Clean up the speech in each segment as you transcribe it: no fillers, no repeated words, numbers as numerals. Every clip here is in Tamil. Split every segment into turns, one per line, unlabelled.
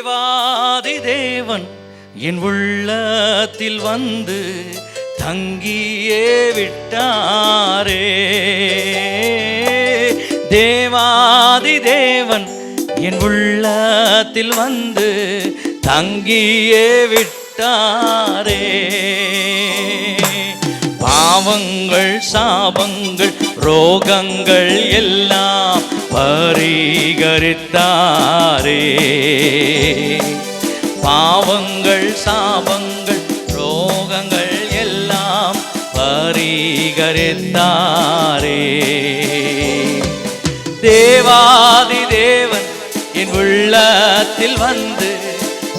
தேவாதி தேவன் என் உள்ளத்தில் வந்து தங்கியே விட்டாரே. தேவாதி தேவன் என் உள்ளத்தில் வந்து தங்கியே விட்டாரே. பாவங்கள் சாபங்கள் ரோகங்கள் எல்லாம் பரிகரித்தாரே. பாவங்கள் சாபங்கள் ரோகங்கள் எல்லாம் பரிகரித்தாரே. தேவாதி தேவன் என் உள்ளத்தில் வந்து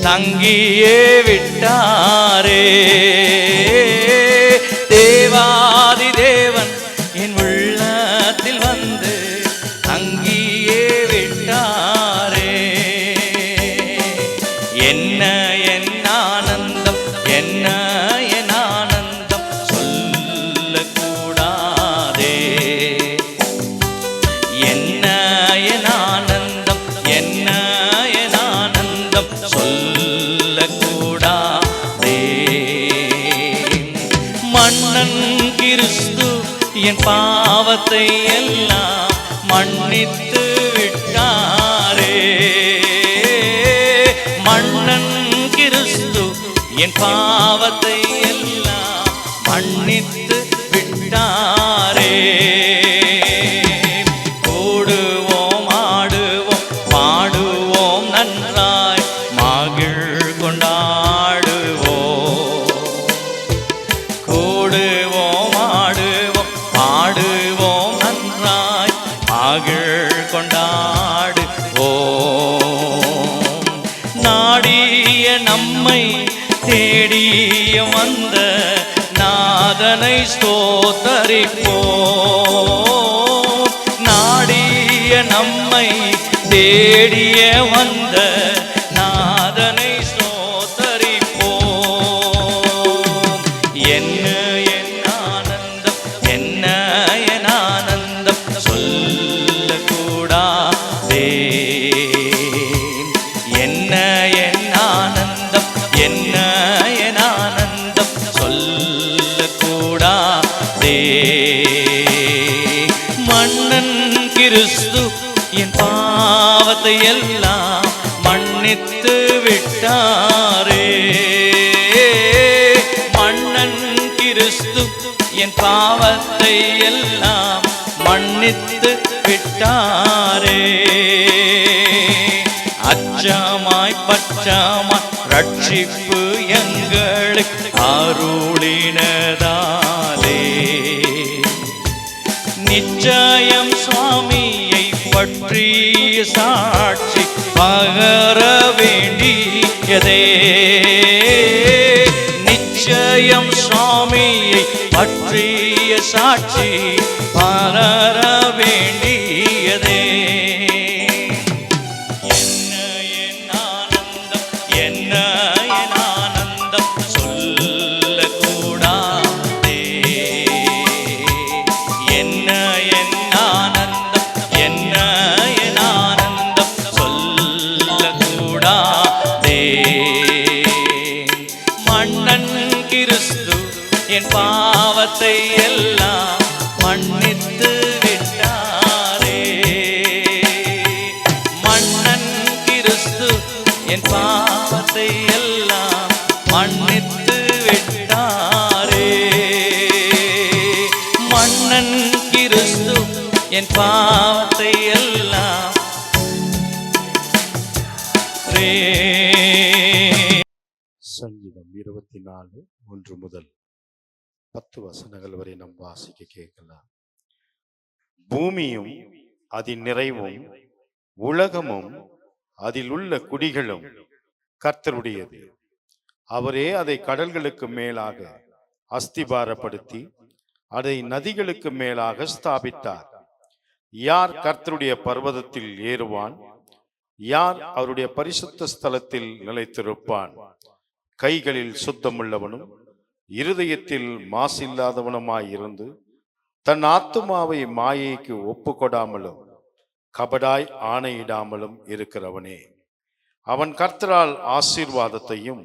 தங்கியே விட்டாரே. தேவாதி தேவன் என் உள்ளத்தில் வந்து தங்கியே விட்டாரே. என்ன என் ஆனந்தம், என்ன என் ஆனந்தம் சொல்லக்கூடாதே. என்ன என் ஆனந்தம், என்ன என் ஆனந்தம் சொல்லக்கூடாதே. மன்னன் கிறிஸ்து என் பாவத்தை எல்லாம் மன்னித்து விட்டாரே. மன்னன் கிறிஸ்து என் பாவத்தை எல்லாம் மன்னித்து விட்டாரே. கூடுவோம் ஆடுவோம் பாடுவோம் நன்றாய் மகிழ் கொண்டாடுவோம். கூடுவோம் ஆடுவோம் பாடுவோம் நன்றாய் மகிழ் கொண்டாடுவோம். நாடிய நம்மை தேடிய வந்த நாதனை ஸ்தோத்தரிப்போம். நாடிய நம்மை தேடிய வந்த நாதனை ஸ்தோத்தரிப்போம். என்ன என் ஆனந்தம், என்ன என் ஆனந்தம் சொல்லக்கூடாதே. என்ன என் ஆனந்தம், என்ன என் ஆனந்தம் சொல்லக்கூடாதே. மன்னன் கிறிஸ்து என் பாவத்தை எல்லாம் மன்னித்து விட்டாரே. மன்னன் கிறிஸ்து என் பாவத்தை எல்லாம் மன்னித்து விட்டாரே. அச்சமாய் பச்சமாய் ரட்சிப்பு எங்களுக்கு அருளினதாலே நிச்சயம் சுவாமியை பற்றிய சாட்சி பகர வேண்டியதே. நிச்சயம் சுவாமியை பற்றிய சாட்சி பகர வேண்டியதே. என்ன என் ஆனந்தம், என்ன என் ஆனந்தம் சொல்லக்கூடாதே. என்ன என் ஆனந்தம், என்ன என் ஆனந்தம் சொல்லக்கூடாதே. மன்னன் கிறிஸ்து என் பாவத்தை எல்லாம் மன்னித்து விட்டாரே. மன்னன் கிறிஸ்து என் பாவத்தை எல்லாம் மன்னித்து விட்டாரே. மன்னன் கிறிஸ்து என் பாவத்தை எல்லாம்
சங்கீதம் 24:1 முதல் 10 வசனங்கள் வரை நாம் வாசிக்க கேட்கலாம். பூமியும் அதின் நிறைவும் உலகமும் அதில் உள்ள குடிகளும் கர்த்தருடையது. அவரே அதை கடல்களுக்கு மேலாக அஸ்திபாரப்படுத்தி அதை நதிகளுக்கு மேலாக ஸ்தாபித்தார். யார் கர்த்தருடைய பர்வதத்தில் ஏறுவான்? யார் அவருடைய பரிசுத்த ஸ்தலத்தில் நிலைத்திருப்பான்? கைகளில் சுத்தமுள்ளவனும் இருதயத்தில் மாசில்லாதவனுமாயிருந்து தன் ஆத்துமாவை மாயைக்கு ஒப்பு கொடாமலும் கபடாய் ஆணையிடாமலும் இருக்கிறவனே. அவன் கர்த்தரால் ஆசீர்வாதத்தையும்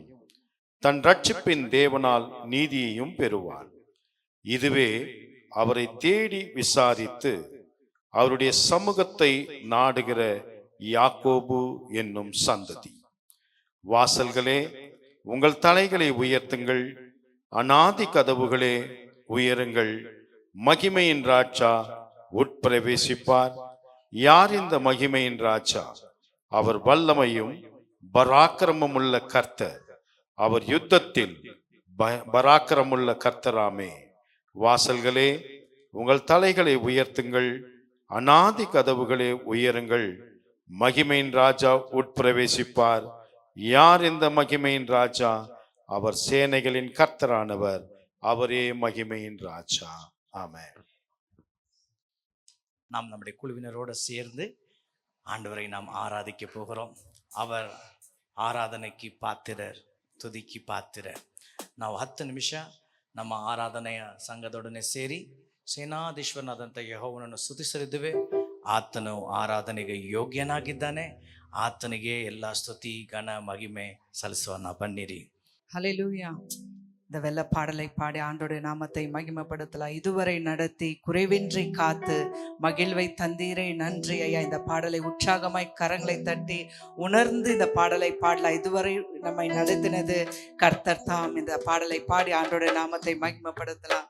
தன் இரட்சிப்பின் தேவனால் நீதியையும் பெறுவான். இதுவே அவரை தேடி விசாரித்து அவருடைய சமூகத்தை நாடுகிற யாக்கோபு என்னும் சந்ததி. வாசல்களே, உங்கள் தலைகளை உயர்த்துங்கள், அநாதி கதவுகளே உயருங்கள். மகிமையின் ராஜா உட்பிரவேசிப்பார். யார் இந்த மகிமையின் ராஜா? அவர் வல்லமையும் பராக்கிரமுள்ள கர்த்தர். அவர் யுத்தத்தில் பராக்கிரமுள்ள கர்த்தராமே. வாசல்களே, உங்கள் தலைகளை உயர்த்துங்கள், அநாதி கதவுகளே உயருங்கள். மகிமையின் ராஜா உட்பிரவேசிப்பார். யார் இந்த மகிமையின் ராஜா? அவர் சேனைகளின் கர்த்தரானவர். அவரே மகிமையின் ராஜா. ஆமென்.
நாம் நம்முடைய குழுவினரோடு சேர்ந்து ஆண்டவரை நாம் ஆராதிக்க போகிறோம். அவர் ಆರಾಧನೆಗೆ ಪಾತ್ರರ್, ತುದಿಗೆ ಪಾತ್ರರ್. ನಾವು 10 ನಿಮಿಷ ನಮ್ಮ ಆರಾಧನೆಯ ಸಂಘದೊಡನೆ ಸೇರಿ ಸೇನಾಧೀಶ್ವರನಾದಂಥ ಯೆಹೋವನನ್ನು ಸ್ತುತಿಸಲಿದ್ದೇವೆ. ಆತನು ಆರಾಧನೆಗೆ ಯೋಗ್ಯನಾಗಿದ್ದಾನೆ. ಆತನಿಗೆ ಎಲ್ಲ ಸ್ತುತಿ ಘನ ಮಹಿಮೆ ಸಲ್ಲಿಸೋಣ. ಬನ್ನಿರಿ.
ஹல்லேலூயா. இந்த வெள்ள பாடலை பாடி ஆண்டோடைய நாமத்தை மகிமைப்படுத்தலாம். இதுவரை நடத்தி குறைவின்றி காத்து மகிழ்வை தந்தீரே நன்றி ஐயா. இந்த பாடலை உற்சாகமாய் கரங்களை தட்டி உணர்ந்து இந்த பாடலை பாடலாம். இதுவரை நம்மை நடத்தினது கர்த்தர் தாம். இந்த பாடலை பாடி ஆண்டோடைய நாமத்தை மகிமைப்படுத்தலாம்.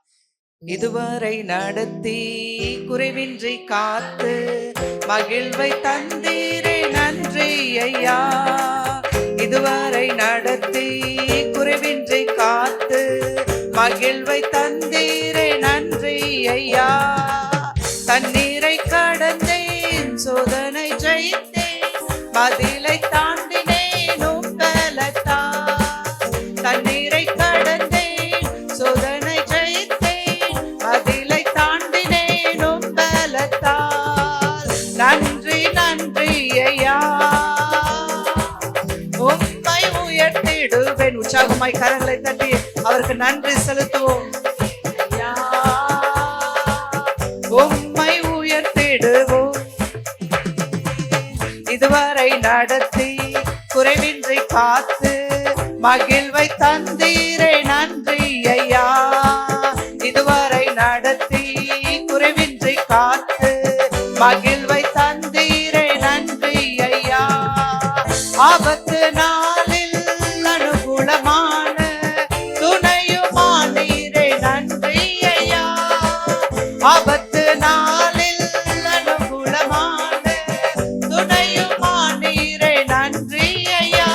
இதுவரை நடத்தி குறைவின்றி காத்து மகிழ்வை தந்தீரே நன்றி ஐயா. இதுவரை நடத்தி குறைவின்றி காத்து மகிழ்வை தந்தீரே நன்றி ஐயா. தண்ணீரை கடந்தேன், சோதனை ஜெயித்தேன், மதிலை தாண்டினேன் உம்பலத்தால். தண்ணீரை கடந்தேன், சோதனை ஜெயித்தேன், மதிலை தாண்டினேன் உம்பலத்தால். நன்றி நன்றி ஐயா, உம்மை உயர்த்திடுவேன். உற்சாகமாய் கரங்களை தட்டி அவருக்கு நன்றி செலுத்துவோம். உம்மை உயர்த்திடுவோம். இதுவரை நடத்தி குறைவின்றி காத்து மகிழ்வை தந்தீரே நன்றி ஐயா. இதுவரை நடத்தி குறைவின்றி காத்து மகிழ்வை தந்தீரே நன்றி ஐயா. ஆபத்து நாளில் அனுகூலமான துணையுமானீரே நன்றி ஐயா. ஆபத்து நாளில் அனுகூலமான துணையுமானீரே நன்றி ஐயா.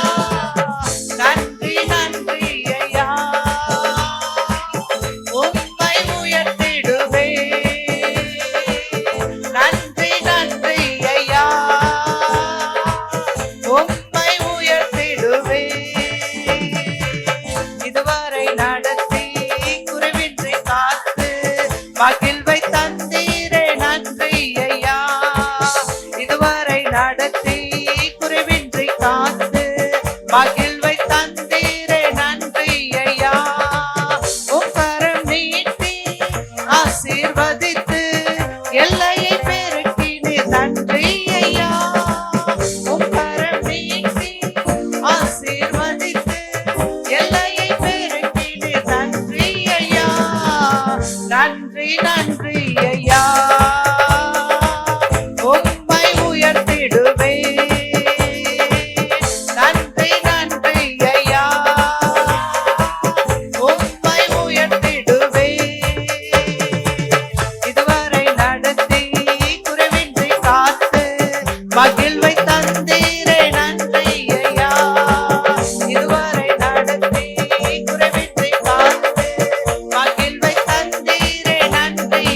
நன்றி நன்றி ஐயா, உம்மை உயர்த்திடுவேன். நன்றி நன்றி ஐயா, உம்மை உயர்த்திடுவேன். இதுவரை நடத்தி குறைவின்றி காத்து மகிழ்வை தந்தீரே நன்றி ஐயா. இதுவரை நடத்தி குறைவின்றி காத்து மகிழ்வை தந்தீரே நன்றி ஐயா. உக்கரம் நீட்டி ஆசீர்வதித்து எல்லையை பெருக்கினீர் நன்றி ஐயா. உக்கரம் நீட்டி ஆசீர்வதித்து எல்லையை பெருக்கினீர் நன்றி ஐயா. நன்றி நன்றி ஐயா, உம்மை உயர்த்திடுவேன். நன்றி நன்றி ஐயா, உம்மை உயர்த்திடுவேன். இதுவரை நடத்தி குறைவின்றி காத்து மகிழ்வை தந்தீரே நன்றி ஐயா. இதுவரை நடத்தி குறைவின்றி காத்து மகிழ்வை தந்தீரே நன்றி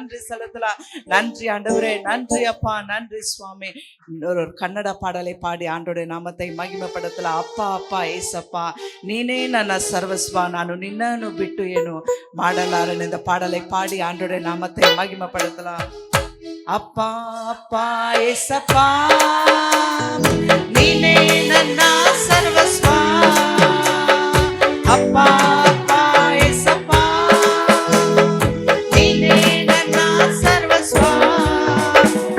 நன்றி செலுத்தலாம். நன்றி ஆண்டவரே, நன்றி அப்பா, நன்றி சுவாமி. இன்னொரு கன்னட பாடலை பாடி ஆண்டோடைய நாமத்தை மகிமைப்படுத்தலாம். ಅಪ್ಪ ಅಪ್ಪ ಏಸಪ್ಪ ನೀನೇ ನನ್ನ ಸರ್ವಸ್ವ, ನಾನು ನಿನ್ನನ್ನು ಬಿಟ್ಟು ಏನು ಮಾಡಲಾರನೆಂದ ಪಾಡலை பாடி ஆண்டோடைய நாமத்தை மகிமைப்படுத்தலாம். ಅಪ್ಪ ಅಪ್ಪ ಏಸಪ್ಪ ನೀನೇ ನನ್ನ ಸರ್ವಸ್ವ, ಅಪ್ಪ ಅಪ್ಪ ಏಸಪ್ಪ ನೀನೇ ನನ್ನ ಸರ್ವಸ್ವ,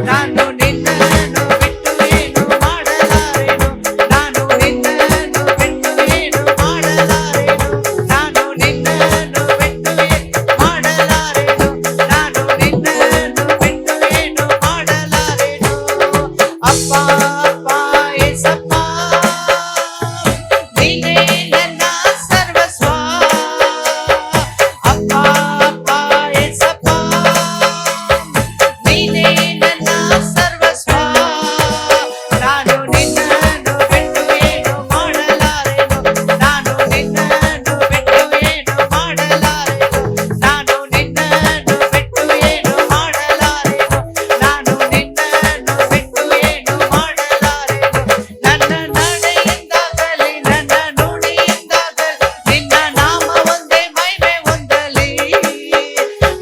ನಾನು ನಿನ್ನನ್ನು ಬಿಟ್ಟು ಏನು ಮಾಡಲಾರೆನು, ನಾನು ನಿನ್ನನ್ನು ಬಿಟ್ಟು ಏನು ಮಾಡಲಾರೆನು, ನಾನು ನಿನ್ನನ್ನು ಬಿಟ್ಟು ಏನು ಮಾಡಲಾರೆನು, ನಾನು ನಿನ್ನನ್ನು ಬಿಟ್ಟು ಏನು ಮಾಡಲಾರೆನು. ಅಪ್ಪ ಅಪ್ಪ ಏಸಪ್ಪ ನೀನೇ ನನ್ನ ಸರ್ವಸ್ವ, ಅಪ್ಪ ಅಪ್ಪ ಏಸಪ್ಪ ನೀನೇ ನನ್ನ ಸರ್ವಸ್ವ, ನಾನು ನಿನ್ನನ್ನು ಬಿಟ್ಟು ಏನು ಮಾಡಲಾರೆನು, ನಾನು ನಿನ್ನನ್ನು ಬಿಟ್ಟು ಏನು ಮಾಡಲಾರೆನು, ನಾನು ನಿನ್ನನ್ನು ಬಿಟ್ಟು ಏನು ಮಾಡಲಾರೆನು, ನಾನು ನಿನ್ನನ್ನು ಬಿಟ್ಟು ಏನು ಮಾಡಲಾರೆನು. ನನ್ನ ನಡೆಯಿಂದಾಗಲಿ ನನ್ನ ನುಡಿಯಿಂದಾಗಲಿ ನಿನ್ನ ನಾಮ ಒಂದೇ ಮಹಿಮೆ ಹೊಂದಲಿ,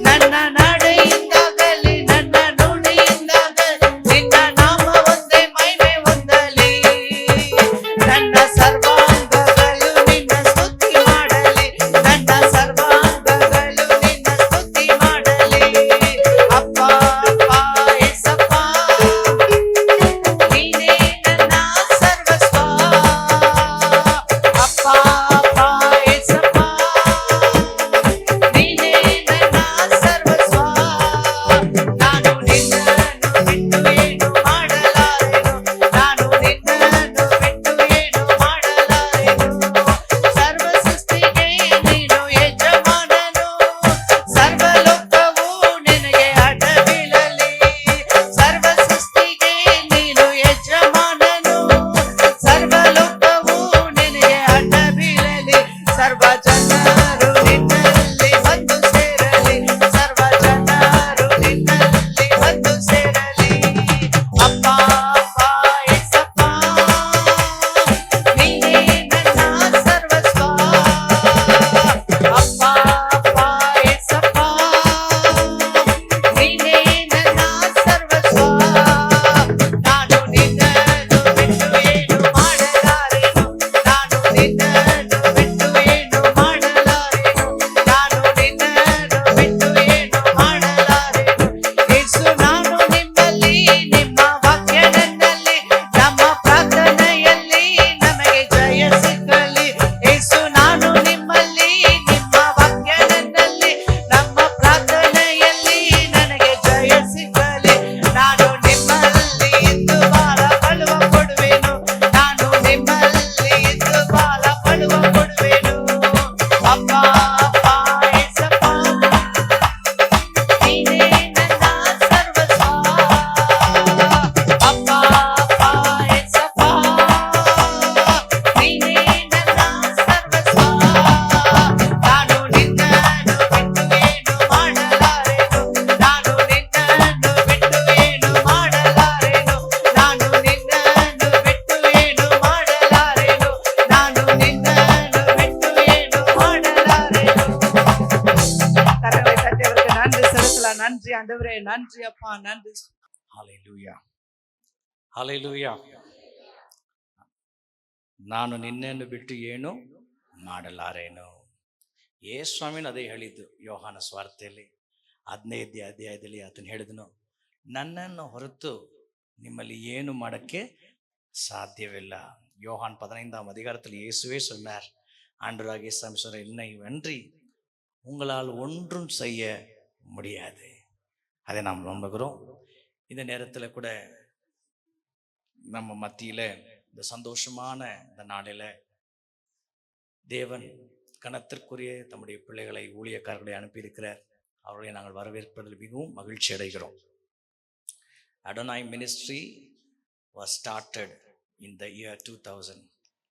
ನನ್ನ ನಡೆಯಿಂದಾಗಲಿ ನನ್ನ ನುಡಿಯಿಂದಾಗಲಿ ನಿನ್ನ ನಾಮ ಒಂದೇ ಮಹಿಮೆ ಹೊಂದಲಿ, ನನ್ನ ಸರ್ವಾಂಗಗಳು ನಿನ್ನ ಸ್ತುತಿ ಮಾಡಲಿ, ನನ್ನ ಸರ್ವಾಂಗಗಳು ನಿನ್ನ ಸ್ತುತಿ ಮಾಡಲಿ. ಅಪ್ಪ ಅಪ್ಪ ಏಸಪ್ಪ ನೀನೇ ನನ್ನ ಸರ್ವಸ್ವ, ಅಪ್ಪ ಅಪ್ಪ ಏಸಪ್ಪ ನೀನೇ ನನ್ನ ಸರ್ವಸ್ವ, ನಾನು ನಿನ್ನನ್ನು ಬಿಟ್ಟು ಏನು ಮಾಡಲಾರೆನು, ನಾನು ನಿನ್ನನ್ನು ಬಿಟ್ಟು ಏನು ಮಾಡಲಾರೆನು. ಸರ್ವ ಸೃಷ್ಟಿಗೆ ನೀನು ಯಜಮಾನನು, ಸರ್ವಲೋಕವು ನಿನಗೆ ಅಡ್ಡಬೀಳಲಿ, ಸರ್ವ ಸೃಷ್ಟಿಗೆ ನೀನು ಯಜಮಾನನು, ಸರ್ವಲೋಕವು ನಿನಗೆ ಅಡ್ಡಬೀಳಲಿ, ಸರ್ವ ಜನರು ನಿನ್ನಲ್ಲಿ ಬಂದು ಸೇರಲಿ, ಸರ್ವ ಜನರು ನಿನ್ನಲ್ಲಿ ಬಂದು ಸೇರಲಿ. ಅಪ್ಪ ಅಪ್ಪ ಏಸಪ್ಪ ನೀನೇ ನನ್ನ ಸರ್ವಸ್ವ, ಅಪ್ಪ ಅಪ್ಪ ಏಸಪ್ಪ ನೀನೇ ನನ್ನ ಸರ್ವಸ್ವ, ನಾನು ನಿನ್ನನ್ನು ಬಿಟ್ಟು ಏನು ಮಾಡಲಾರೆನು, ನಾನು ನಿನ್ನನ್ನು ಬಿಟ್ಟು ಏನು ಮಾಡಲಾರೆನು, ನಾನು ನಿನ್ನನ್ನು ಬಿಟ್ಟು ಏನು ಮಾಡಲಾರೆನು. ಯೇಸು ನಾನು ನಿಮ್ಮಲ್ಲಿ, ನಿಮ್ಮ ವಾಕ್ಯ ನನ್ನಲ್ಲಿ, ನಮ್ಮ ಪ್ರಾರ್ಥನೆಯಲ್ಲಿ ನಮಗೆ ಜಯ ಸಿಕ್ಕಲಿ. ಯೇಸು ನಾನು ನಿಮ್ಮಲ್ಲಿ, ನಿಮ್ಮ ವಾಕ್ಯ ನನ್ನಲ್ಲಿ, ನಮ್ಮ ಪ್ರಾರ್ಥನೆಯಲ್ಲಿ ನನಗೆ ಜಯ ಸಿಕ್ಕಲಿ. ನಾನು ನಿಮ್ಮಲ್ಲಿ ಇದ್ದು ಬಾಳ ಬಳುವ ಕೊಡುವೆನು, ನಾನು ನಿಮ್ಮಲ್ಲಿ ಇದ್ದು ಬಾಳ ಬಳುವ ಕೊಡುವೆನು. ಅಪ್ಪ ಅಪ್ಪ ಏಸಪ್ಪ ನೀನೇ ನನ್ನ ಸರ್ವಸ್ವ, ಅಪ್ಪ ಅಪ್ಪ ಏಸಪ್ಪ ನೀನೇ ನನ್ನ ಸರ್ವಸ್ವ, ನಾನು ನಿನ್ನನ್ನು ಬಿಟ್ಟು ಏನು ಮಾಡಲಾರೆನು, ನಾನು ನಿನ್ನನ್ನು ಬಿಟ್ಟು ಏನು ಮಾಡಲಾರೆನು, ನಾನು ನಿನ್ನನ್ನು ಬಿಟ್ಟು ಏನು ಮಾಡಲಾರೆನು, ನಾನು ನಿನ್ನನ್ನು ಬಿಟ್ಟು ಏನು ಮಾಡಲಾರೆನು. கரங்களை தட்டி அவருக்கு நன்றி செலுத்தலாம். நன்றி ஆண்டவரே, நன்றி அப்பா, நன்றி.
Hallelujah, hallelujah. ನಾನು ನಿನ್ನನ್ನು ಬಿಟ್ಟು ಏನು ಮಾಡಲಾರೇನು. ಯೇಸ್ವಾಮಿನ ಅದೇ ಹೇಳಿದ್ದು ಯೋಹಾನ ಸ್ವಾರ್ಥೆಯಲ್ಲಿ 15ನೇ ಅಧ್ಯಾಯದಲ್ಲಿ ಆತನು ಹೇಳಿದನು, ನನ್ನನ್ನು ಹೊರತು ನಿಮ್ಮಲ್ಲಿ ಏನು ಮಾಡೋಕ್ಕೆ சாத்தியவில்ல. யோகான் 15ஆம் அதிகாரத்தில் இயேசுவே சொன்னார், ஆண்டவராகிய இயேசு சொன்னார், என்னை உங்களால் ஒன்றும் செய்ய முடியாது. அதை நாம் நம்புகிறோம். இந்த நேரத்தில் கூட நம்ம மத்தியில் இந்த சந்தோஷமான இந்த நாளில் தேவன் கனத்திற்குரிய தம்முடைய பிள்ளைகளை, ஊழியக்காரர்களை அனுப்பியிருக்கிறார். அவர்களை நாங்கள் வரவேற்பதில் மிகவும் மகிழ்ச்சி அடைகிறோம். Adonai ministry was started in the year 2000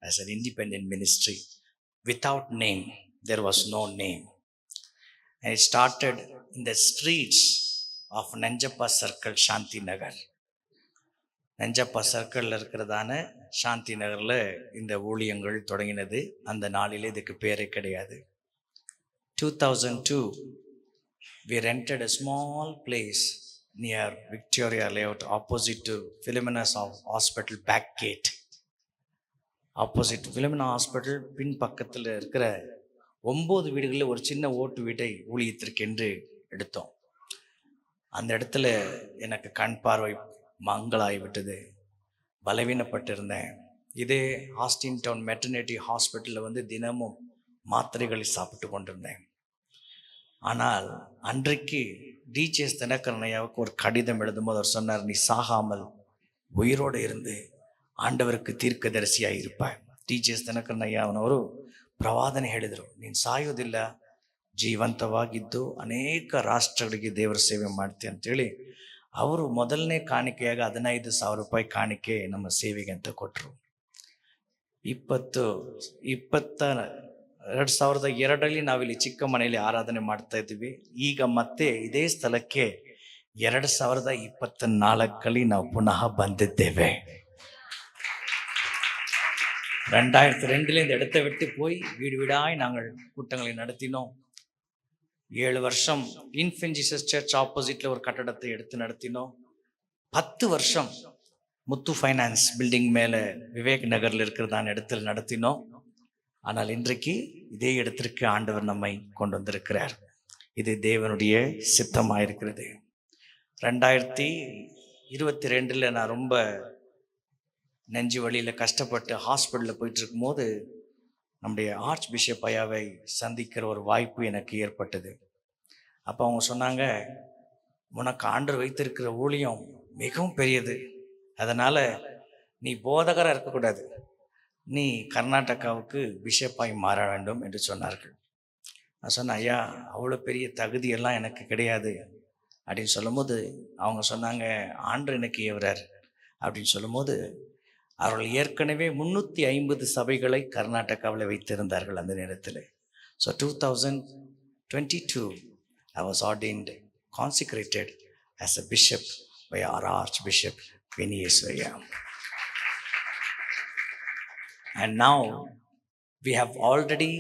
as an independent ministry. Without name, there was no name. And it started in the streets of Nenjappa circle, Shanti Nagar. Nenjappa சர்க்கிளில் இருக்கிறதான சாந்தி நகரில் இந்த ஊழியங்கள் தொடங்கினது. அந்த நாளிலே இதுக்கு பேரே கிடையாது. 2002 we rented a small place near Victoria Layout, opposite to Philomena's Hospital back gate. Opposite Philomena hospital பின் பக்கத்தில் இருக்கிற 9 வீடுகளில் ஒரு சின்ன ஓட்டு வீட்டை ஊழியத்திற்கென்று எடுத்தோம். அந்த இடத்துல எனக்கு கண் பார்வை மங்களாகி விட்டது. பலவீனப்பட்டிருந்தேன். இதே ஆஸ்டின் டவுன் மெட்டர்னிட்டி ஹாஸ்பிட்டலில் தினமும் மாத்திரைகளை சாப்பிட்டு கொண்டிருந்தேன். ஆனால் அன்றைக்கு டிஜிஎஸ் தினகரனையாவுக்கு ஒரு கடிதம் எழுதும்போது அவர் சொன்னார், நீ சாகாமல் உயிரோடு இருந்து ಆಂಡವರಿಗೆ ತೀರ್ಕದರ್ಶಿಯಾಗಿ ಇರ್ಪಾಯ್. ಟಿ.ಜಿ.ಎಸ್. ದಿನಕರನಯ್ಯನವರು ಪ್ರವಾದನೆ ಹೇಳಿದರು, ನೀನು ಸಾಯೋದಿಲ್ಲ, ಜೀವಂತವಾಗಿದ್ದು ಅನೇಕ ರಾಷ್ಟ್ರಗಳಿಗೆ ದೇವರ ಸೇವೆ ಮಾಡ್ತೀಯ ಅಂತೇಳಿ ಅವರು ಮೊದಲನೇ ಕಾಣಿಕೆಯಾಗ 15,000 ರೂಪಾಯಿ ಕಾಣಿಕೆ ನಮ್ಮ ಸೇವೆಗೆ ಅಂತ ಕೊಟ್ಟರು. 2002ರಲ್ಲಿ ನಾವಿಲ್ಲಿ ಚಿಕ್ಕ ಮನೆಯಲ್ಲಿ ಆರಾಧನೆ ಮಾಡ್ತಾ ಇದ್ವಿ. ಈಗ ಮತ್ತೆ ಇದೇ ಸ್ಥಳಕ್ಕೆ 2024ರಲ್ಲಿ ನಾವು ಪುನಃ ಬಂದಿದ್ದೇವೆ. 2002 இந்த இடத்தை விட்டு போய் வீடு வீடாய் நாங்கள் கூட்டங்களை நடத்தினோம். 7 வருஷம் இன்ஃபென்ட் ஜீசஸ் சர்ச் ஆப்போசிட்ல ஒரு கட்டடத்தை எடுத்து நடத்தினோம். 10 வருஷம் முத்து ஃபைனான்ஸ் பில்டிங் மேலே விவேக் நகரில் இருக்கிறதான இடத்தில் நடத்தினோம். ஆனால் இன்றைக்கு இதே இடத்திற்கு ஆண்டவர் நம்மை கொண்டு வந்திருக்கிறார். இது தேவனுடைய சித்தமாக இருக்கிறது. 2022 நான் ரொம்ப நெஞ்சு வழியில் கஷ்டப்பட்டு ஹாஸ்பிட்டலில் போயிட்டு இருக்கும்போது நம்முடைய ஆர்ச் பிஷப் ஐயாவை சந்திக்கிற ஒரு வாய்ப்பு எனக்கு ஏற்பட்டது. அப்போ அவங்க சொன்னாங்க, உனக்கு ஆண்டவர் வைத்திருக்கிற ஊழியம் மிகவும் பெரியது, அதனால் நீ போதகராக இருக்கக்கூடாது, நீ கர்நாடகாவுக்கு பிஷப்பாய் மாற வேண்டும் என்று சொன்னார்கள். நான் சொன்னேன், ஐயா அவ்வளோ பெரிய தகுதியெல்லாம் எனக்கு கிடையாது அப்படின்னு சொல்லும்போது அவங்க சொன்னாங்க, ஆண்டவர் எனக்கு ஏவுறார் அப்படின்னு சொல்லும்போது அவர்கள் ஏற்கனவே 350 சபைகளை கர்நாடகாவில் வைத்திருந்தார்கள் அந்த நேரத்தில். So 2022 I was ordained, consecrated as a bishop by our Archbishop Viniyeswaya. And now we have already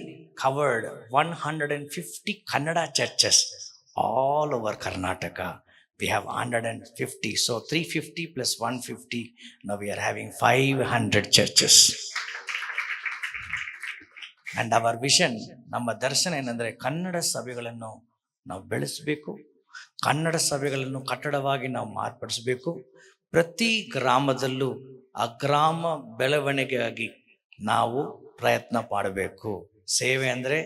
covered 150 Kannada churches all over Karnataka. We have 150, so 350 plus 150, now we are having 500 churches. And our vision, ನಮ್ಮ ದರ್ಶನ ಏನಂದರೆ ಕನ್ನಡ ಸಭೆಗಳನ್ನು ನಾವು ಬೆಳೆಸಬೇಕು, ಕನ್ನಡ ಸಭೆಗಳನ್ನು ಕಟ್ಟಡವಾಗಿ ನಾವು ಮಾರ್ಪಡಿಸಬೇಕು. ಪ್ರತಿ ಗ್ರಾಮದಲ್ಲೂ ಆ ಗ್ರಾಮ ಬೆಳವಣಿಗೆಯಾಗಿ ನಾವು ಪ್ರಯತ್ನ ಮಾಡಬೇಕು. ಸೇವೆ ಅಂದರೆ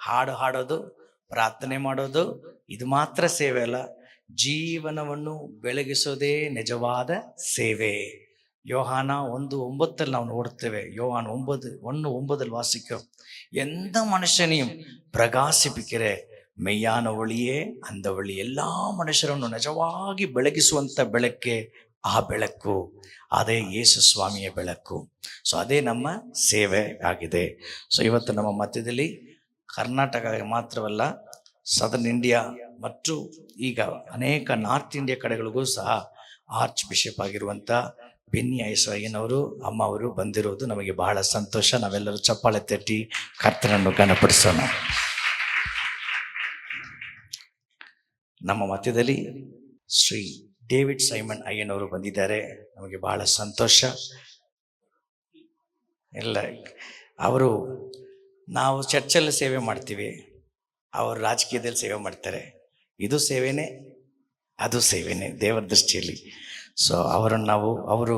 ಹಾಡು ಹಾಡೋದು, ಪ್ರಾರ್ಥನೆ ಮಾಡೋದು, ಇದು ಮಾತ್ರ ಸೇವೆ ಅಲ್ಲ, ಜೀವನವನ್ನು ಬೆಳಗಿಸೋದೇ ನಿಜವಾದ ಸೇವೆ. யோகானா 1:9 ನಾವು ನೋಡ್ತೇವೆ. யோவான் 1:9 வாசிக்கிறோம், எந்த மனுஷனையும் பிரகாசிப்பிக்கிற மெய்யான ஒளிಯೇ அந்த ஒளி, ಎಲ್ಲ ಮನುಷ್ಯರನ್ನು ನಿಜವಾಗಿ ಬೆಳಗಿಸುವಂಥ ಬೆಳಕೆ ಆ ಬೆಳಕು, ಅದೇ ಯೇಸು ಸ್ವಾಮಿಯ ಬೆಳಕು. ಸೊ ಅದೇ ನಮ್ಮ ಸೇವೆ ಆಗಿದೆ. ಸೊ ಇವತ್ತು ನಮ್ಮ ಮಧ್ಯದಲ್ಲಿ ಕರ್ನಾಟಕ ಮಾತ್ರವಲ್ಲ, ಸದರ್ನ್ ಇಂಡಿಯಾ ಮತ್ತು ಈಗ ಅನೇಕ ನಾರ್ತ್ ಇಂಡಿಯಾ ಕಡೆಗಳಿಗೂ ಸಹ ಆರ್ಚ್ ಬಿಷಪ್ ಆಗಿರುವಂಥ ಭಿನ್ನಿಯೇಶ್ವಯ್ಯನವರು ಅಮ್ಮ ಅವರು ಬಂದಿರೋದು ನಮಗೆ ಬಹಳ ಸಂತೋಷ. ನಾವೆಲ್ಲರೂ ಚಪ್ಪಾಳೆ ತಟ್ಟಿ ಕರ್ತನನ್ನು ಘನಪಡಿಸೋಣ. ನಮ್ಮ ಮಧ್ಯದಲ್ಲಿ ಶ್ರೀ ಡೇವಿಡ್ ಸೈಮನ್ ಅಯ್ಯನವರು ಬಂದಿದ್ದಾರೆ, ನಮಗೆ ಬಹಳ ಸಂತೋಷ. ಎಲ್ಲ ಅವರು, ನಾವು ಚರ್ಚಲ್ಲಿ ಸೇವೆ ಮಾಡ್ತೀವಿ, ಅವರು ರಾಜಕೀಯದಲ್ಲಿ ಸೇವೆ ಮಾಡ್ತಾರೆ. ಇದು ಸೇವೆನೇ, ಅದು ಸೇವೆನೇ ದೇವರ ದೃಷ್ಟಿಯಲ್ಲಿ. ಸೊ ಅವರು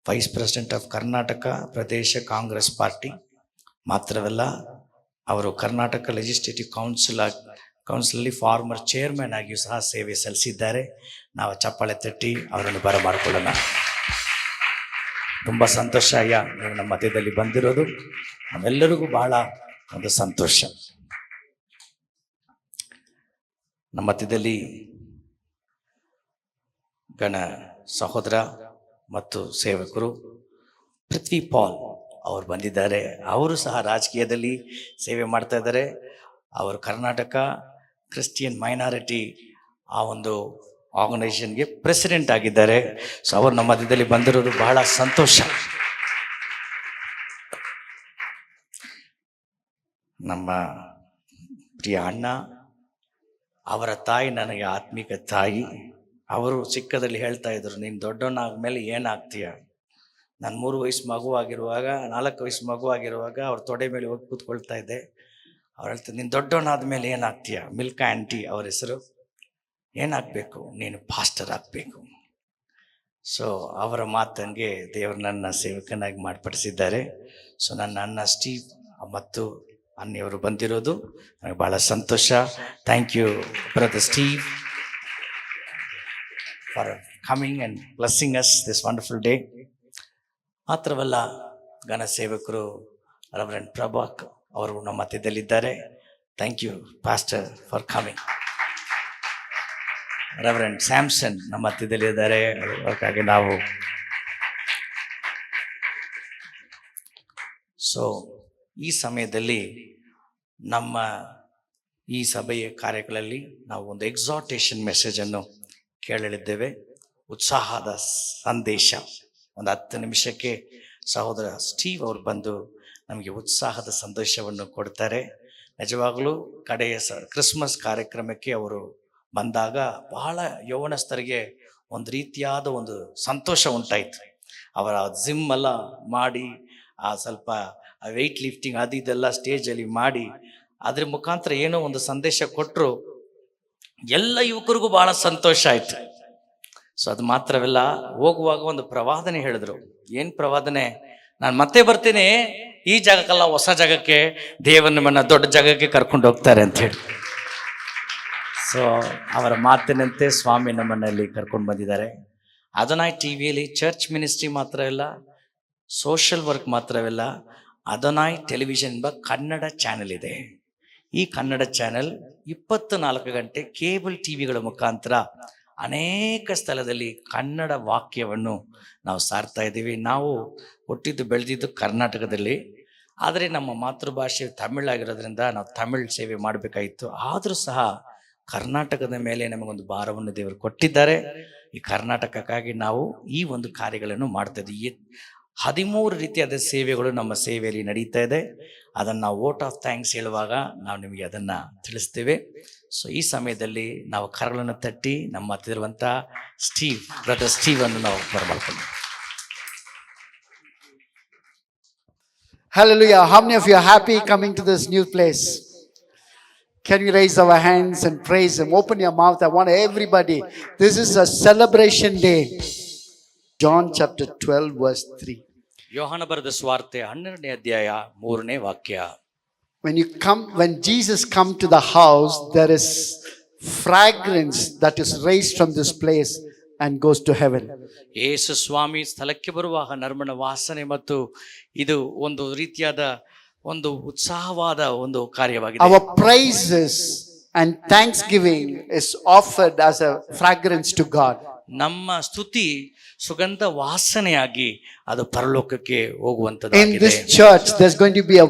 vice president of Karnataka Pradesh Congress party ಮಾತ್ರವಲ್ಲ, ಅವರು ಕರ್ನಾಟಕ ಲೆಜಿಸ್ಲೇಟಿವ್ ಕೌನ್ಸಿಲಲ್ಲಿ ಫಾರ್ಮರ್ ಚೇರ್ಮನ್ ಆಗಿಯೂ ಸಹ ಸೇವೆ ಸಲ್ಲಿಸಿದ್ದಾರೆ. ನಾವು ಚಪ್ಪಾಳೆ ತಟ್ಟಿ ಅವರನ್ನು ಬರಮಾಡಿಕೊಳ್ಳೋಣ. ತುಂಬ ಸಂತೋಷ ಅಯ್ಯ, ನೀವು ನಮ್ಮ ಮಧ್ಯದಲ್ಲಿ ಬಂದಿರೋದು ನಮ್ಮೆಲ್ಲರಿಗೂ ಬಹಳ ಒಂದು ಸಂತೋಷ. ನಮ್ಮ ಮಧ್ಯದಲ್ಲಿ ಗಣ ಸಹೋದರ ಮತ್ತು ಸೇವಕರು ಪೃಥ್ವಿ ಪಾಲ್ ಅವರು ಬಂದಿದ್ದಾರೆ. ಅವರು ಸಹ ರಾಜಕೀಯದಲ್ಲಿ ಸೇವೆ ಮಾಡ್ತಾ ಇದ್ದಾರೆ. ಅವರು ಕರ್ನಾಟಕ ಕ್ರಿಶ್ಚಿಯನ್ ಮೈನಾರಿಟಿ ಆ ಒಂದು ಆರ್ಗನೈಸೇಷನ್ಗೆ ಪ್ರೆಸಿಡೆಂಟ್ ಆಗಿದ್ದಾರೆ. ಸೊ ಅವರು ನಮ್ಮ ಮಧ್ಯದಲ್ಲಿ ಬಂದಿರೋದು ಬಹಳ ಸಂತೋಷ. ನಮ್ಮ ಪ್ರಿಯ ಅಣ್ಣ, ಅವರ ತಾಯಿ ನನಗೆ ಆತ್ಮಿಕ ತಾಯಿ. ಅವರು ಚಿಕ್ಕದಲ್ಲಿ ಹೇಳ್ತಾ ಇದ್ರು, ನೀನು ದೊಡ್ಡವನಾದ್ಮೇಲೆ ಏನಾಗ್ತೀಯ. ನಾನು 3 ವಯಸ್ಸು ಮಗುವಾಗಿರುವಾಗ, 4 ವಯಸ್ಸು ಮಗುವಾಗಿರುವಾಗ ಅವ್ರ ತೊಡೆ ಮೇಲೆ ಹೋಗಿ ಕೂತ್ಕೊಳ್ತಾ ಇದ್ದೆ. ಅವ್ರು ಹೇಳ್ತಾರೆ, ನೀನು ದೊಡ್ಡವನಾದ್ಮೇಲೆ ಏನಾಗ್ತೀಯ. ಮಿಲ್ಕಾ ಆಂಟಿ ಅವ್ರ ಹೆಸರು. ಏನಾಗಬೇಕು, ನೀನು ಪಾಸ್ಟರ್ ಆಗಬೇಕು. ಸೊ ಅವರ ಮಾತಂಗೆ ದೇವರು ನನ್ನ ಸೇವಕನಾಗಿ ಮಾರ್ಪಡಿಸಿದ್ದಾರೆ. ಸೊ ನನ್ನ ಅಣ್ಣ ಸ್ಟೀವ್ ಮತ್ತು ಅನ್ನಿಯವರು ಬಂದಿರೋದು ನನಗೆ ಭಾಳ ಸಂತೋಷ. Thank you brother Steve for coming and blessing us this wonderful day. ಮಾತ್ರವಲ್ಲ, ಘನ ಸೇವಕರು ರೆವರೆಂಡ್ ಪ್ರಭಾಕ್ ಅವರು ನಮ್ಮ ಮಧ್ಯದಲ್ಲಿದ್ದಾರೆ. Thank you pastor for coming. Reverend Samson ನಮ್ಮ ಮಧ್ಯದಲ್ಲಿದ್ದಾರೆ. ಅದಕ್ಕಾಗಿ ನಾವು ಸೊ ಈ ಸಮಯದಲ್ಲಿ ನಮ್ಮ ಈ ಸಭೆಯ ಕಾರ್ಯಗಳಲ್ಲಿ ನಾವು ಒಂದು ಎಕ್ಸಾರ್ಟೇಷನ್ ಮೆಸೇಜನ್ನು ಕೇಳಲಿದ್ದೇವೆ. ಉತ್ಸಾಹದ ಸಂದೇಶ. ಒಂದು 10 ನಿಮಿಷಕ್ಕೆ ಸಹೋದರ ಸ್ಟೀವ್ ಅವರು ಬಂದು ನಮಗೆ ಉತ್ಸಾಹದ ಸಂದೇಶವನ್ನು ಕೊಡ್ತಾರೆ. ನಿಜವಾಗಲೂ ಕಡೆಯ ಕ್ರಿಸ್ಮಸ್ ಕಾರ್ಯಕ್ರಮಕ್ಕೆ ಅವರು ಬಂದಾಗ ಬಹಳ ಯೌವನಸ್ಥರಿಗೆ ಒಂದು ರೀತಿಯಾದ ಒಂದು ಸಂತೋಷ ಉಂಟಾಯಿತು. ಅವರ ಜಿಮ್ ಎಲ್ಲ ಮಾಡಿ, ಸ್ವಲ್ಪ ವೆಯ್ಟ್ ಲಿಫ್ಟಿಂಗ್ ಅದು ಇದೆಲ್ಲ ಸ್ಟೇಜಲ್ಲಿ ಮಾಡಿ ಅದ್ರ ಮುಖಾಂತರ ಏನೋ ಒಂದು ಸಂದೇಶ ಕೊಟ್ಟರು. ಎಲ್ಲ ಯುವಕರಿಗೂ ಬಹಳ ಸಂತೋಷ ಆಯಿತು. ಸೊ ಅದು ಮಾತ್ರವಲ್ಲ, ಹೋಗುವಾಗ ಒಂದು ಪ್ರವಾದನೆ ಹೇಳಿದ್ರು. ಏನು ಪ್ರವಾದನೆ? ನಾನು ಮತ್ತೆ ಬರ್ತೀನಿ, ಈ ಜಾಗಕ್ಕಲ್ಲ ಹೊಸ ಜಾಗಕ್ಕೆ, ದೇವರು ನಿಮ್ಮನ್ನ ದೊಡ್ಡ ಜಾಗಕ್ಕೆ ಕರ್ಕೊಂಡು ಹೋಗ್ತಾರೆ ಅಂತ ಹೇಳಿ. ಸೊ ಅವರ ಮಾತಿನಂತೆ ಸ್ವಾಮಿ ನಮ್ಮನ್ನಲ್ಲಿ ಕರ್ಕೊಂಡು ಬಂದಿದ್ದಾರೆ. ಅದನಾಯ್ ಟಿವಿಯಲ್ಲಿ ಚರ್ಚ್ ಮಿನಿಸ್ಟ್ರಿ ಮಾತ್ರ ಇಲ್ಲ, ಸೋಷಿಯಲ್ ವರ್ಕ್ ಮಾತ್ರವಿಲ್ಲ, ಅದನಾಯ್ ಟೆಲಿವಿಷನ್ ಎಂಬ ಕನ್ನಡ ಚಾನೆಲ್ ಇದೆ. ಈ ಕನ್ನಡ ಚಾನೆಲ್ 24 ಗಂಟೆ ಕೇಬಲ್ ಟಿವಿಗಳ ಮುಖಾಂತರ ಅನೇಕ ಸ್ಥಳದಲ್ಲಿ ಕನ್ನಡ ವಾಕ್ಯವನ್ನು ನಾವು ಸಾರ್ತಾ ಇದ್ದೀವಿ. ನಾವು ಹುಟ್ಟಿದ್ದು ಬೆಳೆದಿದ್ದು ಕರ್ನಾಟಕದಲ್ಲಿ, ಆದರೆ ನಮ್ಮ ಮಾತೃಭಾಷೆ ತಮಿಳಾಗಿರೋದ್ರಿಂದ ನಾವು ತಮಿಳ್ ಸೇವೆ ಮಾಡಬೇಕಾಯಿತು. ಆದರೂ ಸಹ ಕರ್ನಾಟಕದ ಮೇಲೆ ನಮಗೊಂದು ಭಾರವನ್ನು ದೇವರು ಕೊಟ್ಟಿದ್ದಾರೆ. ಈ ಕರ್ನಾಟಕಕ್ಕಾಗಿ ನಾವು ಈ ಒಂದು ಕಾರ್ಯಗಳನ್ನು ಮಾಡ್ತಾ ಇದ್ದೀವಿ. 13 ರೀತಿಯಾದ ಸೇವೆಗಳು ನಮ್ಮ ಸೇವೆಯಲ್ಲಿ ನಡೀತಾ ಇದೆ. ಅದನ್ನು ನಾವು ವೋಟ್ ಆಫ್ ಥ್ಯಾಂಕ್ಸ್ ಹೇಳುವಾಗ ನಾವು ನಿಮಗೆ ಅದನ್ನು ತಿಳಿಸ್ತೇವೆ. ಸೊ ಈ ಸಮಯದಲ್ಲಿ ನಾವು ಕರಗಳನ್ನು ತಟ್ಟಿ ನಮ್ಮ ಹತ್ತಿರುವಂಥ ಸ್ಟೀವ್, ಬ್ರದರ್ ಸ್ಟೀವ್ ಅನ್ನು ನಾವು ಬರಮಾಡ್ಕೊಂಡು.
Hallelujah. How many of you are happy coming to this new place? Can we raise our hands and praise Him? Open your mouth. I want everybody. This is a celebration day. John chapter 12 verse 3.
ಯೋಹಾನ ಬರೆದ ಸುವಾರ್ತೆ 12ನೇ ಅಧ್ಯಾಯ 3ನೇ ವಾಕ್ಯ.
When Jesus come to the house, there is fragrance that is raised from this place and goes to heaven.
ಯೇಸು ಸ್ವಾಮಿ ಸ್ಥಳಕ್ಕೆ ಬರುವಾಗ ನರ್ಮಣ ವಾಸನೆ ಮತ್ತು ಇದು ಒಂದು ರೀತಿಯಾದ ಒಂದು ಉತ್ಸಾಹವಾದ ಒಂದು ಕಾರ್ಯವಾಗಿದೆ.
Our praises and thanksgiving is offered as a fragrance to God.
ನಮ್ಮ ಸ್ತುತಿ ಸುಗಂಧ ವಾಸನೆಯಾಗಿ ಅದು ಪರಲೋಕಕ್ಕೆ ಹೋಗುವಂತದ್ದಾಗಿದೆ.
In this church there's going to be a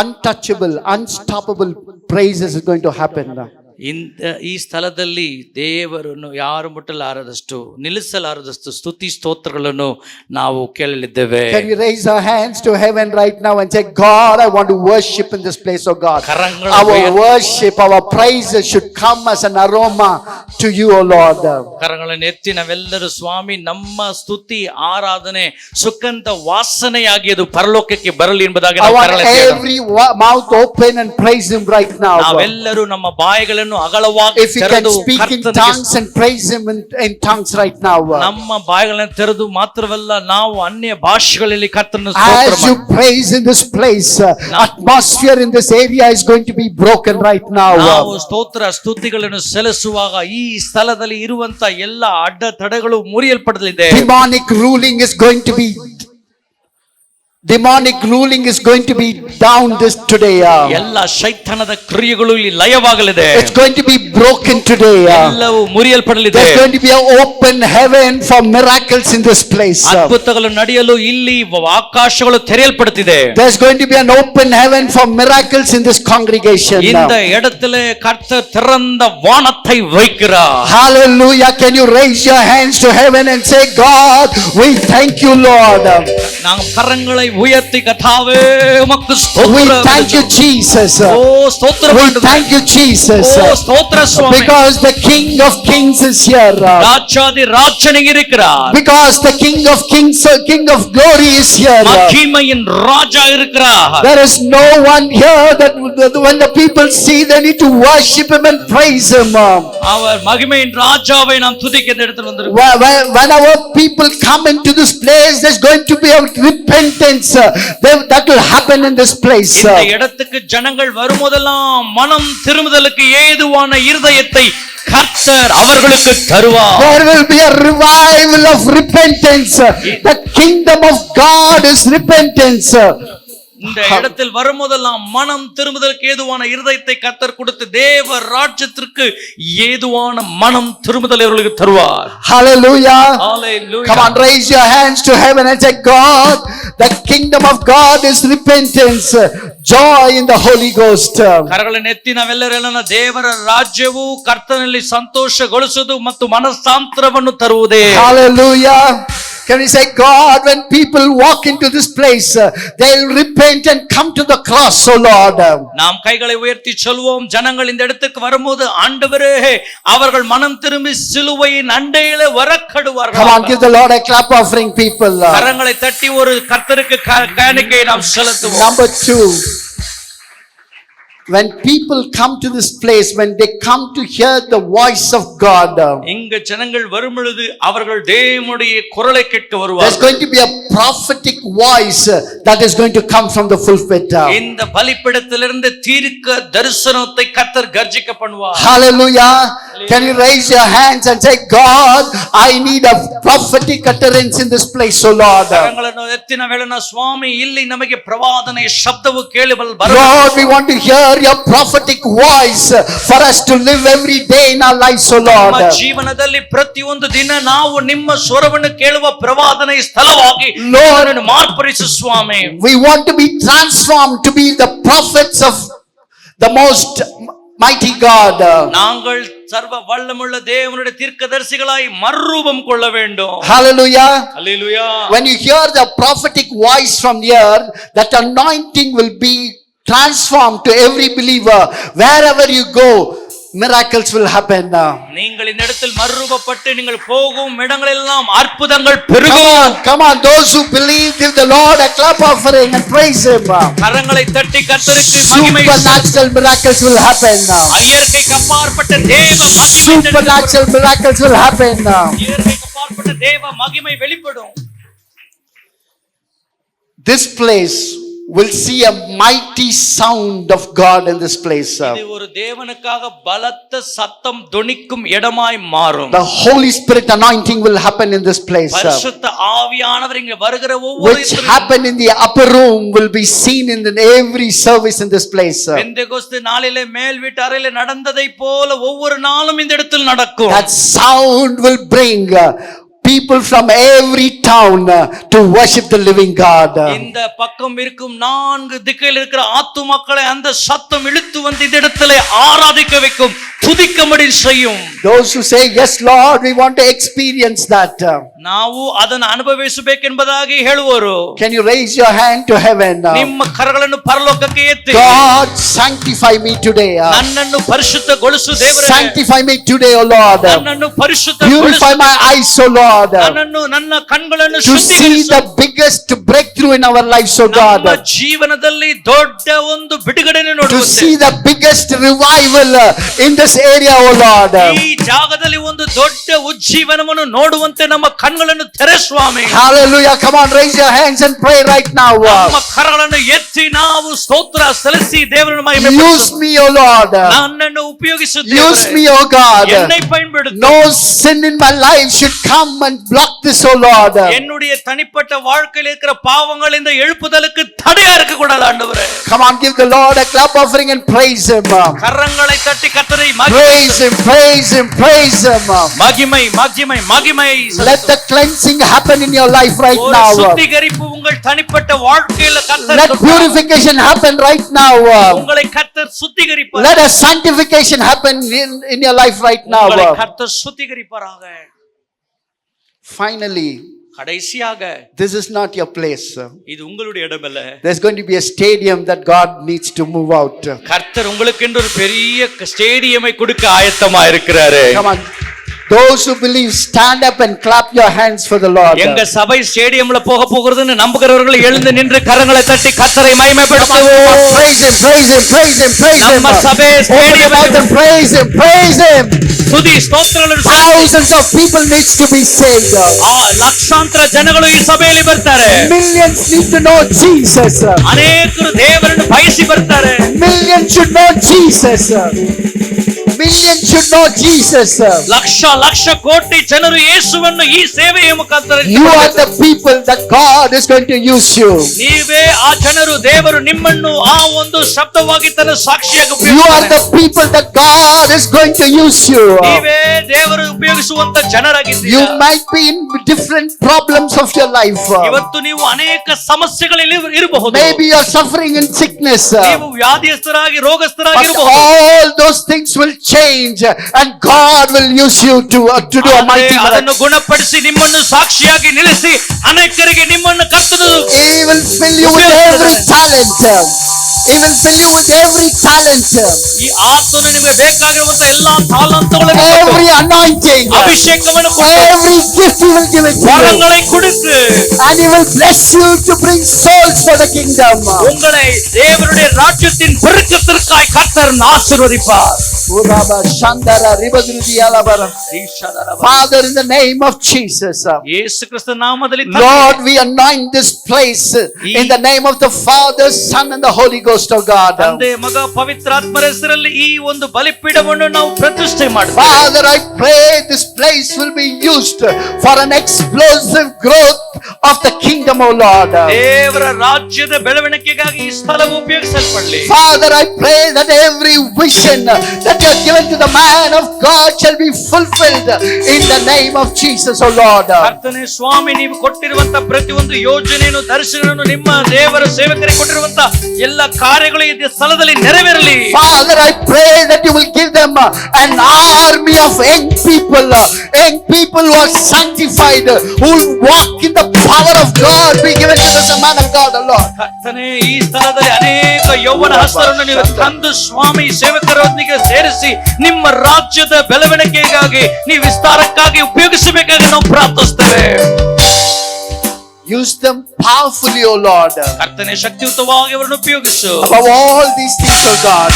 untouchable, unstoppable praises is going to happen.
ಈ ಸ್ಥಳದಲ್ಲಿ ದೇವರನ್ನು ಯಾರು ಮುಟ್ಟಲಾರದಷ್ಟು, ನಿಲ್ಲಿಸಲಾರದಷ್ಟು ಸ್ತುತಿ ಸ್ತೋತ್ರಗಳನ್ನು ನಾವು ಕೇಳಲಿದ್ದೇವೆ.
Can we raise our hands to heaven right now and say, God, I want to worship in this place, oh God. Our worship, our praises should come as an aroma to you, oh Lord.
ಕರಗಳನ್ನು ಎತ್ತಿ ನಾವೆಲ್ಲರೂ ಸ್ವಾಮಿ, ನಮ್ಮ ಸ್ತುತಿ ಆರಾಧನೆ ಸುಗಂಧ ವಾಸನೆಯಾಗಿ ಅದು ಪರಲೋಕಕ್ಕೆ ಬರಲಿ ಎಂಬುದಾಗಿ
I want every mouth open and praise Him right now.
ನಾವೆಲ್ಲರೂ ನಮ್ಮ ಬಾಯಿಗಳನ್ನು ಅಗಲವಾಗಿ
if you can speak in tongues and praise Him in tongues right now.
ನಮ್ಮ ಬಾಯಿಗಳನ್ನು ತೆರೆದು ಮಾತ್ರವಲ್ಲ, ನಾವು ಅನ್ಯ ಭಾಷೆಗಳಲ್ಲಿ ಕರ್ತನನ್ನು ಸ್ತೋತ್ರ
as you praise in this place, atmosphere in this area is going to be broken right now.
ನಾವು ಸ್ತೋತ್ರ ಸ್ತುತಿಗಳನ್ನು ಸಲ್ಲಿಸುವಾಗ ಈ ಸ್ಥಳದಲ್ಲಿ ಇರುವಂತ ಎಲ್ಲ ಅಡ್ಡ ತಡೆಗಳು ಮುರಿಯಲ್ಪಡಲಿದೆ.
Demonic ruling is going to be Demonic ruling is going to be down this today.
ಎಲ್ಲ ಶೈತಾನದ ಕ್ರಿಯೆಗಳು ಇಲ್ಲಿ ಲಯವಾಗಲಿದೆ.
It's going to be broken today.
ಎಲ್ಲವೂ ಮುರಿಯಲ್ಪಡಲಿದೆ.
There's going to be an open heaven for miracles in this place.
ಅದ್ಭುತಗಳು ನಡೆಯಲು ಇಲ್ಲಿ ಆಕಾಶಗಳು ತೆರೆಯಲ್ಪಡುತ್ತಿದೆ.
There's going to be an open heaven for miracles in this congregation.
இந்த இடத்திலே கர்த்தர் திறந்த வானத்தை வைக்கிறார்.
Hallelujah. Can you raise your hands to heaven and say, God, we thank you, Lord.
நாம் கரங்களை உயர்த்தி கர்த்தாவே உமக்கு
We
ஸ்தோத்திரம்.
thank you, Jesus.
ஓ ஸ்தோத்திரம்.
We thank you, Jesus.
ஓ ஸ்தோத்திர சுவாமி.
Because the King of Kings is here.
ராஜாதி ராஜன் இருக்கிறார்.
Because the King of Kings, King of Glory is here.
மகிமையின் ராஜா இருக்கிறார்.
There is no one here that when the people see, they need to worship Him and praise Him.
அவர் மகிமையின் ராஜாவை நாம் துதிக்க இந்த இடத்தில் வந்திருக்கிறோம்.
Whenever people come into this place, there's going to be a repentance that will happen in this place.
இந்த இடத்துக்கு ஜனங்கள் வரும்போதெல்லாம் மனம் திரும்புதலுக்கு ஏதுவான இருதயத்தை கர்த்தர் அவர்களுக்கு தருவார்.
There will be a revival of repentance. The kingdom of God is repentance.
இந்த இடத்தில் வரும்போதெல்லாம் மனம் திரும்புதலுக்கு ஏதுவான இருதயத்தை கர்த்தர் கொடுத்து தேவ ராஜ்யத்திற்கு ஏதுவான மனம் திரும்புதலை அவர்களுக்கு தருவார்.
Hallelujah.
Hallelujah.
Come on, raise your hands to heaven and say, God, the kingdom of God is repentance, joy in the Holy Ghost.
ಕರಗಳನ್ನು ಎತ್ತಿ ನಾವೆಲ್ಲರೆಲ್ಲ ದೇವರ ರಾಜ್ಯವು ಕರ್ತನಲ್ಲಿ ಸಂತೋಷಗೊಳಿಸುವುದು ಮತ್ತು ಮನಸ್ಸಾಂತರವನ್ನು ತರುವುದೇ.
Hallelujah. Can we say, God, when people walk into this place, they'll repent and come to the cross, oh Lord.
நாம் கைகளை உயர்த்தி சொல்வோம், ஜனங்கள் இந்த இடத்துக்கு வரும்போது ஆண்டவரே அவர்கள் மனம் திரும்பி சிலுவையின் அண்டையிலே வரக்கடுவார்கள்.
Come on, give the Lord a clap offering, people.
கரங்களை தட்டி ஒரு கர்த்தருக்கு காணிக்கை நாம் செலுத்துவோம்.
Number 2. When people come to this place, when they come to hear the voice of God,
இங்க ஜனங்கள் வரும் பொழுது அவர்கள் தேவனுடைய குரலை கேட்க
there's
வருவார்கள்.
going to be a prophetic voice that is going to come from the pulpit.
இந்த பலிபீடத்திலிருந்து தீர்க்க தரிசனத்தை கர்த்தர் கர்ஜிக்க பண்ணுவார்.
Hallelujah. Can you raise your hands and say, God, I need a prophetic utterance in this place, oh Lord.
ಕರಗಳನ್ನು ಎತ್ತಿನ ವೇಳೆನ ಸ್ವಾಮಿ ಇಲ್ಲಿ ನಮಗೆ ಪ್ರವಾದನೆಯ ಶಬ್ದವು ಕೇಳಿಬಲ್
Lord, we want to hear your prophetic voice for us to live every day in our lives, oh Lord.
ನಮ್ಮ ಜೀವನದಲ್ಲಿ ಪ್ರತಿಯೊಂದು ದಿನ ನಾವು ನಿಮ್ಮ ಸ್ವರವನ್ನು ಕೇಳುವ ಪ್ರವಾದನೆಯ ಸ್ಥಳವಾಗಿ ನಮ್ಮನ್ನು ಮಾರ್ಪಡಿಸು ಸ್ವಾಮಿ.
We want to be transformed to be the prophets of the most mighty God.
நாங்கள் சர்வ வல்லமுள்ள தேவனுடைய தீர்க்கதரிசிகளாய் மறுரூபம் கொள்ள வேண்டும்.
Hallelujah.
Hallelujah.
When you hear the prophetic voice from here, that anointing will be transformed to every believer. Wherever you go, miracles will happen.
நீங்கள் இந்த இடத்தில் மறுரூபப்பட்டு நீங்கள் போகும் இடங்களெல்லாம் அற்புதங்கள் பெருகும்.
Come on, those who believe, give the Lord a clap offering and praise Him.
கரங்களை தட்டி கர்த்தருக்கு மகிமை.
Supernatural miracles will happen.
இயற்கைக்கு அப்பாற்பட்ட தேவ மகிமை.
Supernatural miracles will happen.
இயற்கைக்கு அப்பாற்பட்ட தேவ மகிமை வெளிப்படும்.
This place will see a mighty sound of God in this place.
இது ஒரு தேவனுக்காக பலத்த சத்தம் தொனிக்கும் இடமாய் மாறும்.
The Holy Spirit anointing will happen in this place.
பரிசுத்த ஆவியானவர் இங்க வருகிற ஒவ்வொரு
Which happened in the upper room will be seen in every service in this place.
பெந்தெகோஸ்து நாளிலே மேல் வீட்டு அறையிலே நடந்ததை போல ஒவ்வொரு நாளும் இந்த இடத்தில் நடக்கும்.
That sound will bring people from every town to worship the living God.
இந்த பக்கம் இருக்கும் 4 திக்கில் இருக்கிற ஆத்துமக்களை அந்த சத்தம் இழுத்து வந்து இந்த இடத்திலே ஆராதிக்க வைக்கும், துதிக்கும்படி செய்யும்.
Those who say, yes Lord, we want to experience that.
ನಾವು ಅದನ್ನು ಅನುಭವಿಸಬೇಕೆಂಬುದಾಗಿ ಹೇಳುವರು.
Can you raise your hand to heaven?
ನಿಮ್ಮ ಕರಗಳನ್ನು ಪರಲೋಕಕ್ಕೆ ಎತ್ತಿ,
God, sanctify me today.
ನನ್ನನ್ನು ಪರಿಶುದ್ಧಗೊಳಿಸು ದೇವರೇ.
Sanctify me today, O Lord.
ನನ್ನನ್ನು ಪರಿಶುದ್ಧಗೊಳಿಸು.
Purify my eyes, O Lord.
ನನ್ನ ಕಣ್ಣುಗಳನ್ನು
To see
ಶುದ್ಧೀಕರಿಸು.
the biggest breakthrough in our lives, O God.
ನಮ್ಮ ಜೀವನದಲ್ಲಿ ದೊಡ್ಡ ಒಂದು ಬಿಡುಗಡೆಯನ್ನು
To
ನೋಡುವಂತೆ,
see the biggest revival in this area, O Lord.
ಈ ಜಾಗದಲ್ಲಿ ಒಂದು ದೊಡ್ಡ ಉಜ್ಜೀವನವನ್ನು ನೋಡುವಂತೆ ನಮ್ಮ ಕಣ್ಣುಗಳನ್ನು ತೆರೆ ಸ್ವಾಮಿ.
Hallelujah. Come on, raise your hands and pray right now.
ನಮ್ಮ ಕರಗಳನ್ನು ಎತ್ತಿ ನಾವು ಸ್ತೋತ್ರ ಸಲ್ಲಿಸಿ ದೇವರನ್ನು ಮಹಿಮೆ
Use me, O Lord.
ನನ್ನನ್ನು ಉಪಯೋಗಿಸು
Use me, O God.
என்னை பயன்படுத்து.
No sin in my life should come and block this, O Lord.
என்னுடைய தனிப்பட்ட வாழ்க்கையில் இருக்கிற பாவங்கள் இந்த எழுப்புதலுக்கு தடையா இருக்க கூடாது ஆண்டவரே.
Come on, give the Lord a clap offering and praise Him.
கரங்களை தட்டி கர்த்தரை
Praise Him, praise Him, praise Him.
மகிமை மகிமை மகிமை.
Let the cleansing happen in your life right
ஒரு
now.
சுத்திகரிப்பு உங்கள் தனிப்பட்ட வாழ்க்கையில கர்த்தர்
Let purification happen right now.
உங்களை கர்த்தர் சுத்திகரிப்பார்.
Let a sanctification happen in your life right now.
உங்களை கர்த்தர் சுத்திகரிப்பாராக.
Finally,
கடைசியாக
this is not your place.
இது உங்களுடைய இடம் அல்ல.
There's going to be a stadium that God needs to move out.
கர்த்தர் உங்களுக்கு என்று ஒரு பெரிய ஸ்டேடியமை கொடுக்க ஆயத்தமா இருக்கிறாரு.
Come on. Those who believe, stand up and clap your hands for the Lord.
எங்க சபை ஸ்டேடியம்ல போகிறதுன்னு நம்புகிறவர்கள் எழுந்து நின்று கரங்களை தட்டி கர்த்தரை மகிமைப்படுத்துவோம்.
Praise Him, praise Him, praise Him, praise Him.
நம்ம சபை stadium
and praise Him, praise Him.
துதி ஸ்தோத்திரಗಳು.
Thousands of people needs to be saved.
ಲಕ್ಷಾಂತರ ಜನಗಳು ಈ ಸಭೆಯಲ್ಲಿ ಬರ್ತಾರೆ.
Millions need to know Jesus.
ಅನೇಕರು ದೇವರನ್ನು ಬಯಸಿ ಬರ್ತಾರೆ.
Millions should know Jesus. Millions should know Jesus.
Lakh lakh ಕೋಟಿ ಜನರು ಯೇಸುವನ್ನು ಈ ಸೇವೆಯ ಮುಖಾಂತರ
You are the people that God is going to use you.
ನೀವೇ ಆ ಜನರು. ದೇವರು ನಿಮ್ಮನ್ನು ಆ ಒಂದು ಶಬ್ದವಾಗಿ ತನ್ನ ಸಾಕ್ಷಿಯಾಗಿ
You are the people that God is going to use you.
ನೀವೇ ದೇವರು ಉಪಯೋಗಿಸುವಂತ ಜನರಾಗಿದ್ದೀರಿ.
You might be in different problems of your life.
ಇವತ್ತು ನೀವು ಅನೇಕ ಸಮಸ್ಯೆಗಳಲ್ಲಿ ಇರಬಹುದು.
Maybe you are suffering in sickness.
ನೀವು ವ್ಯಾಧಿಸ್ಥರಾಗಿ
But
ರೋಗಸ್ಥರಾಗಿರಬಹುದು.
all those things will change and God will use you to do a mighty
ಅದನ್ನು
work.
ಗುಣಪಡಿಸಿ ನಿಮ್ಮನ್ನು ಸಾಕ್ಷಿಯಾಗಿ ನಿಲ್ಲಿಸಿ ಅನೇಕರಿಗೆ ನಿಮ್ಮನ್ನು ಕರ್ತನು
He will fill you with every talent. He will fill you with every talent.
ಈ ಆತ್ಮನು ನಿಮಗೆ ಬೇಕಾಗಿರುವಂತ ಎಲ್ಲಾ ತಾಲಂತುಗಳನ್ನು ಕೊಟ್ಟು,
Every anointing.
ಅಭಿಷೇಕವನ್ನು ಕೊಟ್ಟು,
Every gift He will give it to you.
ವರங்களை கொடுத்து
And He will bless you to bring souls for the kingdom.
உங்களை தேவனுடைய ராஜ்யத்தின் பெருக்கத்திற்காய் கர்த்தர் ஆசீர்வதிப்பார்.
Father, in the name of Jesus,
Yesu Krista ನಾಮದಲ್ಲಿ
Lord, we anoint this place in the name of the Father, Son, and the Holy Ghost of God.
ತಂದೆ ಮಗ ಪವಿತ್ರಾತ್ಮರ ಹೆಸರಲ್ಲಿ ಈ ಒಂದು ಬಲಿಪೀಠವನ್ನು ನಾವು ಪ್ರತಿಷ್ಠೆ ಮಾಡ್ತೀವಿ.
Father, I pray this place will be used for an explosive growth of the kingdom, O Lord.
ದೇವರ ರಾಜ್ಯದ ಬೆಳವಣಿಗೆಗಾಗಿ ಈ ಸ್ಥಳವು ಉಪಯೋಗಿಸಲ್ಪಡಲಿ.
Father, I pray that every vision that you have given to the man of God shall be fulfilled in the name of Jesus, O Lord.
ಕರ್ತನೇ ಸ್ವಾಮಿ, ನೀವು ಕೊಟ್ಟಿರುವಂತ ಪ್ರತಿಯೊಂದು ಯೋಜನೆಯನ್ನು ದರ್ಶನವನ್ನು ನಿಮ್ಮ ದೇವರ ಸೇವಕರಿಗೆ ಕೊಟ್ಟಿರುವಂತ ಎಲ್ಲ ಕಾರ್ಯಗಳು ಈ ಸ್ಥಳದಲ್ಲಿ ನೆರವೇರಲಿ.
Father, I pray that you will give them an army of young people who are sanctified, who will walk in the power of God. Be given to this man of God, O Lord.
ಕರ್ತನೇ, ಈ ಸ್ಥಳದಲ್ಲಿ ಅನೇಕ ಯೌವನ ಹಸ್ತರನ್ನು ನೀವು ತಂದು ಸ್ವಾಮಿ ಸೇವಕರೊಂದಿಗೆ ಸೇರಿಸಿ ನಿಮ್ಮ ರಾಜ್ಯದ ಬೆಳವಣಿಗೆಗಾಗಿ ನೀವು ವಿಸ್ತಾರಕ್ಕಾಗಿ ಉಪಯೋಗಿಸಬೇಕಾಗಿ ನಾವು ಪ್ರಾರ್ಥಿಸ್ತೇವೆ.
Use them powerfully, O Lord.
ಕರ್ತನೇ, ಶಕ್ತಿಯುತವಾಗಿ ಅವರನ್ನು ಉಪಯೋಗಿಸು.
Above all these things, O God.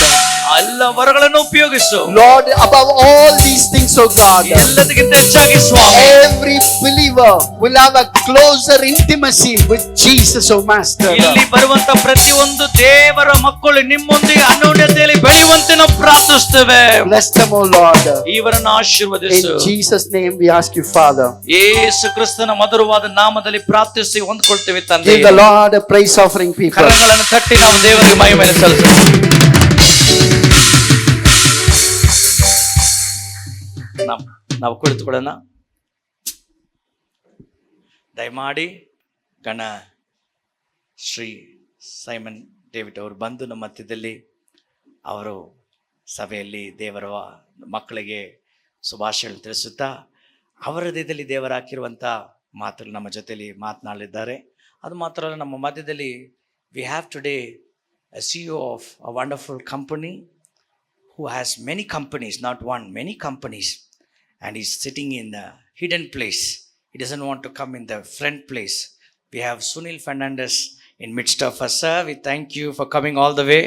ಎಲ್ಲ ವರಗಳನ್ನು ಉಪಯೋಗಿಸು.
Lord, above all these things, O God.
ಎಲ್ಲದಕ್ಕಿಂತ ಹೆಚ್ಚಾಗಿ ಸ್ವಾಮಿ,
Every believer will have a closer intimacy with Jesus, O Master.
ಇಲ್ಲಿ ಬರುವಂತ ಪ್ರತಿಯೊಂದು ದೇವರ ಮಕ್ಕಳು ನಿಮ್ಮೊಂದಿಗೆ ಅನ್ಯೋನ್ಯತೆಯಲ್ಲಿ ಬೆಳೆಯುವಂತೆ ನಾವು ಪ್ರಾರ್ಥಿಸ್ತೇವೆ.
Bless them, O Lord.
ಇವರನ್ನು ಆಶೀರ್ವದಿಸು.
In Jesus' name we ask you, Father.
ಯೇಸು ಕ್ರಿಸ್ತನ ಮಧುರವಾದ ನಾಮದಲ್ಲಿ ಪ್ರಾರ್ಥಿಸಿ ಹೊಂದ್ಕೊಳ್ತೇವೆ ತಂದೆ.
Give the Lord a praise offering, people.
ಕರಗಳನ್ನು ತಟ್ಟಿ ನಾವು ದೇವರಿಗೆ ಮಹಿಮೆ ಸಲ್ಲಿಸೋಣ. ನಾವು ಕುಳಿತುಕೊಳ್ಳೋಣ. ದಯಮಾಡಿ ಗಣ ಶ್ರೀ ಸೈಮನ್ ಡೇವಿಡ್ ಅವರು ಬಂದು ನಮ್ಮ ಮಧ್ಯದಲ್ಲಿ ಅವರು ಸಭೆಯಲ್ಲಿ ದೇವರ ಮಕ್ಕಳಿಗೆ ಶುಭಾಶಯಗಳು ತಿಳಿಸುತ್ತಾ ಅವರ ಹೃದಯದಲ್ಲಿ ದೇವರು ಹಾಕಿರುವಂಥ ಮಾತುಗಳು ನಮ್ಮ ಜೊತೆಯಲ್ಲಿ ಮಾತನಾಡಲಿದ್ದಾರೆ. ಅದು ಮಾತ್ರ ಅಲ್ಲ, ನಮ್ಮ ಮಧ್ಯದಲ್ಲಿ we have today a CEO of a wonderful company who has many companies, not one, many companies, and he's sitting in the hidden place. He doesn't want to come in the front place. We have Sunil Fernandez in midst of us, sir. We thank you for coming all the way.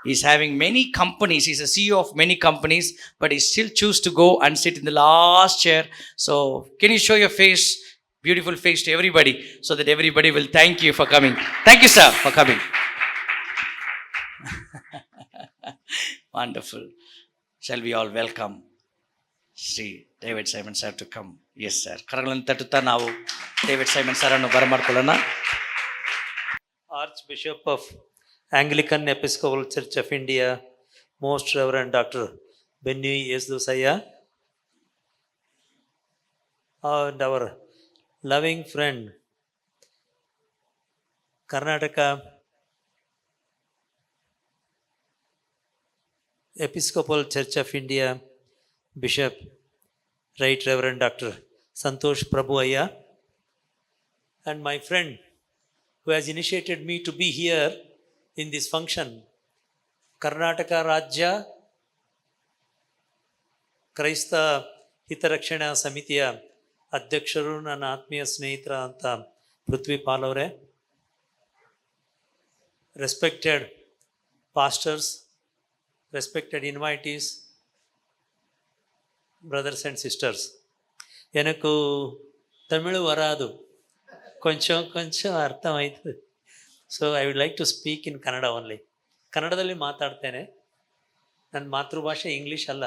He's having many companies. He's a CEO of many companies, but he still choose to go and sit in the last chair. So can you show your face? Beautiful face to everybody, so that everybody will thank you for coming. Thank you, sir, for coming. Wonderful. Shall we all welcome Sri David Simon sir to come? Yes, sir. ಕರಗಳನ್ನು ತಟ್ಟುತ್ತಾ ನಾವು ಡೇವಿಡ್ ಸೈಮನ್ ಸರ್ ಅನ್ನು ಬರಮಾಡ್ಕೊಳ್ಳೋಣ.
Archbishop of Anglican Episcopal Church of India, Most Reverend Dr. Benny S. Dosaya, and our loving friend, Karnataka Episcopal Church of India, Bishop, Right Reverend Dr. Santosh Prabhu Ayya, and my friend who has initiated me to be here in this function, Karnataka Rajya ಕ್ರೈಸ್ತ ಹಿತರಕ್ಷಣಾ ಸಮಿತಿಯ ಅಧ್ಯಕ್ಷರು, ನನ್ನ ಆತ್ಮೀಯ ಸ್ನೇಹಿತರ ಅಂತ ಪೃಥ್ವಿಪಾಲ್ ಅವರೇ, respected pastors, respected invitees, brothers and sisters. எனக்கு ತಮಿಳು ವರಾದು, ಕೊಂಚ ಅರ್ಥವಾಯ್ತು. So I would like to speak in Kannada only. ಕನ್ನಡದಲ್ಲಿ ಮಾತಾಡ್ತೇನೆ. ನನ್ನ ಮಾತೃಭಾಷೆ ಇಂಗ್ಲೀಷ್ ಅಲ್ಲ,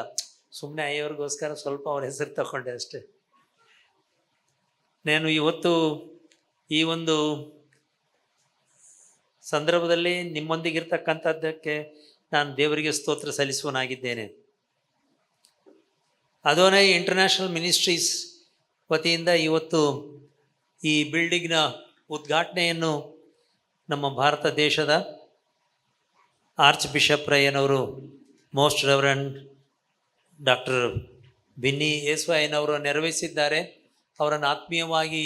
ಸುಮ್ಮನೆ ಅಯ್ಯವ್ರಿಗೋಸ್ಕರ ಸ್ವಲ್ಪ ಅವ್ರ ಹೆಸರು ತಗೊಂಡೆ ಅಷ್ಟೆ. ನಾನು ಇವತ್ತು ಈ ಒಂದು ಸಂದರ್ಭದಲ್ಲಿ ನಿಮ್ಮೊಂದಿಗಿರ್ತಕ್ಕಂಥದ್ದಕ್ಕೆ ನಾನು ದೇವರಿಗೆ ಸ್ತೋತ್ರ ಸಲ್ಲಿಸುವನಾಗಿದ್ದೇನೆ. ಅದೋನೈ ಇಂಟರ್ನ್ಯಾಷನಲ್ ಮಿನಿಸ್ಟ್ರೀಸ್ ವತಿಯಿಂದ ಇವತ್ತು ಈ ಬಿಲ್ಡಿಂಗ್ನ ಉದ್ಘಾಟನೆಯನ್ನು ನಮ್ಮ ಭಾರತ ದೇಶದ ಆರ್ಚ್ ಬಿಷಪ್ ರಯ್ಯನವರು, ಮೋಸ್ಟ್ ರೆವರೆಂಡ್ ಡಾಕ್ಟರ್ ಬಿನ್ನಿ ಯೇಸುವಯ್ಯನವರು ನೆರವೇರಿಸಿದ್ದಾರೆ. ಅವರನ್ನು ಆತ್ಮೀಯವಾಗಿ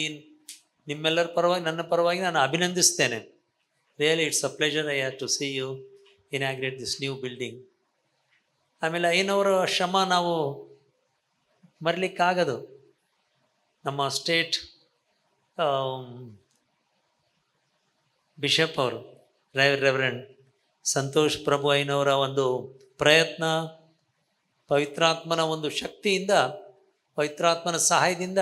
ನಿಮ್ಮೆಲ್ಲರ ಪರವಾಗಿ, ನನ್ನ ಪರವಾಗಿ ನಾನು ಅಭಿನಂದಿಸ್ತೇನೆ. Really it's a pleasure I have to see you inaugurate this new building. ಆಮೇಲೆ ಅಯ್ಯನವರ ಶ್ರಮ ನಾವು ಮರಲಿಕ್ಕಾಗದು. ನಮ್ಮ ಸ್ಟೇಟ್ ಬಿಷಪ್ ಅವರು ರೆವರೆಂಡ್ ಸಂತೋಷ್ ಪ್ರಭು ಅಯ್ಯನವರ ಒಂದು ಪ್ರಯತ್ನ, ಪವಿತ್ರಾತ್ಮನ ಒಂದು ಶಕ್ತಿಯಿಂದ, ಪವಿತ್ರಾತ್ಮನ ಸಹಾಯದಿಂದ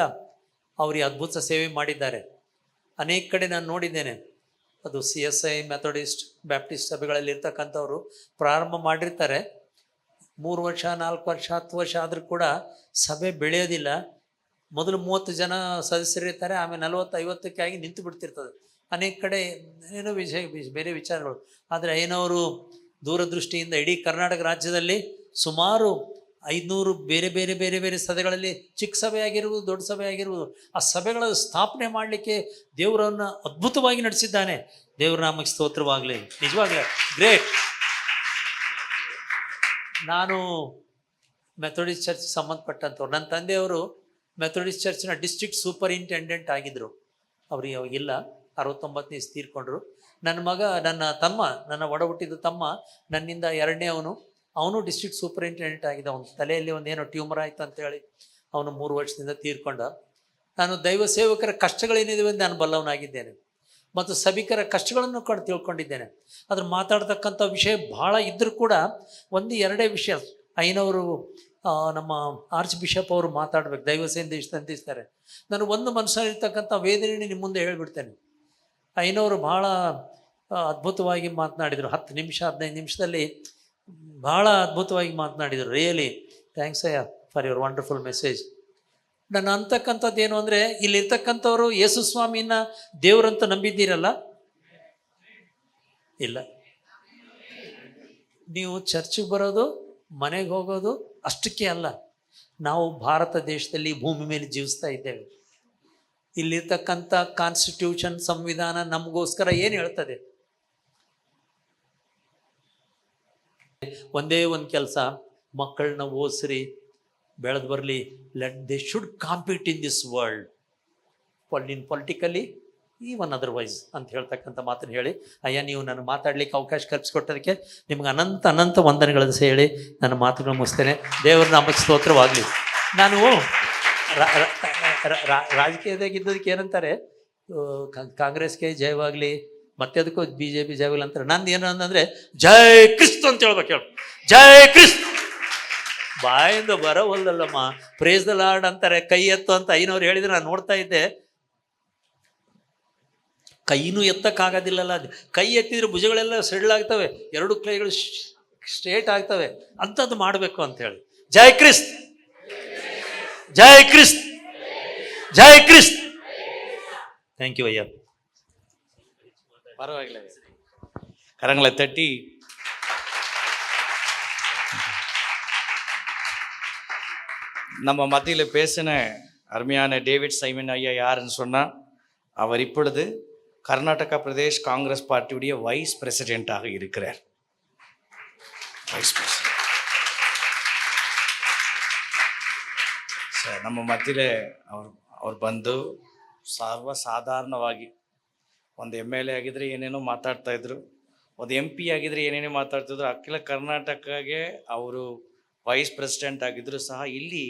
ಅವರು ಅದ್ಭುತ ಸೇವೆ ಮಾಡಿದ್ದಾರೆ. ಅನೇಕ ಕಡೆ ನಾನು ನೋಡಿದ್ದೇನೆ. ಅದು CSI, ಮೆಥೋಡಿಸ್ಟ್, ಬ್ಯಾಪ್ಟಿಸ್ಟ್ ಸಭೆಗಳಲ್ಲಿ ಇರ್ತಕ್ಕಂಥವ್ರು ಪ್ರಾರಂಭ ಮಾಡಿರ್ತಾರೆ. 3 ವರ್ಷ, 4 ವರ್ಷ, 10 ವರ್ಷ ಆದರೂ ಕೂಡ ಸಭೆ ಬೆಳೆಯೋದಿಲ್ಲ. ಮೊದಲು 30 ಜನ ಸದಸ್ಯರಿರ್ತಾರೆ, ಆಮೇಲೆ 40-50ಕ್ಕೆ ಆಗಿ ನಿಂತು ಬಿಡ್ತಿರ್ತದೆ. ಅನೇಕ ಕಡೆ ಏನೋ ಬೇರೆ ವಿಚಾರಗಳು. ಆದರೆ ಅಯ್ಯನವರು ದೂರದೃಷ್ಟಿಯಿಂದ ಇಡೀ ಕರ್ನಾಟಕ ರಾಜ್ಯದಲ್ಲಿ ಸುಮಾರು 500 ಬೇರೆ ಬೇರೆ ಬೇರೆ ಬೇರೆ ಸಭೆಗಳಲ್ಲಿ, ಚಿಕ್ಕ ಸಭೆ ಆಗಿರ್ಬೋದು, ದೊಡ್ಡ ಸಭೆ ಆಗಿರ್ಬೋದು, ಆ ಸಭೆಗಳ ಸ್ಥಾಪನೆ ಮಾಡಲಿಕ್ಕೆ ದೇವರನ್ನು ಅದ್ಭುತವಾಗಿ ನಡೆಸಿದ್ದಾನೆ. ದೇವರ ನಾಮಕ್ಕೆ ಸ್ತೋತ್ರವಾಗಲಿ. ನಿಜವಾಗ್ಲೂ ಗ್ರೇಟ್. ನಾನು ಮೆಥೋಡಿಸ್ಟ್ ಚರ್ಚ್ ಸಂಬಂಧಪಟ್ಟಂಥವ್ರು. ನನ್ನ ತಂದೆಯವರು ಮೆಥೋಡಿಸ್ಟ್ ಚರ್ಚ್ನ ಡಿಸ್ಟ್ರಿಕ್ಟ್ ಸೂಪರಿಂಟೆಂಡೆಂಟ್ ಆಗಿದ್ದರು. ಅವರು ಇವಾಗಿಲ್ಲ, 69ನೇ ತೀರ್ಕೊಂಡ್ರು. ನನ್ನ ಮಗ, ನನ್ನ ಒಡ ಹುಟ್ಟಿದ ತಮ್ಮ, ನನ್ನಿಂದ 2ನೇ ಅವನು ಡಿಸ್ಟ್ರಿಕ್ಟ್ ಸೂಪರಿಂಟೆಂಡೆಂಟ್ ಆಗಿದ್ದ. ಅವನ ತಲೆಯಲ್ಲಿ ಒಂದೇನೋ ಟ್ಯೂಮರ್ ಆಯಿತು ಅಂತೇಳಿ ಅವನು 3 ವರ್ಷದಿಂದ ತೀರ್ಕೊಂಡ. ನಾನು ದೈವ ಸೇವಕರ ಕಷ್ಟಗಳೇನಿದೆ ಎಂದು ನಾನು ಬಲ್ಲವನಾಗಿದ್ದೇನೆ ಮತ್ತು ಸಭಿಕರ ಕಷ್ಟಗಳನ್ನು ಕೂಡ ತಿಳ್ಕೊಂಡಿದ್ದೇನೆ. ಅದ್ರ ಮಾತಾಡ್ತಕ್ಕಂಥ ವಿಷಯ ಭಾಳ ಇದ್ದರೂ ಕೂಡ 1-2 ವಿಷಯ ಅಯ್ಯನವರು, ನಮ್ಮ ಆರ್ಚ್ ಬಿಷಪ್ ಅವರು ಮಾತಾಡ್ಬೇಕು, ದೈವ ಸಂದೇಶ ತಂದಿಸ್ತಾರೆ. ನಾನು ಒಂದು ಮನಸ್ಸಲ್ಲಿರ್ತಕ್ಕಂಥ ವೇದನೆ ನಿಮ್ಮ ಮುಂದೆ ಹೇಳ್ಬಿಡ್ತೇನೆ. ಅಯ್ಯನವರು ಭಾಳ ಅದ್ಭುತವಾಗಿ ಮಾತನಾಡಿದರು. 10 ನಿಮಿಷ 15 ನಿಮಿಷದಲ್ಲಿ ಭಾಳ ಅದ್ಭುತವಾಗಿ ಮಾತನಾಡಿದರು. ರಿಯಲಿ ಥ್ಯಾಂಕ್ಸ್ ಅಯ್ಯ ಫಾರ್ ಯುವರ್ ವಂಡರ್ಫುಲ್ ಮೆಸೇಜ್. ನಾನು ಅಂತಕ್ಕಂಥದ್ದು ಏನು ಅಂದರೆ, ಇಲ್ಲಿರ್ತಕ್ಕಂಥವ್ರು ಯೇಸು ಸ್ವಾಮಿನ ದೇವರಂತ ನಂಬಿದ್ದೀರಲ್ಲ? ಇಲ್ಲ. ನೀವು ಚರ್ಚಿಗೆ ಬರೋದು, ಮನೆಗೆ ಹೋಗೋದು ಅಷ್ಟಕ್ಕೆ ಅಲ್ಲ. ನಾವು ಭಾರತ ದೇಶದಲ್ಲಿ ಭೂಮಿ ಮೇಲೆ ಜೀವಿಸ್ತಾ ಇದ್ದೇವೆ. ಇಲ್ಲಿರ್ತಕ್ಕಂಥ ಕಾನ್ಸ್ಟಿಟ್ಯೂಷನ್, ಸಂವಿಧಾನ ನಮಗೋಸ್ಕರ ಏನು ಹೇಳ್ತದೆ? ಒಂದೇ ಒಂದು ಕೆಲಸ, ಮಕ್ಕಳನ್ನ ಓದಿಸ್ರಿ, ಬೆಳೆದು ಬರಲಿ. They should compete in this world, in politically, even otherwise ಅಂತ ಹೇಳ್ತಕ್ಕಂಥ ಮಾತನ್ನು ಹೇಳಿ, ಅಯ್ಯ ನೀವು ನಾನು ಮಾತಾಡಲಿಕ್ಕೆ ಅವಕಾಶ ಕಲ್ಪಿಸ್ಕೊಟ್ಟದಕ್ಕೆ ನಿಮ್ಗೆ ಅನಂತ ವಂದನೆಗಳನ್ನು ಹೇಳಿ ನನ್ನ ಮಾತುಗಳನ್ನು ಮುಗಿಸ್ತೇನೆ. ದೇವರ ನಾಮಕ್ಕೆ ಸ್ತೋತ್ರವಾಗಲಿ. ನಾನು ರಾಜಕೀಯದಾಗಿದ್ದದಕ್ಕೆ ಏನಂತಾರೆ, ಕಾಂಗ್ರೆಸ್ಗೆ ಜಯವಾಗಲಿ, ಮತ್ತೆ ಅದಕ್ಕೂ BJP ಜಯವಾಗಲಿ ಅಂತಾರೆ. ನಂದು ಏನು ಅಂತಂದರೆ ಜೈ ಕ್ರಿಸ್ತ ಅಂತ ಹೇಳ್ಬೇಕು. ಹೇಳು ಜೈ ಕ್ರಿಸ್ತ. ಬಾಯಿಂದ ಬರೋವಲ್ಲಮ್ಮ. ಪ್ರೇಸ್ ದ ಲಾರ್ಡ್ ಅಂತಾರೆ, ಕೈ ಎತ್ತು ಅಂತ ಅಯ್ಯನವ್ರು ಹೇಳಿದ್ರೆ ನಾನು ನೋಡ್ತಾ ಇದ್ದೆ. ಕೈನೂ ಎತ್ತಕ್ಕಾಗೋದಿಲ್ಲಲ್ಲ. ಅದು ಕೈ ಎತ್ತಿದ್ರೆ ಭುಜಗಳೆಲ್ಲ ಸೆಡ್ಲಾಗ್ತವೆ, ಎರಡು ಕೈಗಳು ಸ್ಟ್ರೇಟ್ ಆಗ್ತವೆ. ಅಂಥದ್ದು ಮಾಡಬೇಕು ಅಂತೇಳಿ. ಜೈ Christ, Jai Christ, Jai Christ. Thank you ಅಯ್ಯ.
பரவாயில்ல, கரங்களை தட்டி நம்ம மத்தியில் பேசின அருமையான டேவிட் சைமன் ஐயா யாருன்னு சொன்னால், அவர் இப்பொழுது கர்நாடகா பிரதேஷ் காங்கிரஸ் பார்ட்டியுடைய வைஸ் பிரசிடெண்ட்டாக இருக்கிறார். வைஸ் பிரசிடென்ட் ಸರ್, ನಮ್ಮ ಮಧ್ಯೆ ಅವ್ರು ಬಂದು ಸಾಧಾರಣವಾಗಿ ಒಂದು MLA ಆಗಿದ್ರೆ ಏನೇನೋ ಮಾತಾಡ್ತಾ ಇದ್ರು, ಒಂದು MP ಆಗಿದ್ರೆ ಏನೇನೋ ಮಾತಾಡ್ತಿದ್ರು. ಅಖಿಲ ಕರ್ನಾಟಕಗೆ ಅವರು ವೈಸ್ ಪ್ರೆಸಿಡೆಂಟ್ ಆಗಿದ್ರು ಸಹ ಇಲ್ಲಿ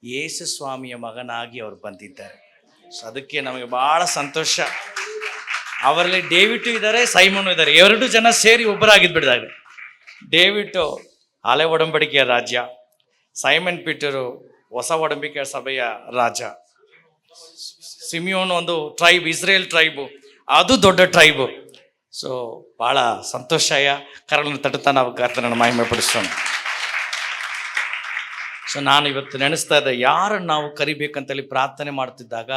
ಯೇಸು ಸ್ವಾಮಿಯ ಮಗನಾಗಿ ಅವರು ಬಂದಿದ್ದಾರೆ. ಸೊ ಅದಕ್ಕೆ ನಮಗೆ ಭಾಳ ಸಂತೋಷ. ಅವರಲ್ಲಿ ಡೇವಿಡ್ ಇದ್ದಾರೆ, ಸೈಮನು ಇದ್ದಾರೆ, 2 ಜನ ಸೇರಿ ಒಬ್ಬರಾಗಿದ್ಬಿಟ್ಟಿದ್ದಾರೆ. ಡೇವಿಡ್ ಹಳೆ ಒಡಂಬಡಿಕೆಯ ರಾಜ್ಯ, ಸೈಮನ್ ಪೀಟರು ಹೊಸ ಒಡಂಬಡಿಕೆಯ ಸಭೆಯ ರಾಜ, ಸಿಮಿಯೋನ್ ಒಂದು ಟ್ರೈಬ್, ಇಸ್ರೇಲ್ ಟ್ರೈಬು, ಅದು ದೊಡ್ಡ ಟ್ರೈಬು. ಸೊ ಭಾಳ ಸಂತೋಷಯ. ಕರಳನ್ನು ತಟ್ಟುತ್ತಾ ನಾವು ಕರ್ತನನ್ನು ಮಹಿಮೆ ಪಡಿಸೋಣ. ಸೊ ನಾನು ಇವತ್ತು ನೆನೆಸ್ತಾ ಇದ್ದೆ, ಯಾರನ್ನು ನಾವು ಕರಿಬೇಕಂತೇಳಿ ಪ್ರಾರ್ಥನೆ ಮಾಡ್ತಿದ್ದಾಗ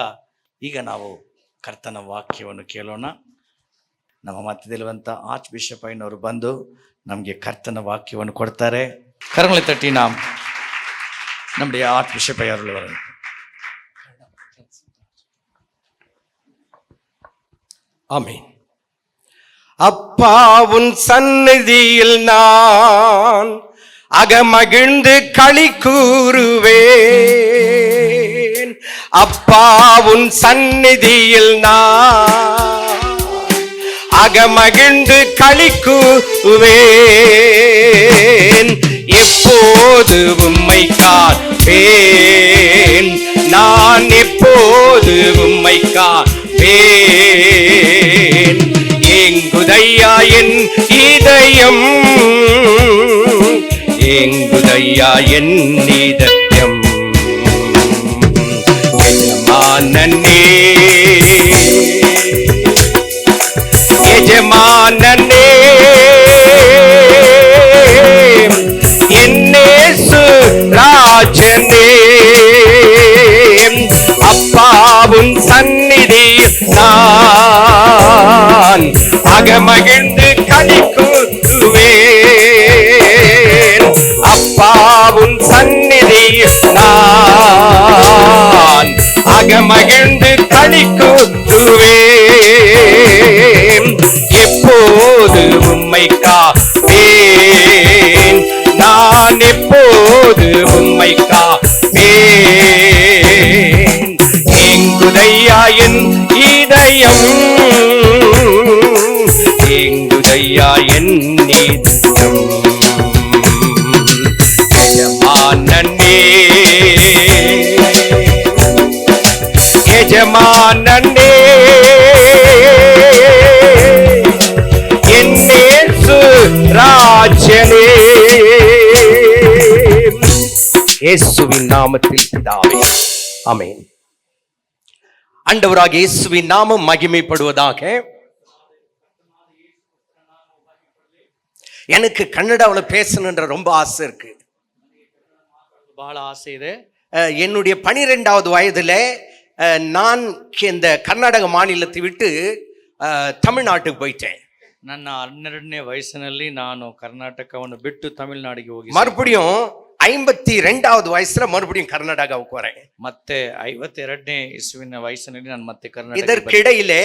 ಈಗ ನಾವು ಕರ್ತನ ವಾಕ್ಯವನ್ನು ಕೇಳೋಣ. ನಮ್ಮ ಮಧ್ಯದಲ್ಲಿರುವಂಥ ಆರ್ಚ್ ಬಿಷಪ್ ಐನವರು ಬಂದು ನಮಗೆ ಕರ್ತನ ವಾಕ್ಯವನ್ನು ಕೊಡ್ತಾರೆ. ಕರங்களை தட்டி நாம் நம்முடைய ஆர்ச் பிஷப் அவர்கள் வர.
ஆமென். அப்பா உன் சந்நிதியில் நான் அகமகிழ்ந்து களி கூறுவேன். அப்பா உன் சந்நிதியில் நான் அகமகிழ்ந்து களி கூறுவேன். எப்போது உம்மை காண்பேன், நான் எப்போது உம்மை காண்பேன். எங்குதையா என் இதயம், எங்குதையா என் இதயம். எஜமானனே, எஜமானனே, என்னேசு ராஜனே. அப்பாவும் சந்நிதி நான் அகமகிழ்ந்து களி கூறுவேன். அப்பாவும் சந்நிதி நான் அகமகிழ்ந்து களி கூறுவேன். எப்போது உம்மை காப்பேன், நான் எப்போது உம்மை காப்பேன். எங்குதையா என் இதயம், எங்குதையா என் இதயம். எஜமானனே, எஜமானனே, என்னேசு ராஜனே. இயேசுவின் நாமத்தில் பிதாவே, ஆமென். ஆண்டவராகிய இயேசுவின் நாமம் மகிமைப்படுவதாக. எனக்கு கன்னடாவில் பேசணுன்ற ரொம்ப ஆசை இருக்கு.
ಭಾಳ ಆಸೆ ಇದೆ.
என்னுடைய 12வது வயதுல நான் இந்த கர்நாடக மாநிலத்தை விட்டு தமிழ்நாட்டுக்கு போயிட்டேன்.
ನನ್ನ 12ನೇ ವಯಸ್ಸಿನಲ್ಲಿ ನಾನು ಕರ್ನಾಟಕವನ್ನು ಬಿಟ್ಟು ತಮಿಳುನಾಡಿಗೆ ಹೋಗಿ
மறுபடியும் 52வது வயசுல மறுபடியும் கர்நாடகாவுக்கு வரேன்.
ಮತ್ತೆ 52ನೇ ಇಸುವಿನ ವಯಸ್ಸಿನಲ್ಲಿ ನಾನು ಮತ್ತೆ ಕರ್ನಾಟಕ.
இதற்கிடையிலே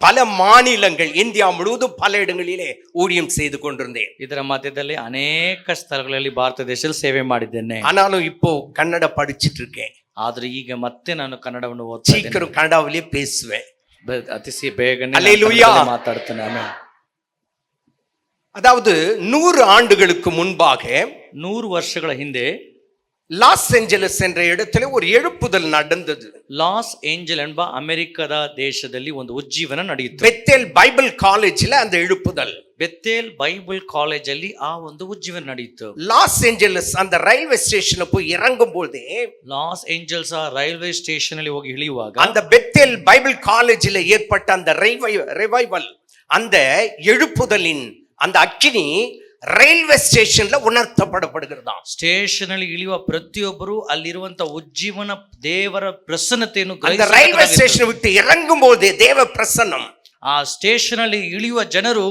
பல மாநிலங்கள், இந்தியா முழுவதும் பல இடங்களிலே ஊழியம் செய்து கொண்டிருந்தேன்.
ಇದರ ಮಧ್ಯದಲ್ಲಿ ಅನೇಕ ಸ್ಥಳಗಳಲ್ಲಿ ಭಾರತ ದೇಶದಲ್ಲಿ ಸೇವೆ ಮಾಡಿದ್ದೇನೆ.
ஆனாலும் இப்போ கன்னட படிச்சிட்டு இருக்கேன்.
ಆದ್ರೆ ಈಗ ಮತ್ತೆ ನಾನು ಕನ್ನಡವನ್ನು ಓದ್ತಾ ಇದ್ದೇನೆ.
சீக்கிரம் கன்னடாவிலே பேசுவேன்.
ಅತಿ ಬೇಗನೆ
அல்லேலூயா
ಮಾತಾಡ್ತೇನೆ. ಆಮೇಲೆ
அதாவது 100 ஆண்டுகளுக்கு முன்பாக,
100 ವರ್ಷಗಳ ಹಿಂದೆ
லாஸ் ஏஞ்சலஸ் என்ற இடத்துல ஒரு எழுப்புதல் நடந்தது.
ಲಾಸ್ ಏಂಜಲ್ ಎಂಬ ಅಮೆರಿಕದ ದೇಶದಲ್ಲಿ ಒಂದು ಉಜ್ಜೀವನ ನಡೆಯಿತು.
பெத்தேல் பைபிள் காலேஜ்ல அந்த எழுப்புதல்.
ಬೆತ್ತೇಲ್ ಬೈಬಲ್ ಕಾಲೇಜಲ್ಲಿ ಆ ಒಂದು ಉಜ್ಜೀವನ ನಡೆಯಿತು.
லாஸ் ஏஞ்சலஸ் அந்த ரயில்வே ஸ்டேஷன்ல போய் இறங்கும் போதே
ಲಾಸ್ ಏಂಜಲ್ಸ್ ರೈಲ್ವೆ ಸ್ಟೇಷನ್ ಅಲ್ಲಿ ಹೋಗಿ ಇಳಿಯುವಾಗ
அந்த பெத்தேல் பைபிள் காலேஜ்ல ஏற்பட்ட அந்த ரிவைவல், அந்த எழுப்புதலின் அந்த அக்கினி ರೈಲ್ವೆ ಸ್ಟೇಷನ್ ಉಣರ್ತಪಡப்படுகிறதா.
ಸ್ಟೇಷನ್ ಅಲ್ಲಿ ಇಳಿಯುವ ಪ್ರತಿಯೊಬ್ಬರು ಅಲ್ಲಿರುವಂತ ಉಜ್ಜೀವನ ದೇವರ ಪ್ರಸನ್ನತೆಯನ್ನು
அந்த ರೈಲ್ವೆ ಸ್ಟೇಷನ್ ಬಿಟ್ಟು ಇறங்கும்போது ದೇವ ಪ್ರಸನ್ನಂ.
ಆ ಸ್ಟೇಷನ್ ಅಲ್ಲಿ ಇಳಿಯುವ ಜನರು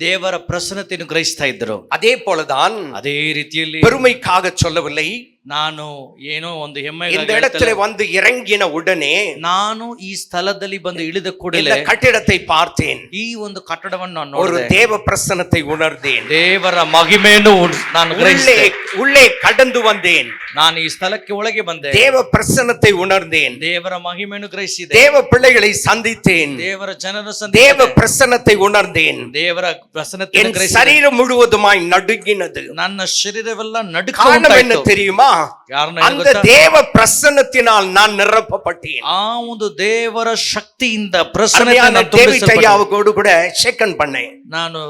ದೇವರ ಪ್ರಸನ್ನತೆಯನ್ನು ಗ್ರಹಿಸ್ತಾ ಇದ್ದರು.
அதே போலதான்
ಅದೇ ರೀತಿಯಲ್ಲಿ
பெருமைக்காக சொல்லவில்லை,
ನಾನು ಏನೋ ಒಂದು ಹೆಮ್ಮೆ
இந்த இடத்துல வந்து இறங்கின உடனே
ನಾನು ಈ ಸ್ಥಳದಲ್ಲಿ ಬಂದು ಇಳಿದ ಕೂಡಲೇ
ಕಟ್ಟಡத்தை பார்த்தேன்,
ಈ ಒಂದು ಕಟ್ಟಡವನ್ನು ನಾನು
ஒரு
ನೋಡಿದೆ,
தேவ பிரசன்னத்தை உணர்ந்தேன்,
ದೇವರ ಮಹಿಮೆಯನ್ನು ನಾನು ಗ್ರಹಿಸಿದೆ,
உள்ளே கடந்து வந்தேன்,
ನಾನು ಈ ಸ್ಥಳಕ್ಕೆ ಒಳಗೆ ಬಂದೆ,
தேவ பிரசன்னத்தை உணர்ந்தேன்,
ದೇವರ ಮಹಿಮೆಯನ್ನು ಗ್ರಹಿಸಿದೆ,
தேவ பிள்ளைகளை சந்தித்தேன்,
ದೇವರ ಜನರ
தேவ பிரசன்னத்தை உணர்ந்தேன்,
ದೇವರ ಪ್ರಸನ್ನತೆಯನ್ನು
என்
ಗ್ರಹಿಸಿದೆ,
சரீரம் முழுவதுமாய் நடுங்கினது.
ನನ್ನ ಶರೀರವೆಲ್ಲ
காரணம் என்ன
ನಡುಕ
தெரியுமா? அந்த தேவ பிரசன்னத்தினால் நான் நிரப்பப்பட்டேன்.
ಆ ಒಂದು ದೇವರ ಶಕ್ತಿಯಿಂದ
அருமையான டேவிட் ஐயாவோடு கூட ஷேக்கன் பண்ணேன்.
ನಾನು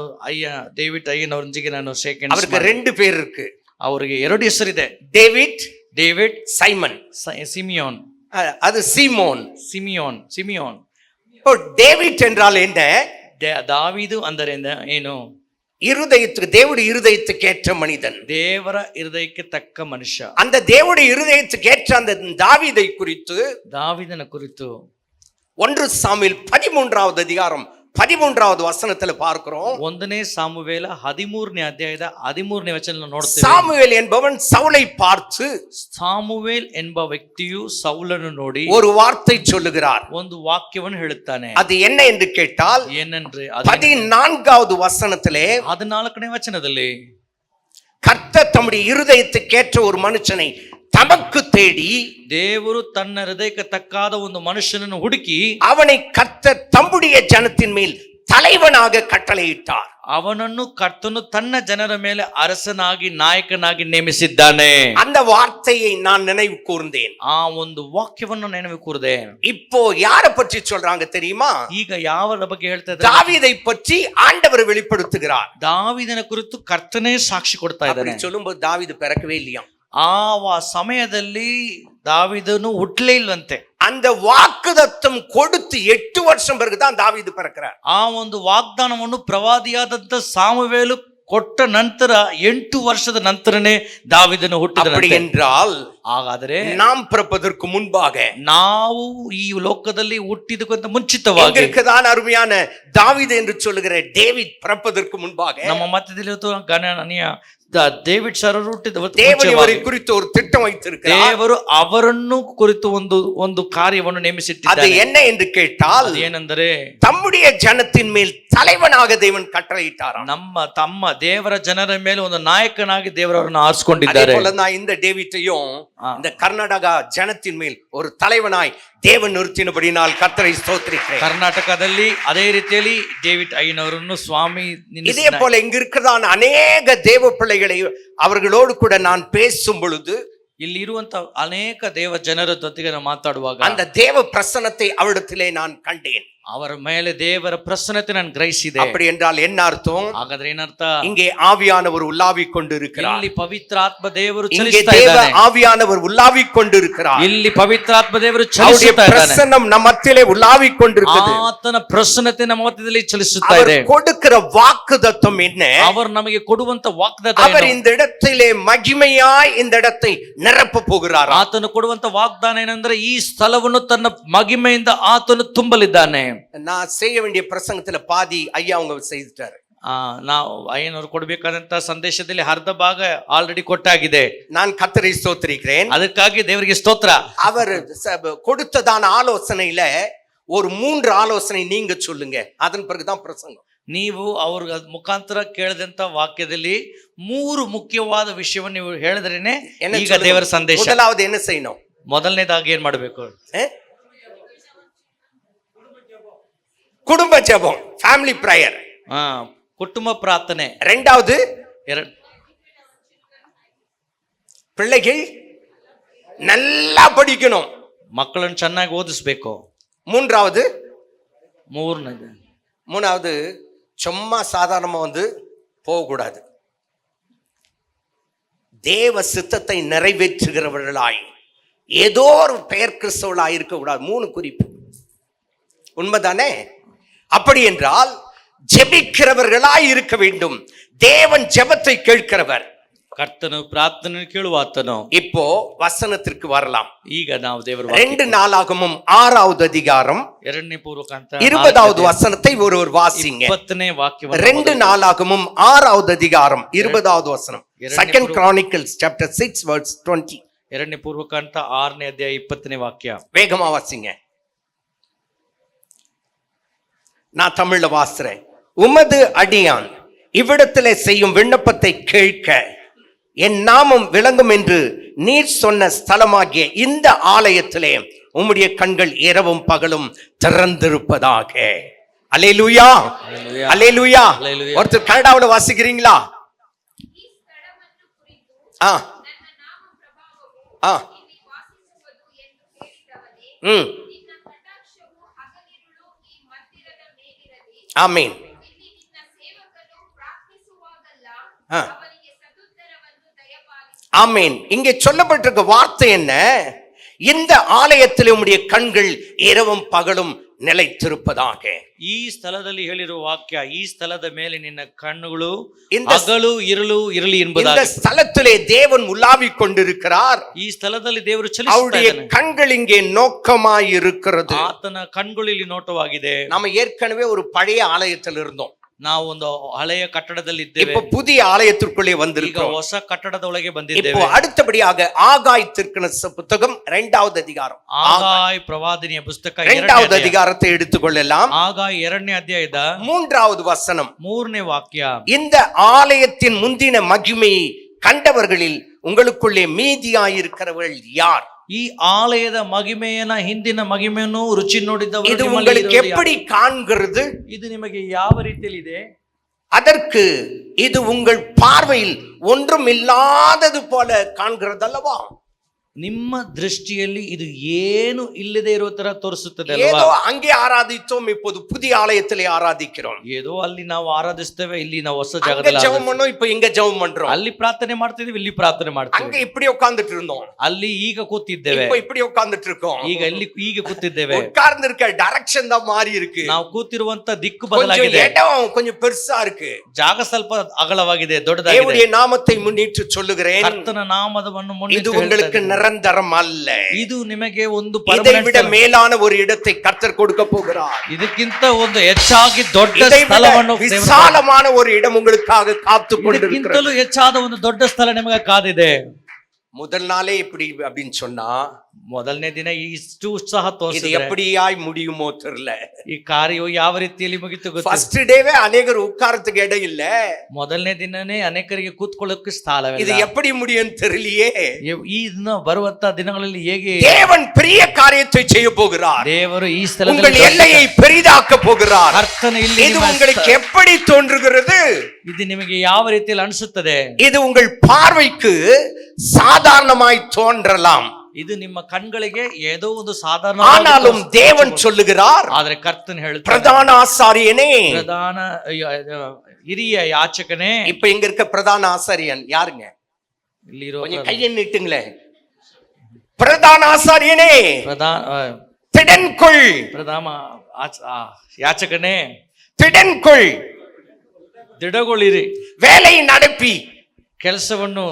ಡೇವಿಡ್ ಅಯ್ಯನವರೊಂದಿಗೆ ನಾನು ಶೇಕ್
அவருக்கு 2 பேர் இருக்கு.
ಅವರಿಗೆ 2 ಹೆಸರಿದೆ,
டேவிட் சைமன்.
ಸಿಮಿಯೋನ್,
அது சீமோன்.
ಸಿಮಿಯೋನ್.
இப்போ டேவிட் என்றால் என்ன?
ದಾವೀದು ಅಂದರೆ ಏನು?
இருதயத்துக்கு, தேவனுடைய இருதயத்துக்கு ஏற்ற மனிதன்,
ದೇವರ ಹೃದಯಕ್ಕೆ ತಕ್ಕ ಮನುಷ್ಯ.
அந்த தேவனுடைய இருதயத்துக்கு ஏற்ற அந்த தாவீதை குறித்து
ದಾವೀದನ ಕುರಿತು
1 சாமுவேல் 13வது அதிகாரம் 13வது வசனத்துல பார்க்கிறோம்.
1ನೇ ಸಾಮುವೇಲ 13ನೇ ಅಧ್ಯಾಯದ 13ನೇ ವಚನ ನೋಡ್ತೇವೆ.
சாமுவேல் என்பவன் சவுலை பார்த்து,
ಸಾಮುವೇಲ್ ಎಂಬ ವ್ಯಕ್ತಿಯು ಸೌಲನ್ನು ನೋಡಿ
ஒரு வார்த்தை சொல்லுகிறார்.
ಒಂದು ವಾಕ್ಯವನ್ನು ಹೇಳುತ್ತಾನೆ.
அது என்ன என்று கேட்டால்
ಏನಂದ್ರೆ
14வது வசனத்திலே
14ನೇ ವಚನದಲ್ಲಿ
கர்த்தர் தம்முடைய இருதயத்துக்கு ஏற்ற ஒரு மனுஷனை தமக்கு தேடி,
ದೇವರು ತನ್ನ ಹೃದಯಕ್ಕೆ ತಕ್ಕಾದ ಒಂದು ಮನುಷ್ಯನನ್ನು ಹುಡುಕಿ
அவனை கர்த்தர் தம்முடைய ஜனத்தின் மேல் தலைவனாக கட்டளையிட்டார்.
ಅವನನ್ನು ಕರ್ತನು ತನ್ನ ಜನರ ಮೇಲೆ ಅರಸನಾಗಿ ನಾಯಕನಾಗಿ ನೇಮಿಸಿದ್ದಾನೆ.
அந்த வார்த்தையை நான் நினைவு கூர்ந்தேன்.
ಆ ಒಂದು ವಾಕ್ಯವನ್ನು ನೆನಪು ಕೂರದೆ.
இப்போ யாரை பற்றி சொல்றாங்க தெரியுமா?
ಈಗ ಯಾವರ ಬಗ್ಗೆ ಹೇಳ್ತಾ ಇದ್ದಾರೆ?
தாவீதை பற்றி ஆண்டவர் வெளிப்படுத்துகிறார்.
ದಾವೀದನ ಕುರಿತು ಕರ್ತನೇ ಸಾಕ್ಷಿ ಕೊಡ್ತಾ ಇದ್ದಾನೆ.
சொல்லும்போது தாவீது பிறக்கவே இல்லையா?
ಆ ಸಮಯದಲ್ಲಿ ದಾವೀದನು ಹುಟ್ಟಲೇ ಇಲ್ವಂತೆ.
அந்த வாக்குதத்தம் கொடுத்து 8 வருஷம் பிறகுதான் தாவீது பிறக்கிறார்.
ಆ ಒಂದು ವಾಗ್ದಾನವನ್ನು ಪ್ರವಾದಿಯಾದಂತ ಸಾಮುವೇಲು ಕೊಟ್ಟ ನಂತರ 8 ವರ್ಷದ ನಂತರನೇ ದಾವೀದನು ಹುಟ್ಟಿದನು.
அப்படி என்றால்
ಹಾಗಾದರೆ
நாம் பிறப்பதற்கு முன்பாக,
ನಾವು ಈ ಲೋಕದಲ್ಲಿ ಹುಟ್ಟಿದಕ್ಕಿಂತ ಮುಂಚಿತವಾಗಿ
எங்களுக்குதான் அருமையான தாவீது என்று சொல்லுகிற டேவிட் பிறப்பதற்கு முன்பாக
ನಮ್ಮ ಮಧ್ಯದಲ್ಲಿ ಗಣನೀಯ ಡೇವಿಡ್ ಸರ್ ಹುಟ್ಟಿದ
தேவன் இவரை குறித்து ஒரு திட்டம் வைத்திருக்கிறார்.
ದೇವರು ಅವರನ್ನು ಕುರಿತು ಒಂದು ಕಾರ್ಯವನ್ನು ನೇಮಿಸಿಟ್ಟಿದ್ದಾರೆ.
அது என்ன என்று கேட்டால்,
ಏನೆಂದರೆ
தம்முடைய ஜனத்தின் மேல் தலைவனாக தேவன் கட்டளையிட்டாராம்.
ತಮ್ಮ ದೇವರ ಜನರ ಮೇಲೆ ಒಂದು ನಾಯಕನಾಗಿ ದೇವರವರನ್ನು ಆರಿಸಿಕೊಂಡಿದ್ದಾರೆ.
நான் இந்த டேவிட்டையும் இந்த கர்நாடகா ஜனத்தின் மேல் ஒரு தலைவனாய் தேவன் நிறுத்தினபடினால் கர்த்தரை ஸ்தோத்திரிக்கிறேன்.
ಕರ್ನಾಟಕದಲ್ಲಿ ಅದೇ ರೀತಿಯಲ್ಲಿ ಡೇವಿಡ್ ಅಯ್ಯನವರನ್ನು ಸ್ವಾಮಿ
இதே போல இங்க இருக்கிறதான அநேக தேவ பிள்ளைகளை அவர்களோடு கூட நான் பேசும் பொழுது,
ಇಲ್ಲಿ ಇರುವಂತ ಅನೇಕ ದೇವ ಜನರ ಜೊತೆಗೆ ನಾನು ಮಾತಾಡುವಾಗ
அந்த தேவ பிரசன்னத்தை அவரிடத்திலே நான் கண்டேன்.
ಅವರ ಮೇಲೆ ದೇವರ ಪ್ರಸನ್ನತೆ ನಾನು ಗ್ರಹಿಸಿದೆ.
அப்படி என்றால் என்ன அர்த்தம்?
ಹಾಗಾದ್ರೆ ಏನರ್ಥ?
இங்கே ஆவியானவர் உலாவிக் கொண்டிருக்கிறார்.
ಇಲ್ಲಿ ಪವಿತ್ರಾತ್ಮ ದೇವರು
இங்கே
ಚಲಿಸ್ತಾ
தேவ
ಇದ್ದಾನೆ.
ஆவியானவர் உலாவிக் கொண்டிருக்கிறார்.
ಇಲ್ಲಿ ಪವಿತ್ರಾತ್ಮ ದೇವರು
அவருடைய
ಚಲಿಸುತ್ತಾ ಇದ್ದಾನೆ.
பிரசன்னம் நம்ம மத்தியிலே உலாவிக் கொண்டிருக்கிறது.
ಆತನ ಪ್ರಸನ್ನತೆ ನಮ್ಮ ಮಧ್ಯದಲ್ಲಿ ಚಲಿಸುತ್ತಾ
அவர்
ಇದೆ.
கொடுக்கிற வாக்குதத்தம் என்ன?
ಅವರು ನಮಗೆ ಕೊಡುವಂತ ವಾಗ್ದಾನ
அவர்
ಏನು?
இந்த இடத்திலே மகிமையாய் இந்த இடத்தை நிரப்ப போகிறார்.
ಆತನು ಕೊಡುವಂತ ವಾಗ್ದಾನ ಏನಂದ್ರೆ ಈ ಸ್ಥಳವನ್ನು ತನ್ನ ಮಹಿಮೆಯಿಂದ ಆತನು ತುಂಬಲಿದ್ದಾನೆ.
நான் செய்ய வேண்டிய பிரசங்கத்துல பாதி ஐயா அவங்க செய்துட்டாரு.
ನಾವು ಅಯ್ಯನವರು ಕೊಡಬೇಕಾದಂತ ಸಂದೇಶದಲ್ಲಿ ಅರ್ಧ ಭಾಗ ಆಲ್ರೆಡಿ ಕೊಟ್ಟಾಗಿದೆ.
நான் கர்த்தரை ஸ்தோத்திரிக்கிறேன்.
ಅದಕ್ಕಾಗಿ ದೇವರಿಗೆ ಸ್ತೋತ್ರ.
அவர் கொடுத்ததான ஆலோசனையில ஒரு 3 ஆலோசனை நீங்க சொல்லுங்க, அதன் பிறகுதான் பிரசங்கம்.
ನೀವು ಅವ್ರ ಮುಖಾಂತರ ಕೇಳಿದಂತ ವಾಕ್ಯದಲ್ಲಿ 3 ಮುಖ್ಯವಾದ ವಿಷಯವನ್ನು ನೀವು ಹೇಳಿದ್ರೇನೆ ಈಗ ದೇವರ ಸಂದೇಶ.
முதலாவது என்ன செய்யணும்?
ಮೊದಲನೇದಾಗಿ ಏನ್ ಮಾಡ್ಬೇಕು?
குடும்ப ஜெபம், ஃபேமிலி பிரேயர்.
ಕುಟುಂಬ ಪ್ರಾರ್ಥನೆ.
இரண்டாவது
ಎರಡು
பிள்ளைகள் நல்லா படிக்கணும்.
ಮಕ್ಕಳನ್ನು ಚೆನ್ನಾಗಿ ಓದಿಸ್ಬೇಕು.
மூன்றாவது
ಮೂರನೇದು
சும்மா சாதாரணமா போகக்கூடாது. தேவ சித்தத்தை நிறைவேற்றுகிறவர்களாய் ஏதோ ஒரு பெயர் கிறிஸ்தவர்களாய் இருக்கக்கூடாது. 3 குறிப்பு. உண்மைதானே? அப்படி என்றால் ஜெபிக்கிறவர்களாய் இருக்க வேண்டும். தேவன் ஜெபத்தை கேட்கிறவர்.
ಕರ್ತನು ಪ್ರಾರ್ಥನೆ ಕೇಳುವಾತನು.
இப்போ வசனத்திற்கு வரலாம்.
ಈಗ ನಾವು ದೇವರ
2 நாளாகமம் 6வது அதிகாரம்
2ನೇ ಪೂರ್ವಕಾಂತ
20வது வசனத்தை ஒருவர் வாசிங்க.
20ನೇ ವಾಕ್ಯವನ್ನು
2 நாளாகமம் 6வது அதிகாரம் 20வது வசனம். Second Chronicles chapter 6 verse 20.
2ನೇ ಪೂರ್ವಕಾಂತ 6ನೇ ಅಧ್ಯಾಯ 20ನೇ ವಾಕ್ಯ.
வேகமா வாசிங்க. நான் தமிழ்ல வாசுறேன். உமது அடியான் இவ்விடத்திலே செய்யும் விண்ணப்பத்தை கேட்க என் நாமம் விளங்கும் என்று நீர் சொன்ன ஸ்தலமாகிய இந்த ஆலயத்திலே உம்முடைய கண்கள் இரவும் பகலும் திறந்திருப்பதாக. அல்லேலூயா, அல்லேலூயா. ஒருத்தர் கனடாவுல வாசிக்கிறீங்களா? ஆ ஆ ம் ஆமீன். ஆமீன். இங்கே சொல்லப்பட்டிருக்க வார்த்தை என்ன? இந்த ஆலயத்தில் உம்முடைய கண்கள் இரவும் பகலும் நிலைத்திருப்பதாக.
ಈ ಸ್ಥಳದಲ್ಲಿ ಹೇಳಿರುವ ವಾಕ್ಯ, ಈ ಸ್ಥಳದ ಮೇಲೆ ನಿನ್ನ ಕಣ್ಣುಗಳು ಹಗಲು ಇರಲು ಇರಲಿ ಎಂಬುದಾಗಿ.
இந்த ஸ்தலத்திலே தேவன் உலாவிக் கொண்டிருக்கிறார்.
ಈ ಸ್ಥಳದಲ್ಲಿ ದೇವರು
அவருடைய கண்கள் இங்கே நோக்கமாய் இருக்கிறது.
ಆತನ ಕಣ್ಗಳು ಇಲ್ಲಿ ನೋಟವಾಗಿದೆ.
நாம ஏற்கனவே ஒரு பழைய ஆலயத்தில் இருந்தோம்.
ನಾವು ಒಂದು ಹಳೆಯ ಕಟ್ಟಡದಲ್ಲಿ ಇದ್ದೇವೆ.
இப்போ புதிய ஆலயத்திற்குள்ளே வந்திருக்கிறோம்.
ಹೊಸ ಕಟ್ಟಡದ ಒಳಗೆ ಬಂದಿದ್ದೇವೆ.
இப்போ அடுத்தபடியாக ஆகாய் தீர்க்கதரிசி புத்தகம் 2வது அதிகாரம்.
ಆಗಾಯ್ ಪ್ರವಾದನೆಯ ಪುಸ್ತಕ
2வது அதிகாரத்தை எடுத்துக்கொள்ளலாம்.
ಆಗಾಯ್ 2ನೇ ಅಧ್ಯಾಯದ
3வது வசனம்.
3ನೇ ವಾಕ್ಯ.
இந்த ஆலயத்தின் முந்தின மகிமையை கண்டவர்களில் உங்களுக்குள்ளே மீதியாயிருக்கிறவர்கள் யார்?
ಈ ಆಲಯದ ಮಹಿಮೆಯನ್ನ ಹಿಂದಿನ ಮಹಿಮೆಯನ್ನು ರುಚಿ ನೋಡಿದವರು
இது உங்களுக்கு எப்படி காண்கிறது?
ಇದು ನಿಮಗೆ ಯಾವ ರೀತಿಯಲ್ಲಿ ಇದೆ?
அதற்கு இது உங்கள் பார்வையில் ஒன்றும் இல்லாதது போல காண்கிறதல்லவா?
ನಿಮ್ಮ ದೃಷ್ಟಿಯಲ್ಲಿ ಇದು ಏನು ಇಲ್ಲದೆ ಇರುವ ತರ ತೋರಿಸುತ್ತದೆ
ஏதோ
ಅಲ್ವಾ?
அங்கே ஆராதித்தோம், இப்போது புதிய ஆலயத்திலே ஆராதிக்கிறோம்.
ஏதோ ಅಲ್ಲಿ ನಾವು ಆರಾಧಿಸ್ತೇವೆ, ಇಲ್ಲಿ ನಾವು ಹೊಸ
அங்க
ಜಾಗದಲ್ಲಿ
ஜெபம் பண்ணோம், இப்போ இங்க ஜெபம் பண்றோம்.
ಅಲ್ಲಿ ಪ್ರಾರ್ಥನೆ ಮಾಡ್ತಿದ್ವಿ, ಇಲ್ಲಿ ಪ್ರಾರ್ಥನೆ
அங்க
ಮಾಡ್ತೀವಿ.
இப்படி உட்கார்ந்துட்டு இருந்தோம்,
ಅಲ್ಲಿ ಈಗ ಕೂತಿದ್ದೇವೆ,
இப்போ இப்படி உட்கார்ந்துட்டு இருக்கோம்.
ಈಗ ಇಲ್ಲಿ ಕೂತಿದ್ದೇವೆ.
உட்கார்ந்து இருக்க டைரக்ஷன் தான் மாறி இருக்கு.
ನಾವು ಕೂತಿರುವಂತ ದಿಕ್ಕು
கொஞ்சம்
ಬದಲಾಗಿದೆ.
இடம் கொஞ்சம் பெருசா இருக்கு.
ಜಾಗ ಸ್ವಲ್ಪ ಅಗಲವಾಗಿದೆ, ದೊಡ್ಡದಾಗಿದೆ.
தேவனுடைய நாமத்தை முன்னிட்டு சொல்லுகிறேன்,
ಕರ್ತನ ನಾಮವನ್ನು
இது
ಮುನ್ನಿಟ್ಟು
உங்களுக்கு
ಹೇಳ್ತೇನೆ.
நிரந்தரம் அல்ல.
ಇದು ನಿಮಗೆ ಒಂದು
இதை
permanent
விட
ಸ್ಥಳ.
மேலான ஒரு இடத்தை கர்த்தர் கொடுக்க போகிறார்.
ಇದಕ್ಕಿಂತ ಒಂದು ಹೆಚ್ಚಾಗಿ ದೊಡ್ಡ
இதை விட
ಸ್ಥಳವನ್ನು ದೇವರು
விசாலமான ஒரு இடம் உங்களுக்காக காத்து கொண்டிருக்கிறது.
ಇದಕ್ಕಿಂತಲೂ ಹೆಚ್ಚಾದ ಒಂದು ದೊಡ್ಡ ಸ್ಥಳ ನಿಮಗೆ ಕಾದಿದೆ.
முதல் நாளே இப்படி அப்படின்னு சொன்னா
ಮೊದಲನೇ ದಿನ ಇಷ್ಟು ಉತ್ಸಾಹ
இது
ತೋರಿಸಿದ್ರೆ
எப்படியாய் முடியுமோ தெரியல.
ಈ ಕಾರ್ಯವು ಯಾವ ರೀತಿಯಲ್ಲಿ ಮುಗಿತು ಗೊತ್ತಿಲ್ಲ.
ஃபர்ஸ்ட் டேவே அநேகர் உட்கார்றதுக்கு இடம் இல்ல.
ಮೊದಲನೇ ದಿನನೇ ಅನೇಕರಿಗೆ ಕೂತ್ಕೊಳ್ಳೋಕೆ
இது
ಸ್ಥಳವಿಲ್ಲ.
எப்படி முடியும் தெரியலையே.
ಈ ದಿನ ಬರುವಂತ ದಿನಗಳಲ್ಲಿ ಹೇಗೆ
தேவன் பெரிய காரியத்தை செய்ய போகிறார்.
ದೇವರು ಈ
உங்கள்
ಸ್ಥಳದಲ್ಲಿ
எல்லையை பெரிதாக்க போகிறார்.
ಕರ್ತನ ಇಲ್ಲಿ
இது
ನಿಮ್ಮ
உங்களுக்கு எப்படி தோன்றுகிறது?
ಇದು ನಿಮಗೆ ಯಾವ ರೀತಿಯಲ್ಲಿ ಅನಿಸುತ್ತದೆ?
இது உங்கள் பார்வைக்கு சாதாரணமாய் தோன்றலாம்.
ಇದು ನಿಮ್ಮ ಕಣ್ಗಳಿಗೆ ஏதோ ಒಂದು ಸಾಧಾರಣ,
ஆனாலும் தேவன் சொல்லுகிறார்,
ಆದ್ರೆ ಕರ್ತನ್ ಹೇಳ್ತಾನೆ,
பிரதான ஆசாரியனே,
ಪ್ರಧಾನ ಹಿರಿಯ ಯಾಚಕನೇ.
இப்ப இங்க இருக்க பிரதான ஆசாரியன் யாருங்க?
ಇಲ್ಲಿರೋ
கொஞ்சம் கையை நீட்டுங்களே. பிரதான ஆசாரியனே, திடன்கொள்.
ಪ್ರಧಾನ ಯಾಚಕನೇ,
திடன்கொள்,
ದಿಡಗೊಳಿರಿ,
வேலை நடப்பி
ಕೆಲಸವನ್ನು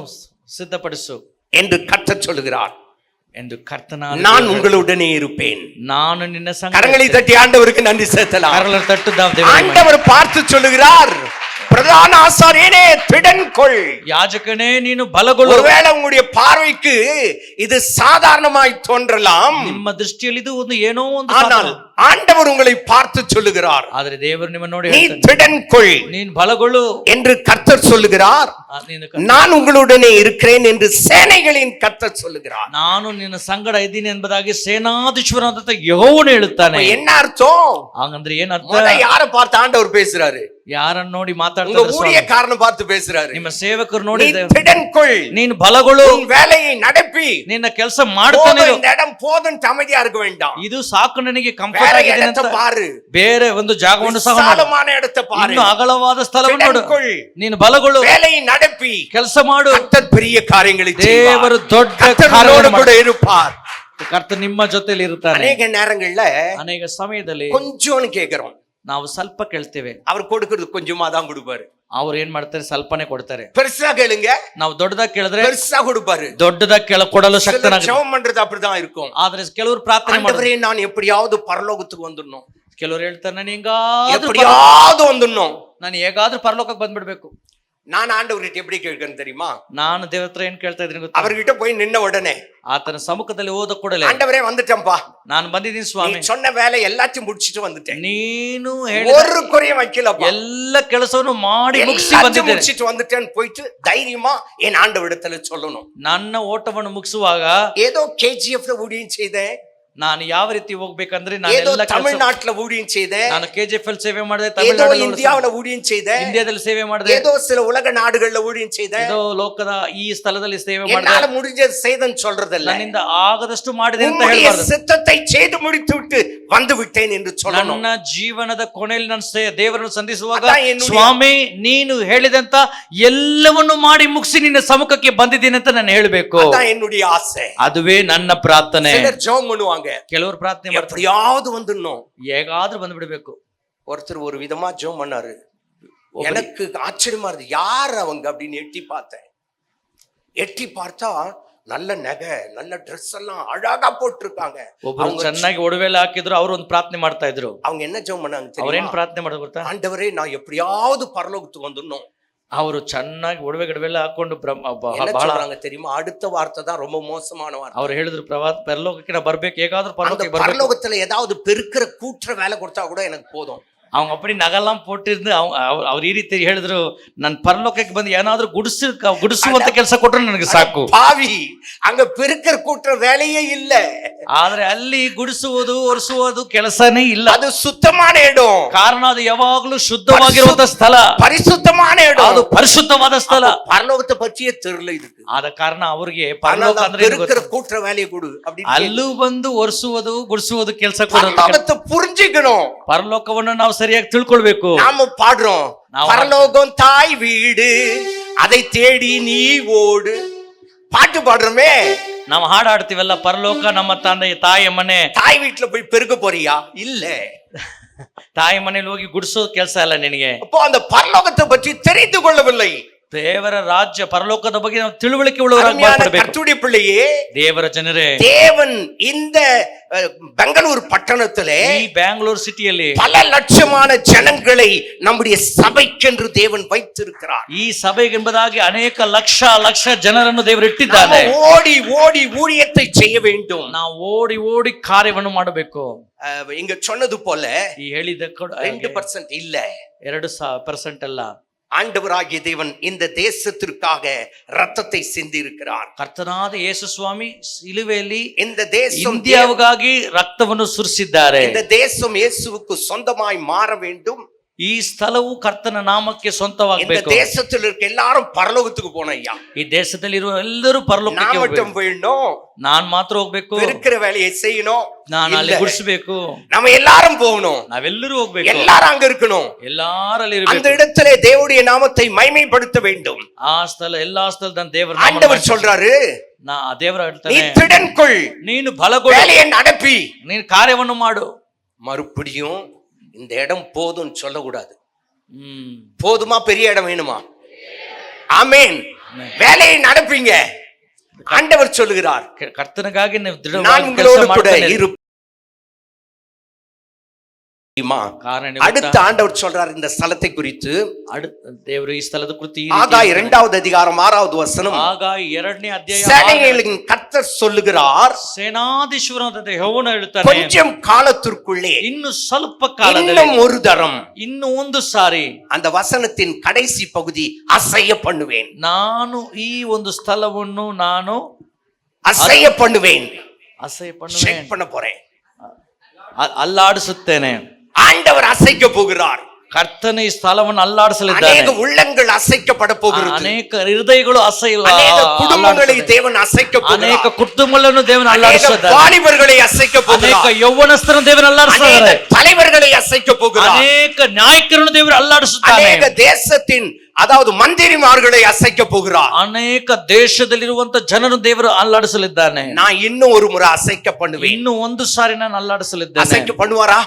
ಸಿದ್ಧಪಡಿಸು
என்று கர்த்தர் சொல்லுகிறார்.
ಎಂದು ಕರ್ತನ
நான் உங்களுடனே இருப்பேன்.
ನಾನು ನಿನ್ನ
கரங்களை தட்டி ஆண்டவருக்கு நன்றி செலுத்தலாம்.
ಕರಗಳ ತಟ್ಟು
ஆண்டவர் பார்த்து சொல்லுகிறார், பிரதான ஆசாரியனே திடன்கொள்.
ಯಾಜಕನೇ ನೀನು ಬಲಗೊಳ್ಳು.
ஒருவேளை உங்களுடைய பார்வைக்கு இது சாதாரணமாய் தோன்றலாம்,
ನಿಮ್ಮ ದೃಷ್ಟಿಯಲ್ಲಿ ಇದು ಒಂದು ಏನೋ ಒಂದು
ஆனால் ஆண்டவர் உங்களை பார்த்து சொல்லுகிறார்,
ಆದ್ರೆ ದೇವರು ನಿಮ್ಮನ್ನು ನೋಡಿ
நீ
ಹೇಳ್ತಾನೆ,
திடன்கொள்
ನೀನ್ ಬಲಗೊಳ್ಳು
என்று கர்த்தர் சொல்லுகிறார்.
ನೀನು
நான் உங்களுடனே இருக்கிறேன் என்று சேனைகளின் கர்த்தர் சொல்லுகிறார்.
ನಾನು ನಿನ್ನ ಸಂಗಡ ಇದ್ದೀನಿ ಎಂಬುದಾಗಿ ಸೇನಾಧೀಶ್ವರನಾದಂತ ಯೆಹೋವನು ಹೇಳುತ್ತಾನೆ.
அப்ப என்ன அர்த்தம்?
ಹಂಗಂದ್ರೆ ಏನ್ ಅರ್ಥ?
முத யாரை பார்த்து ஆண்டவர் பேசுறாரு?
ಯಾರನ್ನ ನೋಡಿ
உங்க
ಮಾತಾಡ್ತಾರೆ?
ஊழியக்காரனை பார்த்து பேசுறாரு.
ನಿಮ್ಮ ಸೇವಕರು ನೋಡಿ
நீ திடன்கொள்,
ನೀನು ಬಲಗೊಳ್ಳು,
உன் வேலையை நடப்பி,
ನಿನ್ನ ಕೆಲಸ ಮಾಡ್ತಾನೆ
போதும், இந்த இடம் போதும், அமைதியா இருக்க வேண்டாம்.
ಇದು ಸಾಕು, ನನಗೆ ಕಂಫರ್ಟ್
வேற
ಆಗಿದೆ
இடத்தை
ಅಂತ
பாரு,
ಬೇರೆ ಒಂದು ಜಾಗವನ್ನು ಸಹ ಮಾಡು,
விசாலமான இடத்தை பாரு,
ಇನ್ನು ಅಗಲವಾದ ಸ್ಥಳವನ್ನು ನೋಡು.
திடன்கொள்,
ನೀನು ಬಲಗೊಳ್ಳು,
வேலையை நடப்பி,
ಕೆಲಸ ಮಾಡು.
கர்த்தர் பெரிய காரியங்களை
ದೇವರು
செய்வார்.
ದೊಡ್ಡ
கர்த்தர்
ಕಾರ್ಯವನ್ನು
உன்னோடு கூட
ಮಾಡ್ತಾನೆ.
இருப்பார்.
ಕರ್ತನು ನಿಮ್ಮ ಜೊತೆಲಿ ಇರ್ತಾನೆ.
அநேக நேரங்கள்ல
ಅನೇಕ ಸಮಯದಲ್ಲಿ
கொஞ்சோன்னு கேக்குறோம்,
ನಾವು ಸ್ವಲ್ಪ ಕೇಳ್ತೇವೆ,
அவர் கொடுக்கிறது கொஞ்சமா தான் கொடுப்பாரு.
ಅವ್ರು ಏನ್ ಮಾಡ್ತಾರೆ, ಸ್ವಲ್ಪನೇ ಕೊಡ್ತಾರೆ.
பெருசா கேளுங்க,
ನಾವು ದೊಡ್ಡದಾಗಿ ಕೇಳಿದ್ರೆ
பெருசா கொடுப்பாரு.
ದೊಡ್ಡದಾಗಿ ಕೊಡಲು
சிலர்
ಶಕ್ತನಾಗ.
ஜெபம் பண்றது அப்படிதான் இருக்கும்.
ಆದ್ರೆ ಕೆಲವರು ಪ್ರಾರ್ಥನೆ ಮಾಡಿದ್ರೆ,
ஆண்டவரே நான் எப்படியாவது பரலோகத்துக்கு வந்துடணும்,
ಕೆಲವರು ಹೇಳ್ತಾರೆ ನಾನು ಹೆಂಗಾದ್ರೂ
எப்படியாவது வந்துடணும்.
ನಾನು ಹೇಗಾದ್ರೂ ಪರಲೋಕಕ್ಕೆ ಬಂದ್ಬಿಡ್ಬೇಕು.
நான் ஆண்டவர்கிட்ட எப்படி கேட்கிறேன் தெரியுமா?
ನಾನು ದೇವ್ರ ಹತ್ರ ಏನ್ ಕೇಳ್ತಾ ಇದ್ದೀನಿ ಗೊತ್ತಾ?
அவர்கிட்ட போய் நின்ன உடனே,
ಆತನ ಸಮ್ಮುಖದಲ್ಲಿ ಹೋದ ಕೂಡಲೇ,
ஆண்டவரே வந்துட்டேன்பா,
ನಾನು ಬಂದಿದ್ದೀನಿ
நீ
ಸ್ವಾಮಿ,
சொன்ன வேலை எல்லாத்தையும் முடிச்சிட்டு வந்துட்டேன்,
ನೀನು ಹೇಳಿದ
ஒரு குறையும் வைக்கலப்பா,
ಎಲ್ಲ ಕೆಲಸವನ್ನು ಮಾಡಿ ಮುಗಿಸಿ
எல்லாத்தையும்
ಬಂದಿದ್ದೇನೆ.
முடிச்சிட்டு வந்துட்டேன்னு போயிட்டு தைரியமா என் ஆண்டவரிடத்துல சொல்லணும்.
ನನ್ನ ಓಟವನ್ನು ಮುಗಿಸುವಾಗ
ஏதோ கேஜிஎஃப்ல ஊழியம் செய்தேன்,
ನಾನು ಯಾವ ರೀತಿ ಹೋಗ್ಬೇಕಂದ್ರೆ, ನಾನು
ஏதோ
ಎಲ್ಲ ಕೆಲಸ,
தமிழ்நாட்டுல ஊழியம் செய்தேன்,
ನಾನು KGFL ಸೇವೆ ಮಾಡಿದೆ,
ஏதோ
ತಮಿಳುನಾಡು
இந்தியாவுல ஊழியம் செய்தேன்,
ಇಂಡಿಯಾದಲ್ಲಿ ಸೇವೆ ಮಾಡಿದೆ,
ஏதோ சில உலக நாடுகள்ல ஊழியம் செய்தேன்,
ஏதோ ಲೋಕದ ಈ ಸ್ಥಳದಲ್ಲಿ ಸೇವೆ ಮಾಡಿದೆ.
என்னால முடிஞ்சது செய்தேன்னு சொல்றதில்ல,
ನನ್ನಿಂದ ಆಗದಷ್ಟು ಮಾಡಿದೆ ಅಂತ
உம்முடைய
ಹೇಳ್ಬಾರ್ದು.
சித்தத்தை செய்து முடித்து விட்டு வந்து விட்டேன் என்று சொல்லணும்.
ನನ್ನ ಜೀವನದ ಕೊನೆಯಲ್ಲಿ ನಾನು ದೇವರನ್ನು ಸಂಧಿಸುವಾಗ,
ಅதான் ಎನ್ನುடைய-
ಸ್ವಾಮಿ ನೀನು ಹೇಳಿದಂತ ಎಲ್ಲವನ್ನು ಮಾಡಿ ಮುಗಿಸಿ ನಿನ್ನ ಸಮ್ಮುಖಕ್ಕೆ ಬಂದಿದ್ದೀನಿ ಅಂತ ನಾನು ಹೇಳಬೇಕು.
அதான் என்னுடைய ஆசை.
ಅದುವೇ ನನ್ನ ಪ್ರಾರ್ಥನೆ.
சிலர் ஜெபம் பண்ணுவாங்க,
ಕೆಲವರು ಪ್ರಾರ್ಥನೆ ಮಾಡ್ತಾರೆ,
எப்படியாவது வந்துடணும்.
ಹೇಗಾದ್ರೂ ಬಂದ್ಬಿಡ್ಬೇಕು.
ஒருத்தர் ஒரு விதமா ஜெபம் பண்ணாரு, எனக்கு ஆச்சரியமா இருந்தது, யார் அவங்க அப்படின்னு எட்டி பார்த்தேன். எட்டி பார்த்தா நல்ல நகை, நல்ல ட்ரெஸ் எல்லாம் அழகா போட்டிருக்காங்க.
ಒಬ್ಬರು
அவங்க
ಚೆನ್ನಾಗಿ ಒಡವೆಲ್ಲ ಹಾಕಿದ್ರು, ಅವರು ಒಂದು ಪ್ರಾರ್ಥನೆ ಮಾಡ್ತಾ ಇದ್ರು.
அவங்க என்ன ஜெபம் பண்ணாங்க
ಅವ್ರೇನ್
தெரியுமா?
ಪ್ರಾರ್ಥನೆ ಮಾಡೋದು ಗೊತ್ತಾ?
ஆண்டவரே நான் எப்படியாவது பரலோகத்துக்கு வந்துடணும்.
ಅವರು ಚೆನ್ನಾಗಿ ಒಡವೆ ಗಡವೆಲ್ಲ ಹಾಕೊಂಡು
என்ன
ಬಹಳ
சொல்றாங்க தெரியுமா? அடுத்த வார்த்தை தான் ரொம்ப மோசமான வார்த்தை.
ಅವ್ರು ಹೇಳಿದ್ರು, ಪರಲೋಕಕ್ಕೆ ನಾ ಬರ್ಬೇಕು, ಹೇಗಾದ್ರೂ
அந்த
ಪರಲೋಕಕ್ಕೆ ಬರ್ಬೇಕು.
பரலோகத்துல ஏதாவது பெருக்கிற கூற்ற வேலை கொடுத்தா கூட எனக்கு போதும்.
அவங்க அப்படி நகெல்லாம் போட்டிருந்து ಅವ್ರು ಈ ರೀತಿ ಹೇಳಿದ್ರು, ನನ್ ಪರಲೋಕಕ್ಕೆ ಬಂದು ಏನಾದ್ರೂ ಗುಡಿಸುವಂತ ಕೆಲಸ ಕೊಟ್ರೆ ನನಗೆ ಸಾಕು.
பாவி, அங்க பெருக்கிற கூற்ற வேலையே இல்ல.
ಆದ್ರೆ ಅಲ್ಲಿ ಗುಡಿಸುವುದು ಒರೆಸುವುದು ಕೆಲಸನೇ ಇಲ್ಲ.
அது சுத்தமான இடம்,
ಕಾರಣ ಅದು ಯಾವಾಗ್ಲೂ ಶುದ್ಧವಾಗಿರುವಂತ ಸ್ಥಳ,
பரிசுத்தமான
ಅದು
இடம்.
ಪರಿಶುದ್ಧವಾದ ಸ್ಥಳ.
பரலோகத்தை பற்றியே தெரியல இதுக்கு.
ಆದ ಕಾರಣ ಅವ್ರಿಗೆ ಪರಲೋಕ ಅಂದ್ರೆ ಏನು
பெருக்கிற
ಗೊತ್ತಾ?
கூற்ற வேலையை கொடு அப்படின்னு
ಅಲ್ಲೂ ಬಂದು ಒರೆಸುವುದು ಗುಡಿಸುವುದು ಕೆಲಸ ಕೊಡೋದು.
பரலோகத்தை புரிஞ்சுக்கணும்.
ಪರಲೋಕವನ್ನು ನಾವು ಸರಿಯಾಗಿ ತಿಳ್ಕೊಳ್ಬೇಕು.
நாம பாடுறோம், பரலோகம் தாய் வீடு, அதை தேடி நீ ஓடு. பாட்டு பாடுறோமே,
ನಾವು ಹಾಡಾಡ್ತೀವಲ್ಲ, ಪರಲೋಕ ನಮ್ಮ ತಂದೆ ತಾಯಿಯ ಮನೆ.
தாய் வீட்டுல போய் பெருக்க போறியா? இல்ல.
ತಾಯಿ ಮನೇಲಿ ಹೋಗಿ ಗುಡಿಸೋ ಕೆಲಸ ಅಲ್ಲ ನಿನಗೆ.
அப்போ அந்த பரலோகத்தை பற்றி தெரிந்து கொள்ளவில்லை.
ದೇವರ ರಾಜ್ಯ ಪರಲೋಕದ ಬಗ್ಗೆ ನಾವು ತಿಳುವಳಿಕೆ ಉಳ್ಳವರಾಗಿ
அருமையான
ಮಾತಾಡಬೇಕು.
கர்த்தருடைய பிள்ளையே,
ದೇವರ ಜನರೇ,
தேவன் இந்த பெங்களூர் பட்டணத்திலே
ಈ ಬ್ಯಾಂಗ್ಳೂರ್ ಸಿಟಿಯಲ್ಲಿ
பல லட்சமான ஜனங்களை நம்முடைய சபைக்கென்று தேவன் வைத்திருக்கிறார்.
ಈ ಸಭೆಗೆ ಎಂಬುದಾಗಿ ಅನೇಕ ಲಕ್ಷ ಜನರನ್ನು ದೇವರು ಇಟ್ಟಿದ್ದಾನೆ.
நாம ஓடி ஓடி ஊழியத்தை செய்ய வேண்டும்.
ನಾವು ಓಡಿ ಓಡಿ ಕಾರ್ಯವನ್ನು ಮಾಡಬೇಕು.
இங்க சொன்னது போல
ಈ ಹೇಳಿದ
2% இல்ல,
2% ಅಲ್ಲ.
ஆண்டவராகிய தேவன் இந்த தேசத்திற்காக ரத்தத்தை சிந்தி இருக்கிறார்.
ಕರ್ತನಾದ ಯೇಸು ಸ್ವಾಮಿ ಸಿಲುವೆಯಲ್ಲಿ
இந்த தேசம்
ಇಂಡಿಯಾವಿಗಾಗಿ ರಕ್ತವನ್ನು ಸುರಿಸಿದ್ದಾರೆ.
இந்த தேசம் இயேசுவுக்கு சொந்தமாய் மாற வேண்டும்.
ಈ ಸ್ಥಳವು ಕರ್ತನ ನಾಮಕ್ಕೆ
இந்த
ಸ್ವಂತವಾಗಬೇಕು.
தேசத்தில் இருக்க எல்லாரும் பரலோகத்துக்கு போன ஐயா,
ಈ ದೇಶದಲ್ಲಿರುವ ಎಲ್ಲರೂ ಪರಲೋಕಕ್ಕೆ
நான் மட்டும்
ಹೋಗ್ಬೇಕು.
போயிடணும்,
ನಾನ್ ಮಾತ್ರ ಹೋಗ್ಬೇಕು,
இருக்கிற வேலையை செய்யணும்.
ನಾನು ಅಲ್ಲಿ
இல்ல.
ಗುಡಿಸ್ಬೇಕು,
நம்ம எல்லாரும் போகணும்,
ನಾವೆಲ್ಲರೂ ಹೋಗ್ಬೇಕು,
எல்லாரும் அங்க இருக்கணும்.
ಎಲ್ಲಾರಲ್ಲಿ
அந்த
ಇರಬೇಕು.
இடத்திலே தேவனுடைய நாமத்தை மகிமைப்படுத்த வேண்டும்.
ಆ ಸ್ಥಳ ಎಲ್ಲಾ ಸ್ಥಳದ ದೇವರ
ஆண்டவர் சொல்றாரு,
ದೇವರ
நீ
ಹೇಳ್ತಾನೆ,
திடன்கொள்,
ನೀನು ಬಲಗೊಳ್ಳು,
வேலையை நடப்பி.
ನೀನು ಕಾರ್ಯವನ್ನು ಮಾಡು.
மறுபடியும் இந்த இடம் போதும் சொல்லக்கூடாது. போதுமா? பெரிய இடம் வேணுமா? ஆமென். வேலையை நடப்பீங்க. ஆண்டவர் சொல்லுகிறார்,
ಕರ್ತನಿಗಾಗಿ ನೀವು
நான்
ದೃಢವಾಗಿ
உங்களோடு
ಕೆಲಸ
கூட
ಮಾಡ್ತಾನೆ.
இருப்பேன்.
ಕಾರಣ
அடுத்த ஆண்டவர் சொல்றார் இந்த ஸ்தலத்தை குறித்து.
ದೇವರು ಈ ಸ್ಥಳದ ಕುರಿತು
ஆகாய் 2வது அதிகாரம் 6வது வசனம்.
ಆಗಾಯ 2ನೇ ಅಧ್ಯಾಯ
சேனைகளின் கர்த்தர் சொல்லுகிறார்,
ಸೇನಾಧೀಶ್ವರನಾದ ಯೆಹೋವನು ಹೇಳುತ್ತಾನೆ,
கொஞ்சம் காலத்திற்குள்ளே,
ಇನ್ನು ಸ್ವಲ್ಪ ಕಾಲದಲ್ಲಿ,
இன்னும் ஒரு தரம்,
ಇನ್ನು ಒಂದು ಸಾರಿ
அந்த வசனத்தின் கடைசி பகுதி அசைய பண்ணுவேன்,
ನಾನು ಈ ಒಂದು ಸ್ಥಳವನ್ನು ನಾನು
அசைய பண்ணுவேன்,
ಅಸಹ್ಯ
ஷேக் பண்ண போறேன்.
ಅಲ್ಲಾಡಿಸುತ್ತೇನೆ.
ஆண்டவர் அசைக்க போகிறார்.
ಕರ್ತನ ಈ ಸ್ಥಳವನ್ನು ಅಲ್ಲಾಡಿಸಲಿದ್ದಾನೆ.
அநேக உள்ளங்கள் ಅಸைக்கப்பட போகிறது.
ಅನೇಕ ಹೃದಯಗಳು
அநேக குடும்பங்களை தேவன் அசைக்க
ಅನೇಕ
போகிறார்.
ಕುಟುಂಬಗಳನ್ನು ದೇವನ
அநேக
ಅಲ್ಲಾಡಿಸುತ್ತಾರೆ.
வாலிபர்களை அசைக்க
ಅನೇಕ
போகிறார்.
ಯೌವನಸ್ಥರನ್ನು ದೇವನ ಅಲ್ಲಾಡಿಸುತ್ತಾರೆ.
அநேக தலைவர்களை அசைக்க போகிறார்.
ಅನೇಕ ನಾಯಕರನ್ನು ದೇವರು ಅಲ್ಲಾಡಿಸುತ್ತಾನೆ.
அநேக தேசத்தின் அதாவது மந்திரிமார்களை அசைக்க போகிறார்.
ಅನೇಕ ದೇಶದಲ್ಲಿರುವಂತ ಜನರು ದೇವರು ಅಲ್ಲಾಡಿಸಲಿದ್ದಾನೆ.
நான் இன்னும் ஒரு முறை அசைக்க பண்ணுவேன்.
ಇನ್ನು ಒಂದು ಸಾರಿ ನಾನು ಅಲ್ಲಾಡಿಸಲಿದ್ದೇನೆ.
அசைக்க பண்ணுவாரா?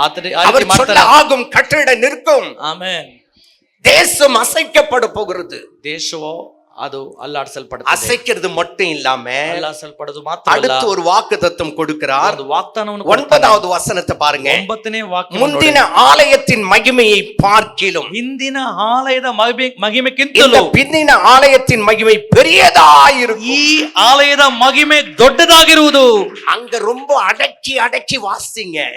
ಆತನೇ
அவர் சொல்ல ஆகும், கட்டட நிற்கும்.
ಆಮೆನ್.
தேசம் அசைக்கப்பட போகிறது.
ದೇಶವೋ ಅದು ಅಲ್ಲಾಡಿಸಲ್ಪಡುತ್ತದೆ.
அசைக்கிறது மட்டும் இல்லாம
ಅಲ್ಲಾಡಿಸಲ್ಪಡೋದು ಮಾತ್ರ ಅಲ್ಲ,
அடுத்து ஒரு வாக்குத்தத்தம் கொடுக்கிறார்.
ಒಂದು ವಾಗ್ದಾನವನ್ನು
9வது வசனத்தை பாருங்க.
9ನೇ ವಾಕ್ಯ.
முந்தின ஆலயத்தின் மகிமையை பார்க்கிலும்
ಹಿಂದಿನ ಆಲಯದ ಮಹಿಮೆಗಿಂತಲೂ
இந்த பிந்தின ஆலயத்தின் மகிமை பெரியதாயிருக்கும்.
ಈ ಆಲಯದ ಮಹಿಮೆ ದೊಡ್ಡದಾಗಿರುವುದು.
அங்க ரொம்ப அடக்கி அடக்கி வாசிங்க.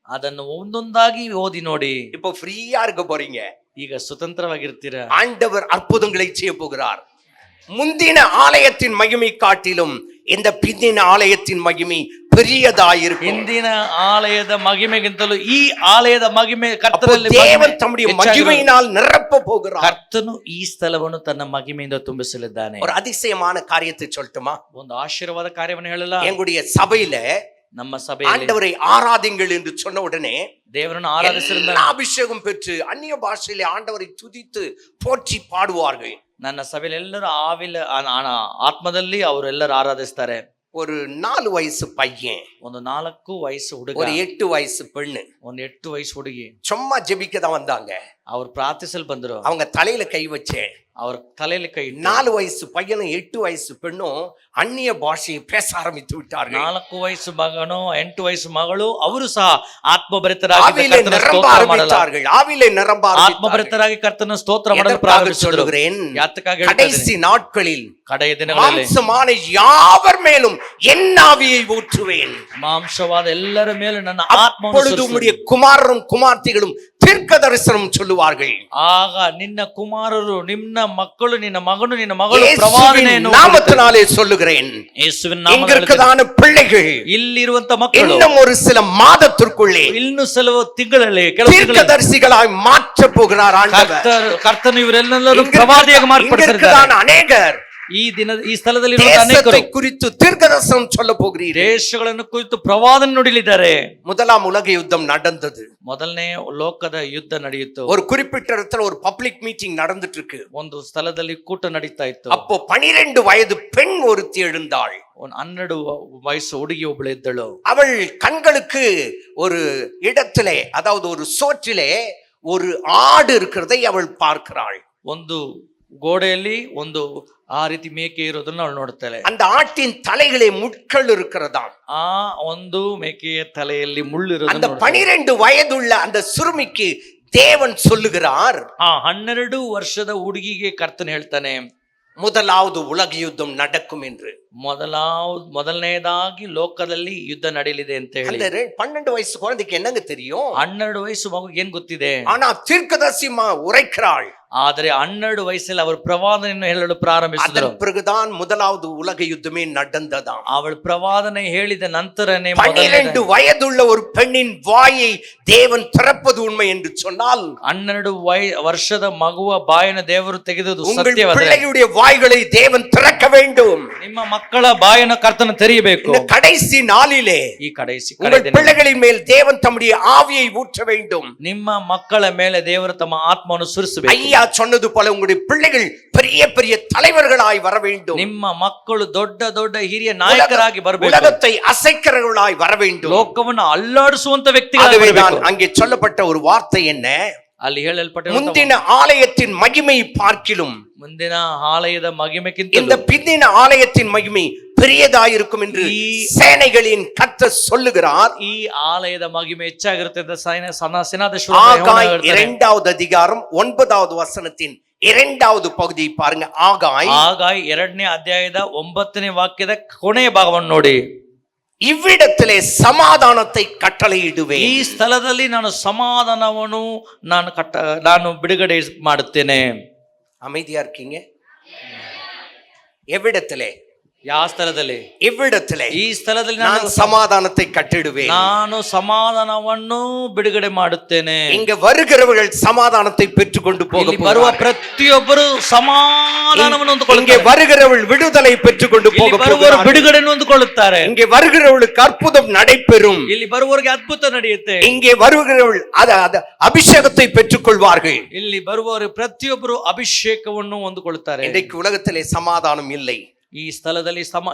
ಅದನ್ನು ಒಂದೊಂದಾಗಿ ಓದಿ ನೋಡಿ.
இப்போ ஃப்ரீயா இருக்க போறீங்க.
ಈಗ ಸ್ವತಂತ್ರವಾಗಿರ್ತೀರಾ.
ஆண்டவர் அற்புதங்களை செய்ய போகிறார். முந்தின ஆலயத்தின் மகிமை காட்டிலும் இந்த பிந்தின ஆலயத்தின் மகிமை பெரியதாயிருக்கும்.
ಹಿಂದಿನ ಆಲಯದ ಮಹಿಮೆಗಿಂತಲೂ ಈ ಆಲಯದ ಮಹಿಮೆ ಕರ್ತನಲ್ಲಿ
தேவன் தம்முடைய மகிமையினால் நிரப்ப போகிறார்.
ಕರ್ತನು ಈ ಸ್ಥಳವನ್ನು ತನ್ನ ಮಹಿಮೆಯಿಂದ ತುಂಬಿಸಲಿದ್ದಾನೆ.
ஒரு அதிசயமான காரியத்தை சொல்லட்டுமா?
ಒಂದು ಆಶೀರ್ವಾದ ಕಾರ್ಯವನ್ನು ಹೇಳಲ್ಲ.
எங்களுடைய சபையில
ನಮ್ಮ ಸಭೆಯಲ್ಲಿ
ஆண்டவரை ஆராதிங்கள் என்று சொன்ன உடனே
ದೇವರನ್ನು ಆರಾಧಿಸಿದ
அபிஷேகம் பெற்று அந்நிய பாஷையிலே ஆண்டவரை துதித்து போற்றி பாடுவார்கள்.
ನನ್ನ ಸಭೆಯಲ್ಲಿ ಎಲ್ಲರೂ ಆತ್ಮದಲ್ಲಿ ಅವರೆಲ್ಲರೂ ಆರಾಧಿಸ್ತಾರೆ.
ஒரு 4 வயசு பையன்,
ಒಂದು 4 ವಯಸ್ಸು ಹುಡುಗ,
ஒரு 8 வயசு பெண்ணு
ಒಂದು 8 ವಯಸ್ಸು ಹುಡುಗಿ
சும்மா ஜெபிக்க தான் வந்தாங்க.
ಅವ್ರು ಪ್ರಾರ್ಥಿಸಲು ಬಂದ್ರು.
அவங்க தலையில கை வச்சேன்.
ಅವ್ರ ತಲೆಯಲ್ಲಿ ಕೈ ಇಟ್ಟು
4 வயசு பையனும் 8 வயசு பெண்ணும் அந்நிய பாஷையை பேச ஆரம்பித்து விட்டார்கள்.
4 ವಯಸ್ಸು ಮಗನು 8 ವಯಸ್ಸು ಮಗಳು ಅವರು ಸಹ ಆತ್ಮಭರಿತರಾಗಿ
ஆவியிலே நிரம்ப ஆரம்பித்தார்கள். ஆவியிலே நிரம்ப ஆரம்பித்தார்கள்.
ಆತ್ಮಭರಿತರಾಗಿ ಕರ್ತನ ಸ್ತೋತ್ರ ಮಾಡಲು
எதற்காக
ಪ್ರಾರಂಭಿಸಿದರು.
சொல்லுகிறேன்?
ಯಾತಕ್ಕಾಗಿ ಹೇಳ್ತಾ
கடைசி
ಇದ್ದೀನಿ?
நாட்களில்
ಕಡೆಯ ದಿನಗಳಲ್ಲಿ
மாம்சமான யாவர் மேலும் என் ஆவியை ஊற்றுவேன்.
ಮಾಂಸವಾದ ಎಲ್ಲರ ಮೇಲೆ ನನ್ನ ಆತ್ಮವನ್ನು
அப்பொழுது உம்முடைய குமாரரும் குமார்த்திகளும் தீர்க்க தரிசனம் சொல்லுவார்கள்.
ಆಗ ನಿನ್ನ ಕುಮಾರರು, ನಿನ್ನ ಮಕ್ಕಳು, ನಿನ್ನ ಮಗನು, ನಿನ್ನ ಮಗಳು
இயேசுவின்
ಪ್ರವಾದನೆಯನ್ನು
நாமத்தினாலே சொல்லுகிறேன்.
ಯೇಸುವಿನ
இங்க
ನಾಮದಲ್ಲಿ
இருக்கதான பிள்ளைகள்
ಇಲ್ಲಿರುವಂತ ಮಕ್ಕಳು
இன்னும் ஒரு சில மாதத்திற்குள்ளே
ಇನ್ನು ಕೆಲವು ತಿಂಗಳಲ್ಲಿ
தீர்க்கதரிசிகளாய் மாற்ற போகிறார் ஆண்டவர்.
ಕರ್ತನು ಇವರೆಲ್ಲರೂ
இங்க
ಪ್ರವಾದಿಯಾಗಿ ಮಾರ್ಪಡಿಸಿದ್ದಾರೆ.
இருக்கதான அநேகர்
ಈ ಸ್ಥಳದಲ್ಲಿ
தேசத்தை
ಅನೇಕರು
குறித்து தீர்க்கதரிசனம் சொல்ல போகிறீர்கள்.
ದೇಶಗಳನ್ನು ಕುರಿತು ಪ್ರವಾದನೆ ನುಡಿಲಿದ್ದಾರೆ.
முதலாம் உலக யுத்தம் நடந்தது.
ಮೊದಲನೇ ಲೋಕದ ಯುದ್ಧ ನಡೆಯಿತು.
ஒரு குறிப்பிட்ட இடத்துல ஒரு பப்ளிக் மீட்டிங் நடந்துட்டு இருக்கு.
ಒಂದು ಸ್ಥಳದಲ್ಲಿ ಕೂಟ ನಡೀತಾ ಇತ್ತು.
அப்போ 12 வயது பெண் ஒருத்தி எழுந்தாள்.
12 ವಯಸ್ಸು ಹುಡುಗಿ ಒಬ್ಬಳು ಇದ್ದಳು.
அவள் கண்களுக்கு ஒரு இடத்திலே, அதாவது ஒரு சோற்றிலே ஒரு ஆடு இருக்கிறதை அவள் பார்க்கிறாள்.
ಒಂದು ಗೋಡೆಯಲ್ಲಿ ಒಂದು ಆ ರೀತಿ ಮೇಕೆ ಇರೋದನ್ನ ಅವಳು ನೋಡ್ತಾಳೆ.
அந்த ஆட்டின் தலைகளே முட்கள் இருக்கிறதாம்.
ಆ ಒಂದು ಮೇಕೆಯ ತಲೆಯಲ್ಲಿ ಮುಳ್ಳು
அந்த
ಇರೋದನ್ನ
12 வயதுள்ள அந்த சிறுமிக்கு தேவன் சொல்லுகிறார்,
ಆ 12 ವರ್ಷದ ಹುಡುಗಿಗೆ ಕರ್ತನ ಹೇಳ್ತಾನೆ,
முதலாவது உலக யுத்தம் நடக்கும் என்று.
ಮೊದಲನೇದಾಗಿ ಲೋಕದಲ್ಲಿ ಯುದ್ಧ ನಡೆಯಲಿದೆ ಅಂತ ಹೇಳಿ.
அந்த 12 வயசு குழந்தைக்கு என்னங்க தெரியும்?
12 ವಯಸ್ಸು ಮಗು ಏನ್ ಗೊತ್ತಿದೆ?
ஆனா தீர்க்கதரிசி உரைக்கிறாள்.
ಆದರೆ 12 ವಯಸ್ಸಲ್ಲಿ ಅವರು ಪ್ರವಾದನೆಯನ್ನು ಹೇಳಲು ಪ್ರಾರಂಭಿಸಿದರು.
அதன் பிறகுதான் முதலாவது உலக யுத்தமே நடந்ததாம்.
ಅವಳು ಪ್ರವಾದನೆ ಹೇಳಿದ ನಂತರನೇ
12 வயதுள்ள ஒரு பெண்ணின் வாயை தேவன் திறப்பது உண்மை என்று சொன்னால்,
12 ವರ್ಷದ ಮಗುವ ಬಾಯನ್ನು ದೇವರು ತೆಗೆದುದು
உங்கள்
ಸತ್ಯವಾದರೆ
பிள்ளைகளுடைய வாய்களை தேவன் திறக்க வேண்டும்.
ನಿಮ್ಮ ಮಕ್ಕಳ ಬಾಯನ್ನು ಕರ್ತನ ತೆರೆಯಬೇಕು.
இந்த கடைசி நாளிலே
ಈ ಕಡೆಸಿ
உங்கள் பிள்ளைகளின் மேல் தேவன் தம்முடைய ஆவியை ஊற்ற வேண்டும்.
ನಿಮ್ಮ ಮಕ್ಕಳ ಮೇಲೆ ದೇವರು ತಮ್ಮ ಆತ್ಮವನ್ನು ಸುರಿಸಬೇಕು.
ஐயா சொன்னது போல உங்களுடைய பிள்ளைகள் பெரிய பெரிய தலைவர்களாய் வர வேண்டும்.
ನಿಮ್ಮ ಮಕ್ಕಳು ದೊಡ್ಡ ದೊಡ್ಡ ಹಿರಿಯ ನಾಯಕರಾಗಿ ಬರಬೇಕು.
உலகத்தை அசைக்கிறவர்களாய் வர வேண்டும்.
ಲೋಕವನ್ನು ಅಲ್ಲಾಡಿಸುವಂತ ವ್ಯಕ್ತಿಗಳಾಗಿ ಬರಬೇಕು.
அங்கே சொல்லப்பட்ட ஒரு வார்த்தை என்ன?
ಅಲ್ಲಿ ಹೇಳಲ್ಪಟ್ಟ
முந்தின ஆலயத்தின் மகிமை பார்க்கிலும்
ಮುಂದಿನ ಆಲಯದ ಮಹಿಮೆಗಿಂತ
இந்த பிந்தின ஆலயத்தின் மகிமை பெரியதாயிருக்கும் என்று சேனைகளின் கர்த்தர் சொல்லுகிறார்.
ಈ ಆಲಯದ ಮಹಿಮೆ ಹೆಚ್ಚಾಗಿರುತ್ತೆ ಅಂತ
ஆகாய் 2வது அதிகாரம் 9வது வசனத்தின் 2வது பகுதியை பாருங்க. ஆகாய்
2ನೇ ಅಧ್ಯಾಯದ 9ನೇ ವಾಕ್ಯದ ಕೊನೆಯ ಭಾಗವನ್ನು ನೋಡಿ.
இவ்விடத்திலே சமாதானத்தை கட்டளையிடுவேன்.
ಈ ಸ್ಥಳದಲ್ಲಿ ನಾನು ಸಮಾಧಾನವನ್ನು ನಾನು ಬಿಡುಗಡೆ ಮಾಡುತ್ತೇನೆ.
அமைதியா இருக்கீங்க? எவ்விடத்திலே?
ಯಾವ ಸ್ಥಳದಲ್ಲಿ?
இவ்விடத்திலே
ಈ ಸ್ಥಳದಲ್ಲಿ
நான் சமாதானத்தை கட்டிடுவேன்.
ನಾನು ಸಮಾಧಾನವನ್ನು ಬಿಡುಗಡೆ ಮಾಡುತ್ತೇನೆ.
இங்க வருகிறவர்கள் சமாதானத்தை பெற்றுக்கொண்டு
ಇಲ್ಲಿ ಬರುವ
போக
ಪ್ರತಿಯೊಬ್ಬರು ಸಮಾಧಾನವನ್ನು
இங்கே
ಹೊಂದಿಕೊಳ್ಳುತ್ತಾರೆ.
வருகிறவர்கள் விடுதலை பெற்றுக்கொண்டு
ಇಲ್ಲಿ
போக
ಬರುವವರು ಬಿಡುಗಡೆಯನ್ನು ಹೊಂದಿಕೊಳ್ಳುತ್ತಾರೆ.
இங்கே வருகிறவர்களுக்கு அற்புதம் நடைபெறும்.
ಇಲ್ಲಿ ಬರುವವರಿಗೆ ಅದ್ಭುತ ನಡೆಯುತ್ತೆ.
இங்கே வருகிறவர்கள் ಅದ அபிஷேகத்தை பெற்றுக்கொள்வார்கள்.
ಇಲ್ಲಿ ಬರುವವರು ಪ್ರತಿಯೊಬ್ಬರು ಅಭಿಷೇಕವನ್ನು ಹೊಂದಿಕೊಳ್ಳುತ್ತಾರೆ.
இன்றைக்கு உலகத்திலே சமாதானம் இல்லை.
ಈ ಸ್ಥಳದಲ್ಲಿ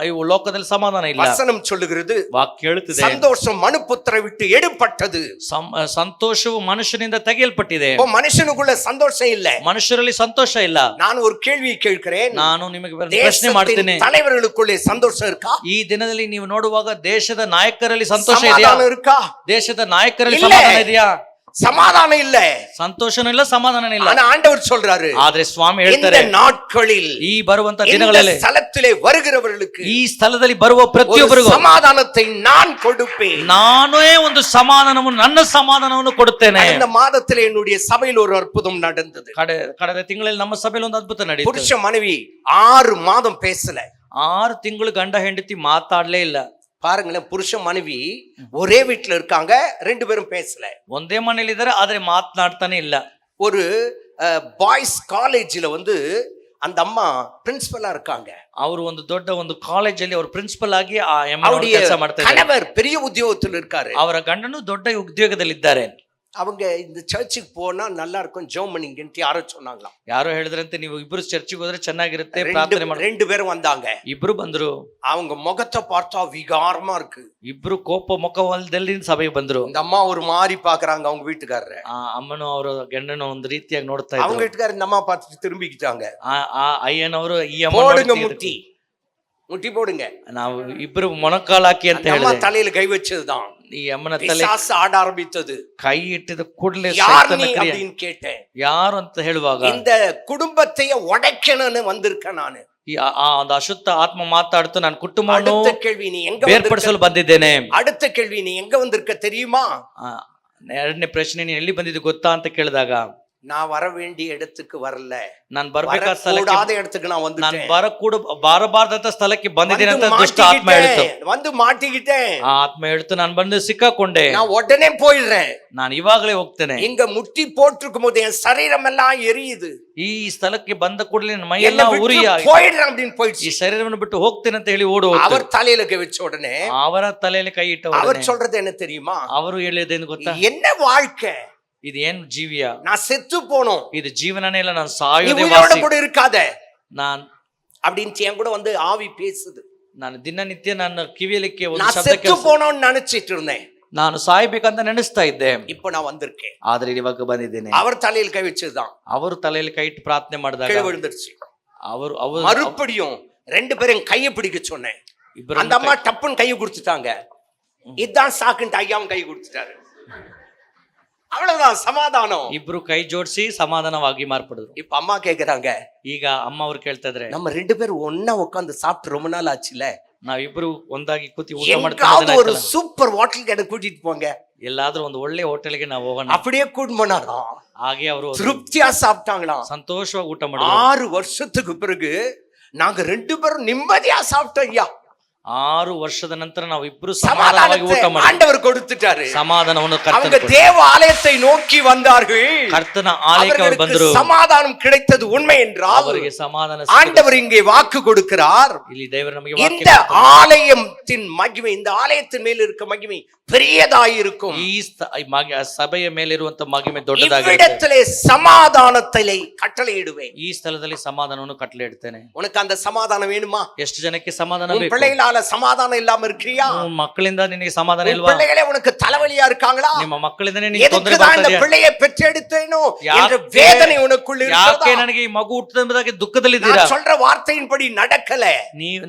ಲೋಕದಲ್ಲಿ ಸಮಾಧಾನ ಇಲ್ಲ.
வசனம் சொல்லுகிறது,
ವಾಕ್ಯ ಹೇಳುತ್ತದೆ,
சந்தோஷம் மனுபுத்திர விட்டு எடுப்பட்டது.
ಸಂತೋಷವು ಮನುಷ್ಯನಿಂದ ತೆಗೆಯಲ್ಪಟ್ಟಿದೆ.
மனுஷனுக்குள்ள சந்தோஷம் இல்ல.
ಮನುಷ್ಯರಲ್ಲಿ ಸಂತೋಷ ಇಲ್ಲ.
நான் ஒரு கேள்வி கேட்கிறேன்.
ನಾನು ನಿಮಗೆ ಪ್ರಶ್ನೆ ಮಾಡ್ತೇನೆ,
தலைவர்களுக்குள்ளே சந்தோஷம் இருக்கா?
ಈ ದಿನದಲ್ಲಿ ನೀವು ನೋಡುವಾಗ ದೇಶದ ನಾಯಕರಲ್ಲಿ ಸಂತೋಷ ಇದೆಯಾ?
இருக்கா?
ದೇಶದ ನಾಯಕರಲ್ಲಿ ಸಮಾಧಾನ ಇದೆಯಾ?
சமாதானம் இல்ல,
ಸಂತೋಷನೂ ಇಲ್ಲ, ಸಮಾಧಾನ ಇಲ್ಲ.
ஆனா ஆண்டவர் சொல்றாரு,
ಆದ್ರೆ ಸ್ವಾಮಿ ಹೇಳ್ತಾರೆ,
இந்த நாட்களில்
ಈ ಬರುವಂತ ದಿನಗಳಲ್ಲಿ
ಸ್ಥಳத்திலே வருகிறவர்களுக்கு
ಈ ಸ್ಥಳದಲ್ಲಿ ಬರುವ ಪ್ರತಿಯೊಬ್ಬರಿಗೂ
சமாதானத்தை நான் கொடுப்பேன்.
ನಾನೇ ಒಂದು ಸಮಾಧಾನವನ್ನು, ನನ್ನ ಸಮಾಧಾನವನ್ನು ಕೊಡುತ್ತೇನೆ.
இந்த மாதத்திலே என்னுடைய சபையில் ஒரு அற்புதம் நடந்தது.
ಕಳೆದ ತಿಂಗಳಲ್ಲಿ ನಮ್ಮ ಸಭೆಯಲ್ಲಿ ಒಂದು ಅದ್ಭುತ ನಡೆಯಿತು.
புருஷ மனைவி 6 மாதம் பேசல.
6 ತಿಂಗಳು ಗಂಡ ಹೆಂಡತಿ ಮಾತಾಡ್ಲೇ ಇಲ್ಲ.
பாருங்களேன், புருஷ மனைவி ஒரே வீட்டுல இருக்காங்க, 2 பேரும் பேசல.
ಒಂದೇ ಮನೇಲಿ ಇದ್ದಾರೆ, ಆದ್ರೆ ಮಾತನಾಡ್ತಾನೆ ಇಲ್ಲ.
ஒரு பாய்ஸ் காலேஜ்ல அந்த அம்மா பிரின்சிபலா இருக்காங்க.
ಅವರು ಒಂದು ದೊಡ್ಡ ಒಂದು ಕಾಲೇಜಲ್ಲಿ ಅವರು ಪ್ರಿನ್ಸಿಪಲ್ ಆಗಿ ಆ
அவருடைய
ಕೆಲಸ ಮಾಡ್ತಾ ಇದ್ದಾರೆ.
கணவர் பெரிய உத்தியோகத்தில் இருக்காரு.
ಅವರ ಗಂಡನು ದೊಡ್ಡ ಉದ್ಯೋಗದಲ್ಲಿದ್ದಾರೆ.
அவங்க இந்த சர்ச்சுக்கு போனா நல்லா இருக்கும், ஜெபம் பண்ணிங்கன்னு யாரோ சொன்னாங்களாம்.
ಯಾರೋ ಹೇಳಿದ್ರಂತೆ, ನೀವು ಇಬ್ರು ಚರ್ಚಿಗೆ ಹೋದ್ರೆ ಚೆನ್ನಾಗಿರುತ್ತೆ, ಪ್ರಾರ್ಥನೆ ಮಾಡಿ.
2 பேரும் வந்தாங்க.
ಇಬ್ರು ಬಂದ್ರು.
அவங்க முகத்தை பார்த்தா விகாரமா இருக்கு.
ಇಬ್ರು ಕೋಪ ಮುಖದಲ್ಲಿ ಸಭೆಗೆ ಬಂದ್ರು.
இந்த அம்மா ஒரு மாதிரி பாக்குறாங்க அவங்க வீட்டுக்காரரை.
ಆ ಅಮ್ಮನು ಅವರ ಗಂಡನ ಒಂದು ರೀತಿಯಾಗಿ ನೋಡ್ತಾ
அவங்க
ಇದ್ರು.
வீட்டுக்காரர் இந்த அம்மா பார்த்துட்டு திரும்பிக்கிட்டாங்க.
ಆ ಅಯ್ಯನವರು ಈ
போடுங்க
ಅಮ್ಮ
முட்டி முட்டி போடுங்க.
ನಾವು ಇಬ್ರು ಮೊಣಕಾಲ್ ಹಾಕಿ ಅಂತ
அம்மா
ಹೇಳಿದೆ.
தலையில கை வச்சதுதான்
ಈ ಅಮ್ಮನ ತಲೆ
பிசாசு ஆட ஆரம்பித்தது.
ಕೈ ಇಟ್ಟಿದ ಕೂಡಲೇ
யார் நீ அப்படின்னு கேட்டேன்.
ಯಾರು ಅಂತ ಹೇಳುವಾಗ,
இந்த குடும்பத்தையே உடைக்கணும்னு வந்திருக்கேன் நானு.
ಆ ಒಂದು ಅಶುದ್ಧ ಆತ್ಮ ಮಾತಾಡ್ತು, ನಾನು ಕುಟುಂಬವನ್ನು
அடுத்த கேள்வி, நீ எங்க
ಬೇರ್ಪಡಿಸಲು ಬಂದಿದ್ದೇನೆ.
அடுத்த கேள்வி, நீ எங்க வந்திருக்க தெரியுமா?
ಎರಡನೇ ಪ್ರಶ್ನೆ, ನೀನು ಎಲ್ಲಿ ಬಂದಿದ್ದು ಗೊತ್ತಾ ಅಂತ ಕೇಳಿದಾಗ,
நான் வர வேண்டிய இடத்துக்கு வரல,
ನಾನು ಬರ್ಬೇಕಾದ
கூடாத இடத்துக்கு நான்
ನಾನು
வந்துட்டேன்.
ಬಾರಬಾರ್ದಂತ ಸ್ಥಳಕ್ಕೆ ಬಂದಿದ್ದೇನೆ ಅಂತ ದುಷ್ಟ ಆತ್ಮ ಹೇಳ್ತು.
வந்து மாட்டிக்கிட்டேன்.
ಆ ಆತ್ಮ ಹೇಳ್ತು, ನಾನು ಬಂದು ಸಿಕ್ಕಾಕೊಂಡೆ,
நான் உடனே போயிடுறேன்.
ನಾನು ಇವಾಗಲೇ ಹೋಗ್ತೇನೆ.
இங்க முட்டி போட்டிருக்கும் போது என் சரீரம் எல்லாம் எரியுது.
ಈ ಸ್ಥಳಕ್ಕೆ ಬಂದ ಕೂಡಲೇ ನನ್ನ ಮೈ
என்ன
ಎಲ್ಲ ಉರಿ
விட்டு போயிடுறேன் அப்படின்னு
ಈ
போயிடுச்சு.
ಶರೀರವನ್ನು ಬಿಟ್ಟು ಹೋಗ್ತೇನೆ ಅಂತ ಹೇಳಿ ಓಡು ಹೋಗ್ತು.
அவர் தலையில கை வச்ச உடனே
ಅವರ ತಲೆಯಲ್ಲಿ ಕೈ ಇಟ್ಟ
அவர்
ಉಡನೆ
சொல்றது என்ன தெரியுமா?
ಅವರು ಹೇಳಿದ್ದೇನು ಗೊತ್ತಾ?
என்ன வாழ்க்கை,
ಇದು ಏನ್ ಜೀವಿಯ?
நான் செத்து போனோம்,
ಇದು ಜೀವನನೇ ಇಲ್ಲ, ನಾನು
நீ
ಸಾಯೋದೇ
உயிரோட
ವಾಸಿ.
கூட இருக்காத
ನಾನು
அப்படின்னு என் கூட ஆவி பேசுது.
ದಿನನಿತ್ಯ ನನ್ನ ಕಿವಿಯಲಿಕ್ಕೆ ಒಂದು
நான்
ಶಬ್ದ
செத்து
ಕೇಳಿಸ್ತು.
போனோம்னு நினைச்சிட்டு இருந்தேன்.
ನಾನು ಸಾಯ್ಬೇಕಂತ ನೆನೆಸ್ತಾ ಇದ್ದೆ,
இப்போ நான் வந்திருக்கேன்.
ಆದ್ರೆ ಇವಾಗ ಬಂದಿದ್ದೇನೆ.
அவர் தலையில் கை வச்சதுதான்
ಅವರು ತಲೆಯಲ್ಲಿ ಕೈ ಇಟ್ಟು ಪ್ರಾರ್ಥನೆ ಮಾಡಿದಾಗ
கீழே விழுந்துருச்சு.
ಅವರು ಅವರು
மறுபடியும் 2 பேரும் கையை பிடிக்க சொன்னேன்.
ಇಬ್ಬರು
அந்த அம்மா டப்புன்னு கையை கொடுத்துட்டாங்க. இதான் சாக்குன்ட்டு ஐயாவும் கை கொடுத்துட்டாரு. அவ்வளவுதான் சமாதானம்.
ಇಬ್ರು ಕೈ ಜೋಡಿಸಿ ಸಮಾಧಾನವಾಗಿ ಮಾರ್ಪಡಿದ್ರು.
இப்ப அம்மா கேக்குறாங்க,
ಈಗ ಅಮ್ಮ ಅವ್ರು ಕೇಳ್ತಾ ಇದ್ರೆ,
நம்ம 2 பேரும் ஒண்ணா உட்கார்ந்து சாப்பிட்டு ரொம்ப நாள் ஆச்சுல,
ನಾವಿಬ್ರು ಒಂದಾಗಿ ಕೂತಿ ಊಟ
எங்காவது ஒரு
ಮಾಡ್ಕೊಂಡು
சூப்பர் ஹோட்டலுக்கு என்ன கூட்டிட்டு போங்க.
ಎಲ್ಲಾದ್ರೂ ಒಂದು ಒಳ್ಳೆ ಹೋಟೆಲ್ಗೆ ನಾವು ಹೋಗೋಣ.
அப்படியே கூட்டு போனாராம்.
ಹಾಗೆ ಅವರು
திருப்தியா சாப்பிட்டாங்களாம்.
ಸಂತೋಷವಾಗಿ ಊಟ ಮಾಡಿದ್ರು.
6 வருஷத்துக்கு பிறகு நாங்க 2 பேரும் நிம்மதியா சாப்பிட்டோம் ஐயா.
6 ವರ್ಷದ ನಂತರ ನಾವು ಇಬ್ರು ಸಮಾಧಾನವಾಗಿ ಊಟ ಮಾಡಿ
ஆண்டவர் கொடுத்துட்டாரு.
ಸಮಾಧಾನವನ್ನು
அவங்க தேவ ஆலயத்தை நோக்கி வந்தார்கள்.
ಕರ್ತನ ಆಲಯಕ್ಕೆ ಅವರು ಬಂದರು.
சமாதானம் கிடைத்தது உண்மை என்றால்
ಅವರಿಗೆ ಸಮಾಧಾನ
ஆண்டவர் இங்கே வாக்கு கொடுக்கிறார்.
ಇಲ್ಲಿ ದೇವರು ನಮಗೆ
இந்த ஆலயத்தின் மகிமை, இந்த ஆலயத்தின் மேல் இருக்க மகிமை பெரியதாயிருக்கும்.
ಈ ಸಭೆಯ ಮೇಲಿರುವಂತ ಮಹಿಮೆ ದೊಡ್ಡದಾಗಿರುತ್ತೆ.
இவ்விடத்திலே சமாதானத்தை கட்டளையிடுவேன்.
ಈ ಸ್ಥಳದಲ್ಲಿ ಸಮಾಧಾನವನ್ನು ಕಟ್ಟಲೆ ಇಡ್ತೇನೆ.
உனக்கு அந்த சமாதானம் வேணுமா?
ಎಷ್ಟು ಜನಕ್ಕೆ ಸಮಾಧಾನ ಬೇಕು?
பிள்ளைகளால பிள்ளைகளால சமாதானம் இல்லாம இருக்கிறியா?
உன் ಮಕ್ಕಳಿಂದ ನಿನಗೆ ಸಮಾಧಾನ
உன்
ಇಲ್ವಾ?
பிள்ளைகளே உனக்கு தலைவலியா இருக்காங்களா?
ನಿಮ್ಮ ಮಕ್ಕಳಿಂದನೇ ನಿನಗೆ ತೊಂದರೆ
எதுக்குதான் இந்த
ಬರ್ತದೆಯಾ?
பிள்ளையை பெற்றெடுத்தேனோ என்ற
ಯಾಕೆ-
வேதனை உனக்குள்ள
ಯಾಕೆ
இருக்கிறதா?
ನನಗೆ ಈ ಮಗು ಹುಟ್ಟಿದಂಬುದಾಗಿ ದುಃಖದಲ್ಲಿದ್ದೀರಾ?
நான் சொல்ற வார்த்தையின்படி நடக்கல.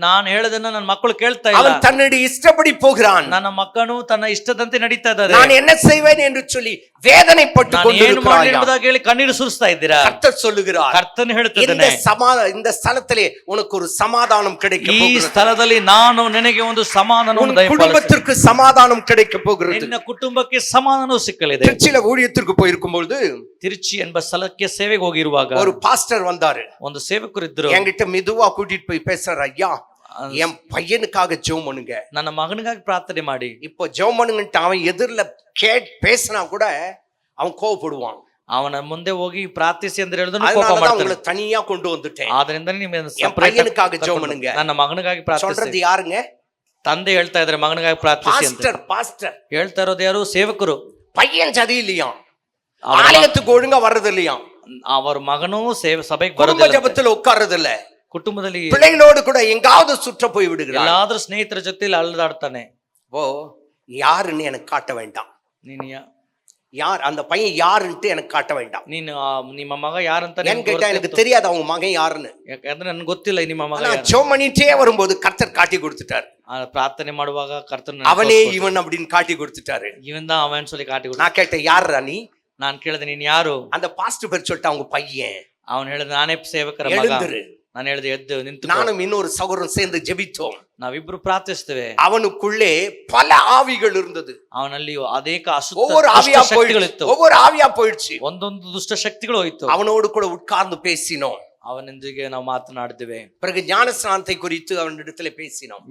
ನಾನು ಹೇಳದನ್ನ ನನ್ನ ಮಕ್ಕಳು ಕೇಳ್ತಾ ಇಲ್ಲ.
அவன் தன்னுடைய இஷ்டப்படி போகிறான்.
ನನ್ನ ಮಕ್ಕಳು ತನ್ನ ಇಷ್ಟದಂತೆ ನಡೀತಾ ಇದ್ದಾರೆ.
நான் என்ன செய்வேன் என்று சொல்லி வேதனைப்பட்டு
ನಾನು ಏನು ಮಾಡಲಿ
கொண்டிருக்கிறாய்.
ಎಂಬುದಾಗಿ ಹೇಳಿ ಕಣ್ಣೀರು ಸುರಿಸ್ತಾ ಇದ್ದೀರಾ?
கர்த்தர் சொல்லுகிறார்,
ಕರ್ತನು
இந்த
ಹೇಳುತ್ತಿದ್ದಾನೆ,
இந்த ஸ்தலத்திலே உனக்கு ஒரு சமாதானம் கிடைக்க
ಈ
போகிறது.
ಸ್ಥಳದಲ್ಲಿ ನಾನು ನಿನಗೆ ಒಂದು ಸಮಾಧಾನವನ್ನು
உன்
ದಯಪಾಲಿಸುತ್ತೇನೆ.
குடும்பத்திற்கு சமாதானம் கிடைக்க போகிறது.
ನಿನ್ನ ಕುಟುಂಬಕ್ಕೆ ಸಮಾಧಾನವೂ ಸಿಕ್ಕಲಿದೆ.
திருச்சியில ஊழியத்திற்கு போயிருக்கும் பொழுது
ತಿರುಚಿ ಎಂಬ ಸ್ಥಳಕ್ಕೆ ಸೇವೆಗೆ ಹೋಗಿರುವಾಗ
ஒரு பாஸ்டர் வந்தாரு.
ಒಂದು ಸೇವಕರು ಇದ್ರು.
என்கிட்ட மெதுவா கூட்டிட்டு போய் பேசுறாரு, ஐயா என் பையனுக்காக ஜெபம் பண்ணுங்க.
ನನ್ನ ಮಗನಿಗಾಗಿ ಪ್ರಾರ್ಥನೆ ಮಾಡಿ.
இப்போ ஜெபம் பண்ணுங்கன்ட்டு அவன் எதிரில பேசினா கூட அவன் கோவப்படுவான்.
ಅವನ ಮುಂದೆ ಹೋಗಿ ಪ್ರಾರ್ಥಿಸಿ ಅಂದ್ರೆ ಹೇಳಿದ್ರು ಕೋಪ
அதனாலதான்
ಮಾಡ್ತಾನೆ.
உங்களை தனியா கொண்டு வந்துட்டேன்.
ಆದ್ರಿಂದ ನಿಮಗೆ
என் பையனுக்காக ஜெபம் பண்ணுங்க.
ನನ್ನ ಮಗನಿಗಾಗಿ ಪ್ರಾರ್ಥಿಸಿ.
சொல்றது யாருங்க?
ತಂದೆ ಹೇಳ್ತಾ ಇದ್ರೆ ಮಗನಿಗಾಗಿ ಪ್ರಾರ್ಥಿಸಿ ಅಂತ.
பாஸ்டர்
ಹೇಳ್ತಾ ಇರೋದು ಯಾರು? ಸೇವಕರು.
பையன் சரியில்லையா,
ಅವರ
ஆலயத்துக்கு ஒழுங்கா வர்றது இல்லையா,
ಅವರ ಮಗನೂ ಸಭೆಗೆ
குடும்ப
ಬರೋದಿಲ್ಲ.
ஜெபத்துல உட்கார்றது இல்ல,
ಕುಟುಂಬದಲ್ಲಿ
பிள்ளைகளோடு கூட எங்காவது சுற்ற போய் விடுகிறான்.
ಎಲ್ಲಾದ್ರೂ ಸ್ನೇಹಿತರ ಜೊತೆಲಿ ಅಲ್ದಾಡ್ತಾನೆ.
ஓ யாருன்னு எனக்கு காட்ட வேண்டாம்.
ನೀನು
யார் அந்த பையன் யாருன்ட்டு எனக்கு காட்ட வேண்டாம்.
ನೀನು ನಿಮ್ಮ ಮಗ ಯಾರಂತ
ஏன்னு கேட்டா எனக்கு தெரியாது அவங்க மகன் யாருன்னு.
ಯಾಕಂದ್ರೆ ನನ್ಗೆ ಗೊತ್ತಿಲ್ಲ ನಿಮ್ಮ ಮಗ ಯಾರು.
ஜெபம் பண்ணிட்டே வரும்போது கர்த்தர் காட்டி கொடுத்துட்டாரு.
ಪ್ರಾರ್ಥನೆ ಮಾಡುವಾಗ ಕರ್ತನ
அவனே இவன் அப்படின்னு காட்டி கொடுத்துட்டாரு.
ಇವನ್ தான் அவன் சொல்லி ಕಾಟಿ ಕೊಡ್ತಾನೆ.
நான் கேட்டேன், யாருடா நீ?
ನಾನು ಕೇಳಿದೆ, ನೀನ್ ಯಾರು?
அந்த பாஸ்டர் பேர் சொல்லிட்டு அவங்க பையன்.
ಅವನು ಹೇಳಿದ, ನಾನೇ ಸೇವಕರ ಮಗ.
எழுந்துரு.
ನಾನು ಹೇಳಿದೆ, ಎದ್ದು ನಿಂತು.
நானும் இன்னொரு சகோதரன் சேர்ந்து ஜெபித்தோம்.
ನಾವಿಬ್ರು ಪ್ರಾರ್ಥಿಸ್ತೇವೆ.
அவனுக்குள்ளே பல ஆவிகள் இருந்தது.
ಅವನಲ್ಲಿ ಅನೇಕ
ஒவ்வொரு ஆவியா
ಶಕ್ತಿಗಳಿತ್ತು.
ஒவ்வொரு ஆவியா போயிடுச்சு.
ಒಂದೊಂದು ದುಷ್ಟ ಶಕ್ತಿಗಳು ಹೋಯ್ತು.
அவனோடு கூட உட்கார்ந்து பேசினோம்.
ಅವನೊಂದಿಗೆ ನಾವು ಮಾತನಾಡಿದ್ದೇವೆ.
பிறகு ஞானஸ்நானத்தை குறித்து அவனிடத்துல பேசினோம்.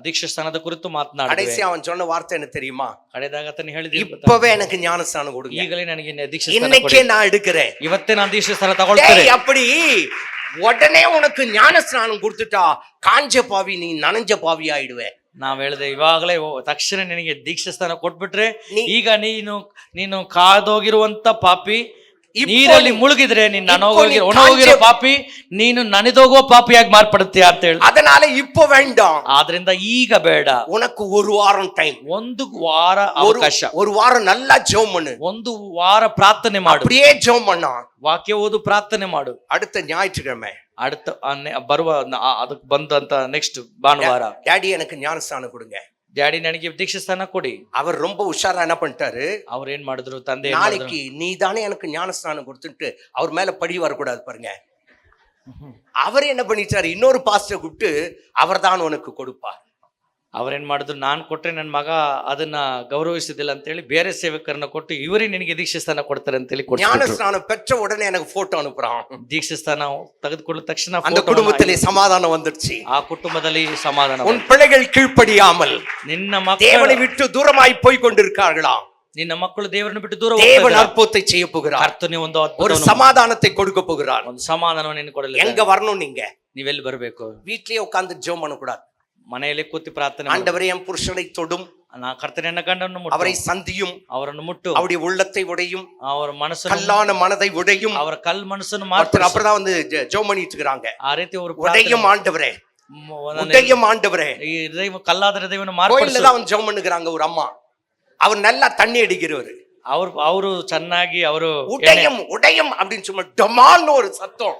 ದೀಕ್ಷಾ ಸ್ಥಾನದ ಕುರಿತು ಮಾತನಾಡಿದ್ದೇವೆ.
கடைசி அவன் சொன்ன வார்த்தை என்ன தெரியுமா?
ಕಡೆದಾಗ ಆತನು ಹೇಳಿದ,
இப்பவே எனக்கு ஞானஸ்நானம் கொடுங்க,
ಈಗಲೇ ನನಗೆ ದೀಕ್ಷಾ ಸ್ಥಾನ
இன்னைக்கே
ಕೊಡಿ.
நான் எடுக்கிறேன்.
ಇವತ್ತೇ ನಾನು ದೀಕ್ಷಾ ಸ್ಥಾನ ತಗೊಳ್ತೇನೆ.
டேய், அப்படி உடனே உனக்கு ஞானஸ்நானம் கொடுத்துட்டா காஞ்ச பாவி நீ நனைஞ்ச பாவி ஆயிடுவே.
ನಾವ್ ಹೇಳಿದೆ, ಇವಾಗಲೇ ತಕ್ಷಣ ನಿನಗೆ ದೀಕ್ಷಾ ಸ್ಥಾನ ಕೊಟ್ಬಿಟ್ರೆ ಈಗ ನೀನು ಕಾದೋಗಿರುವಂತ ಪಾಪಿ, ನೀರಲ್ಲಿ ಮುಳುಗಿದ್ರೆ ನೀನು ಒಣಗೋಗಿರೋ ಪಾಪಿ, ನೀನು ನನೆದೋಗುವ ಪಾಪಿಯಾಗಿ ಮಾರ್ಪಡುತ್ತೀಯ ಅಂತ ಹೇಳಿ.
அதனால இப்போ வேண்டாம்,
ಆದ್ರಿಂದ ಈಗ ಬೇಡ.
உனக்கு ஒரு வாரம் டைம்,
ಒಂದು ವಾರ ಅವಕಾಶ,
ஒரு வாரம் நல்லா ஜெபம் பண்ணு.
ಒಂದು ವಾರ ಪ್ರಾರ್ಥನೆ ಮಾಡು.
அப்படியே ஜெபம் பண்ணா
ವಾಕ್ಯ ಓದು, ಪ್ರಾರ್ಥನೆ ಮಾಡು.
அடுத்த ஞாயிற்றுக்கிழமை
ಬರುವ ಅದಕ್ಕೆ ಬಂದಂತ ನೆಕ್ಸ್ಟ್ ಭಾನುವಾರ,
டாடி எனக்கு ஞானஸ்நானம் கொடுங்க,
ಡ್ಯಾಡಿ ನನಗೆ ದೀಕ್ಷಾ ಸ್ಥಾನ ಕೊಡಿ.
அவர் ரொம்ப உஷாரா என்ன பண்ணிட்டாரு,
ಅವ್ರ ಏನ್ ಮಾಡಿದ್ರು, ತಂದೆ
நாளைக்கு நீ தானே எனக்கு ஞானஸ்நானம் கொடுத்துட்டு அவர் மேல பழி வரக்கூடாது பாருங்க. அவர் என்ன பண்ணிட்டாரு, இன்னொரு பாஸ்டர் கூப்பிட்டு அவர் தான் உனக்கு கொடுப்பார்.
ಅವ್ರೇನ್ ಮಾಡಿದ್ರು, ನಾನ್ ಕೊಟ್ರೆ ನನ್ನ ಮಗ ಅದನ್ನ ಗೌರವಿಸುದಿಲ್ಲ ಅಂತ ಹೇಳಿ ಬೇರೆ ಸೇವಕರನ್ನ ಕೊಟ್ಟು ಇವರೇ ನಿನಗೆ ದೀಕ್ಷಾ ಸ್ಥಾನ ಕೊಡ್ತಾರೆ ಅಂತ ಹೇಳಿ ಕೊಟ್ಟು,
ஞானஸ்நானம் பெற்ற உடனே எனக்கு போட்டோ அனுப்புறான்.
ದೀಕ್ಷಾ ಸ್ಥಾನ ತೆಗೆದುಕೊಳ್ಳ ತಕ್ಷಣ
அந்த குடும்பத்திலே சமாதானம் வந்துருச்சு.
ಆ ಕುಟುಂಬದಲ್ಲಿ ಸಮಾಧಾನ.
உன் பிள்ளைகள் கீழ்ப்படியாமல்
ನಿನ್ನ
தேவனை
ಮಕ್ಕಳು
விட்டு தூரமாய் போய் கொண்டிருக்கார்களா?
ನಿನ್ನ ಮಕ್ಕಳು ದೇವರನ್ನು ಬಿಟ್ಟು ದೂರ
தேவன் அற்புதத்தை செய்ய போகிறார்.
ಕರ್ತನೆ ಒಂದು
ஒரு
ಅದ್ಭುತವನ್ನು,
சமாதானத்தை கொடுக்க போகிறார்.
ಒಂದು ಸಮಾಧಾನವನ್ನು ನಿನ್ನ ಕೊಡಲಿಲ್ಲ.
எங்க வரணும்? நீங்க
ನೀವೆಲ್ಲಿ ಬರಬೇಕು?
வீட்லயே உட்கார்ந்து ஜெபம் பண்ணக்கூடாது.
ಮನೆಯಲ್ಲಿ ಕೂತಿ ಪ್ರಾರ್ಥನೆ ಮಾಡು.
ஆண்டவரே என் புருஷனை தொடும்,
ಕರ್ತನೆ ನನ್ನ ಗಂಡನ್ನು ಮುಟ್ಟು,
அவரை சந்தியும்,
ಅವರನ್ನು ಮುಟ್ಟು,
அவருடைய உள்ளத்தை உடையும்,
ಅವರ ಮನಸ್ಸನ್ನು,
கல்லான மனதை உடையும்.
ಅವರ ಕಲ್ ಮನಸ್ಸನ್ನು
ஒருத்தர்
ಮಾರ್ಪಡಿಸು.
அப்படிதான் வந்து ஜெபம் பண்ணிட்டு இருக்காங்க.
ಆ ರೀತಿ ಅವರು
உடையும் ஆண்டவரே, உடையும் ஆண்டவரே.
ಈ ಹೃದಯ ಕಲ್ಲಾದ ಹೃದಯವನ್ನು
கோயில்ல
ಮಾರ್ಪಡಿಸು.
தான் வந்து ஜெபம் பண்ணுகிறாங்க ஒரு அம்மா. அவர் நல்லா தண்ணி அடிக்கிறவர்.
ಅವರು ಚೆನ್ನಾಗಿ ಅವರು
உடையும் உடையும் அப்படின்னு சும்மா டமால்னு ஒரு சத்தம்.